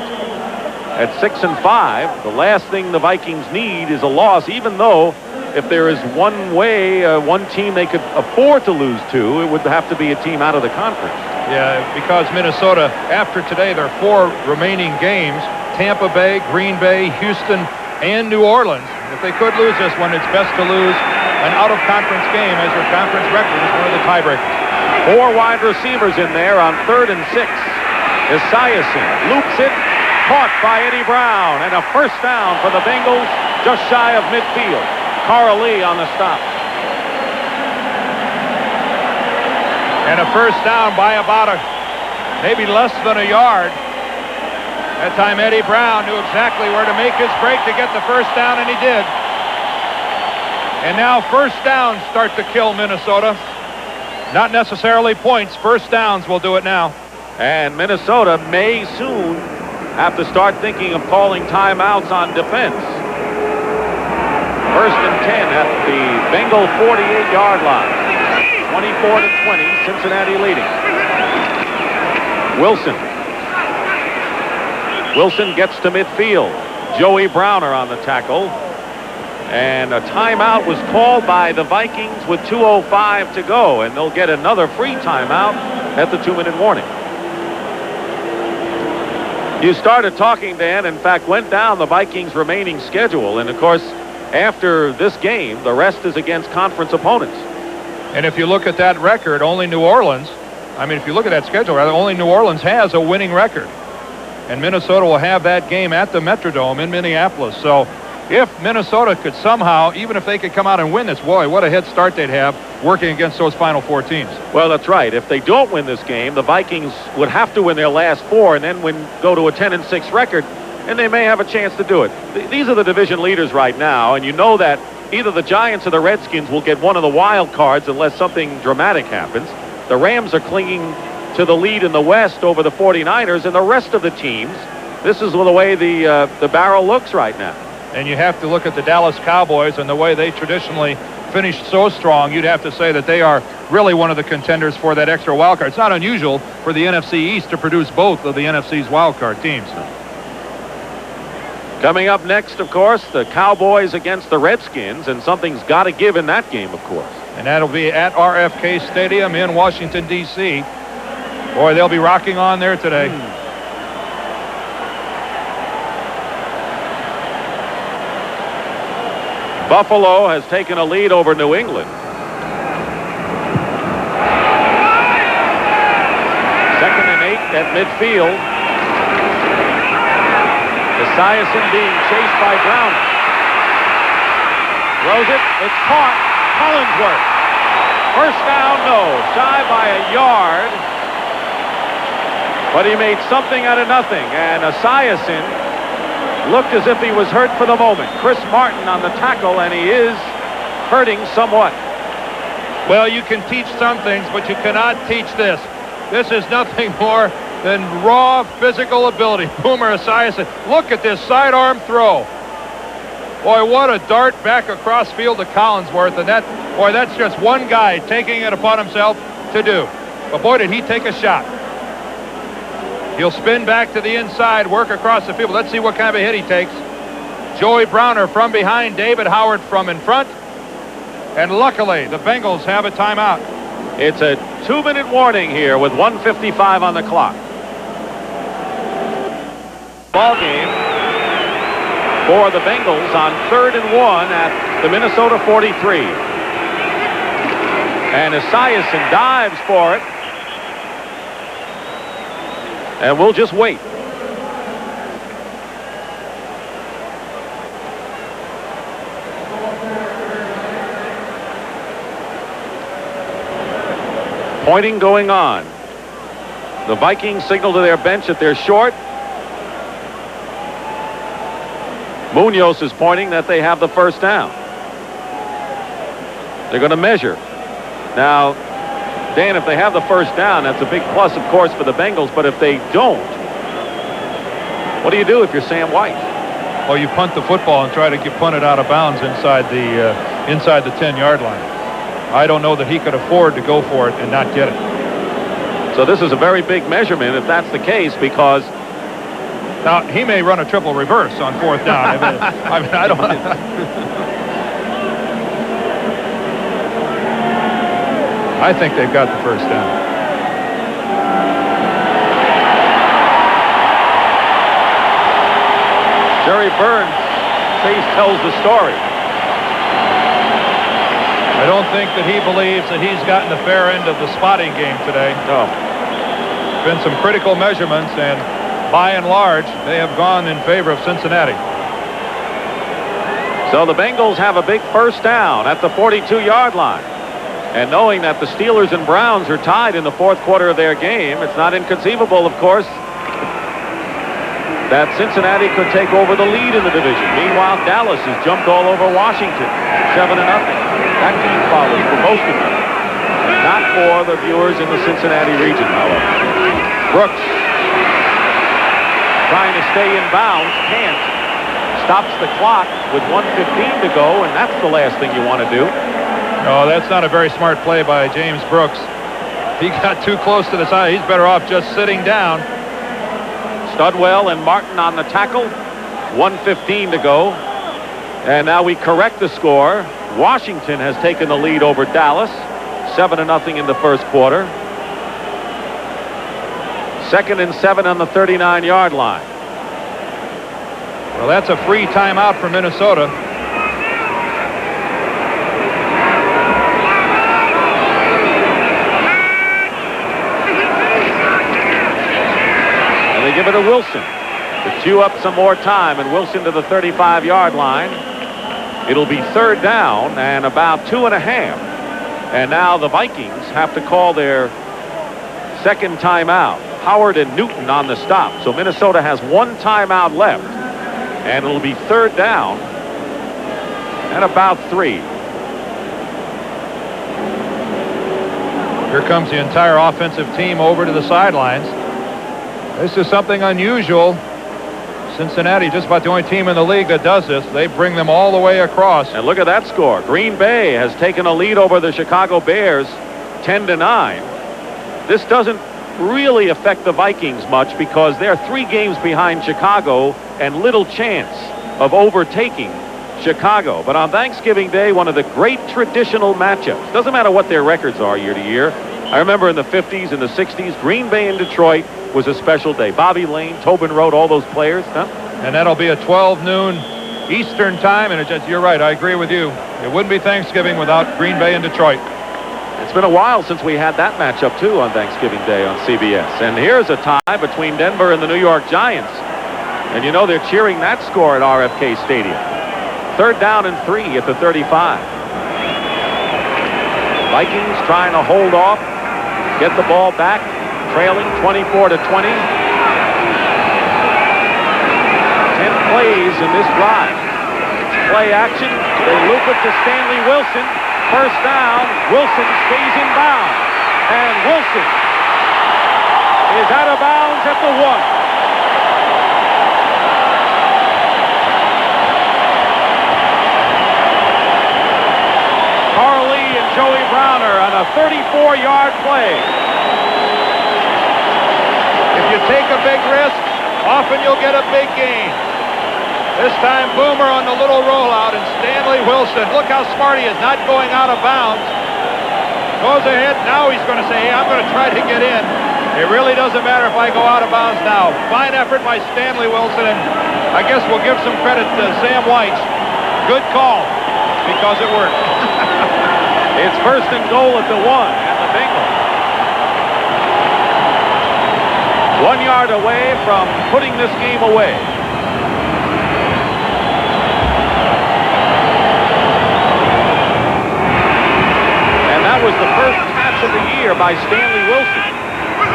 At 6 and 5, the last thing the Vikings need is a loss, even though if there is one team they could afford to lose to, it would have to be a team out of the conference. Yeah, because Minnesota, after today, there are 4 remaining games: Tampa Bay, Green Bay, Houston, and New Orleans. If they could lose this one, it's best to lose an out-of-conference game, as your conference record is one of the tiebreakers. 4 wide receivers in there on 3rd and 6. Esiason loops it, caught by Eddie Brown, and a first down for the Bengals just shy of midfield. Carl Lee on the stop. And a first down by about maybe less than a yard. That time Eddie Brown knew exactly where to make his break to get the first down, and he did. And now first downs start to kill Minnesota. Not necessarily points. First downs will do it now. And Minnesota may soon have to start thinking of calling timeouts on defense. 1st and 10 at the Bengal 48-yard line. 24-20, Cincinnati leading. Wilson gets to midfield. Joey Browner on the tackle. And a timeout was called by the Vikings with 2:05 to go, and they'll get another free timeout at the 2-minute warning. You started talking, Dan, in fact, went down the Vikings' remaining schedule. And, of course, after this game, the rest is against conference opponents. And if you look at that record, only New Orleans, if you look at that schedule, rather, only New Orleans has a winning record. And Minnesota will have that game at the Metrodome in Minneapolis. So if Minnesota could somehow, even if they could come out and win this, boy, what a head start they'd have working against those final 4 teams. Well, that's right. If they don't win this game, the Vikings would have to win their last 4 and then go to a 10-6 record, and they may have a chance to do it. These are the division leaders right now, and you know that either the Giants or the Redskins will get one of the wild cards unless something dramatic happens. The Rams are clinging to the lead in the West over the 49ers, and the rest of the teams, this is the way the barrel looks right now. And you have to look at the Dallas Cowboys and the way they traditionally finished so strong. You'd have to say that they are really one of the contenders for that extra wild card. It's not unusual for the NFC East to produce both of the NFC's wild card teams. Coming up next, of course, the Cowboys against the Redskins, and something's got to give in that game, of course. And that'll be at RFK Stadium in Washington, D.C. Boy, they'll be rocking on there today. Buffalo has taken a lead over New England. 2nd and 8 at midfield. Esiason being chased by Brown. Throws it. It's caught. Collinsworth. First down, no. Shy by a yard. But he made something out of nothing. And Esiason looked as if he was hurt for the moment. Chris Martin on the tackle, and he is hurting somewhat. Well, you can teach some things, but you cannot teach this. This is nothing more than raw physical ability. Boomer Esiason, look at this sidearm throw. Boy, what a dart back across field to Collinsworth, and that's just one guy taking it upon himself to do. But boy, did he take a shot. He'll spin back to the inside, work across the field. Let's see what kind of a hit he takes. Joey Browner from behind, David Howard from in front. And luckily, the Bengals have a timeout. It's a 2-minute warning here with 1:55 on the clock. Ball game for the Bengals on 3rd and 1 at the Minnesota 43. And Esiason dives for it. And we'll just wait. Pointing going on. The Vikings signal to their bench that they're short. Munoz is pointing that they have the first down. They're going to measure. Now, Dan, if they have the first down, that's a big plus, of course, for the Bengals. But if they don't, what do you do if you're Sam White? Well, you punt the football and try to get punted out of bounds inside the 10-yard line. I don't know that he could afford to go for it and not get it. So this is a very big measurement if that's the case, because now he may run a triple reverse on 4th down. I mean, I don't. I think they've got the first down. Jerry Burns' face tells the story. I don't think that he believes that he's gotten the fair end of the spotting game today. No. Been some critical measurements, and by and large, they have gone in favor of Cincinnati. So the Bengals have a big first down at the 42-yard line. And knowing that the Steelers and Browns are tied in the 4th quarter of their game, it's not inconceivable, of course, that Cincinnati could take over the lead in the division. Meanwhile, Dallas has jumped all over Washington, 7-0. That team follows for most of them. Not for the viewers in the Cincinnati region, however. Brooks trying to stay in bounds, can't. Stops the clock with 1:15 to go, and that's the last thing you want to do. No, that's not a very smart play by James Brooks. He got too close to the side. He's better off just sitting down. Studwell and Martin on the tackle. 1:15 to go. And now we correct the score. Washington has taken the lead over Dallas. 7-0 in the first quarter. 2nd and 7 on the 39-yard line. Well, that's a free timeout for Minnesota. And they give it to Wilson to chew up some more time, and Wilson to the 35-yard line. It'll be 3rd down and about 2.5. And now the Vikings have to call their 2nd timeout. Howard and Newton on the stop. So Minnesota has 1 timeout left. And it'll be 3rd down and about 3. Here comes the entire offensive team over to the sidelines. This is something unusual. Cincinnati, just about the only team in the league that does this. They bring them all the way across. And look at that score. Green Bay has taken a lead over the Chicago Bears 10-9. This doesn't really affect the Vikings much because they're 3 games behind Chicago and little chance of overtaking Chicago. But on Thanksgiving Day, one of the great traditional matchups. Doesn't matter what their records are year to year. I remember in the 50s and the 60s, Green Bay and Detroit was a special day. Bobby Lane, Tobin Rote, all those players. Huh? And that'll be at 12 noon Eastern time. And you're right, I agree with you. It wouldn't be Thanksgiving without Green Bay and Detroit. It's been a while since we had that matchup, too, on Thanksgiving Day on CBS. And here's a tie between Denver and the New York Giants. And you know they're cheering that score at RFK Stadium. 3rd down and 3 at the 35. Vikings trying to hold off, get the ball back, trailing 24-20. 10 plays in this drive. Play action. They loop it to Stanley Wilson. First down. Wilson stays in bounds. And Wilson is out of bounds at the 1. Carly and Joey Browner on a 34-yard play. If you take a big risk, often you'll get a big gain. This time, Boomer on the little rollout, and Stanley Wilson. Look how smart he is, not going out of bounds. Goes ahead. Now he's going to say, hey, I'm going to try to get in. It really doesn't matter if I go out of bounds now. Fine effort by Stanley Wilson, and I guess we'll give some credit to Sam White. Good call, because it worked. It's first and goal at the 1, and the Bengals 1 yard away from putting this game away. And that was the first catch of the year by Stanley Wilson,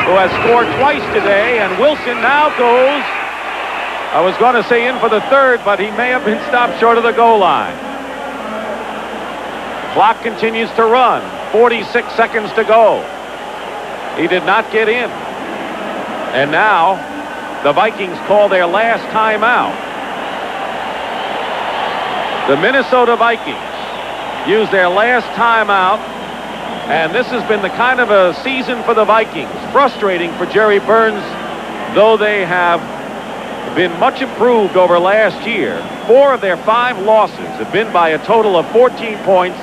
who has scored twice today, and Wilson now goes, I was going to say in for the 3rd, but he may have been stopped short of the goal line. Clock continues to run. 46 seconds to go. He did not get in. And now the Vikings call their last timeout. The Minnesota Vikings use their last timeout, and this has been the kind of a season for the Vikings. Frustrating for Jerry Burns, though they have been much improved over last year. 4 of their 5 losses have been by a total of 14 points,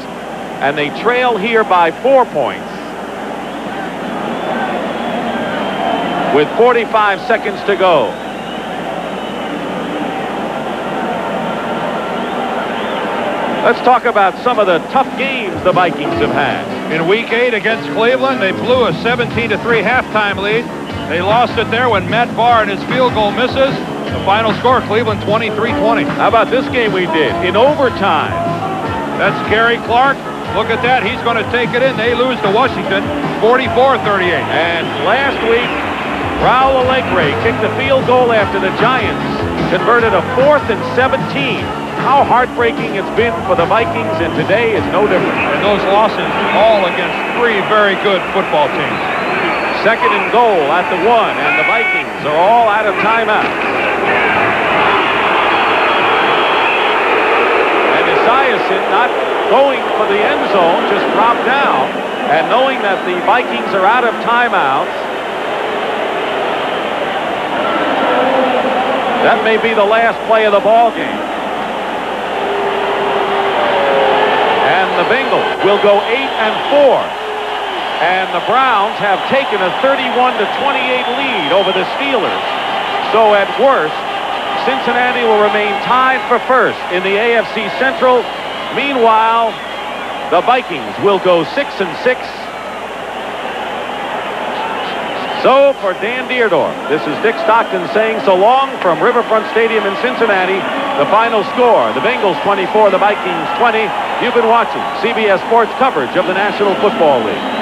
and they trail here by 4 points with 45 seconds to go. Let's talk about some of the tough games the Vikings have had. In Week 8 against Cleveland, they blew a 17-3 halftime lead. They lost it there when Matt Barr and his field goal misses. The final score, Cleveland 23-20. How about this game we did in overtime? That's Gary Clark. Look at that. He's going to take it in. They lose to Washington 44-38. And last week, Raul Alegre kicked the field goal after the Giants converted a 4th and 17. How heartbreaking it's been for the Vikings, and today is no different. And those losses all against 3 very good football teams. Second and goal at the 1, and the Vikings are all out of timeout. And Esiason not going for the end zone, just dropped down, and knowing that the Vikings are out of timeouts, that may be the last play of the ball game. And the Bengals will go 8-4. And the Browns have taken a 31-28 lead over the Steelers. So at worst, Cincinnati will remain tied for first in the AFC Central. Meanwhile, the Vikings will go 6-6. So for Dan Deerdorf, this is Dick Stockton saying so long from Riverfront Stadium in Cincinnati. The final score, the Bengals 24, the Vikings 20. You've been watching CBS Sports coverage of the National Football League.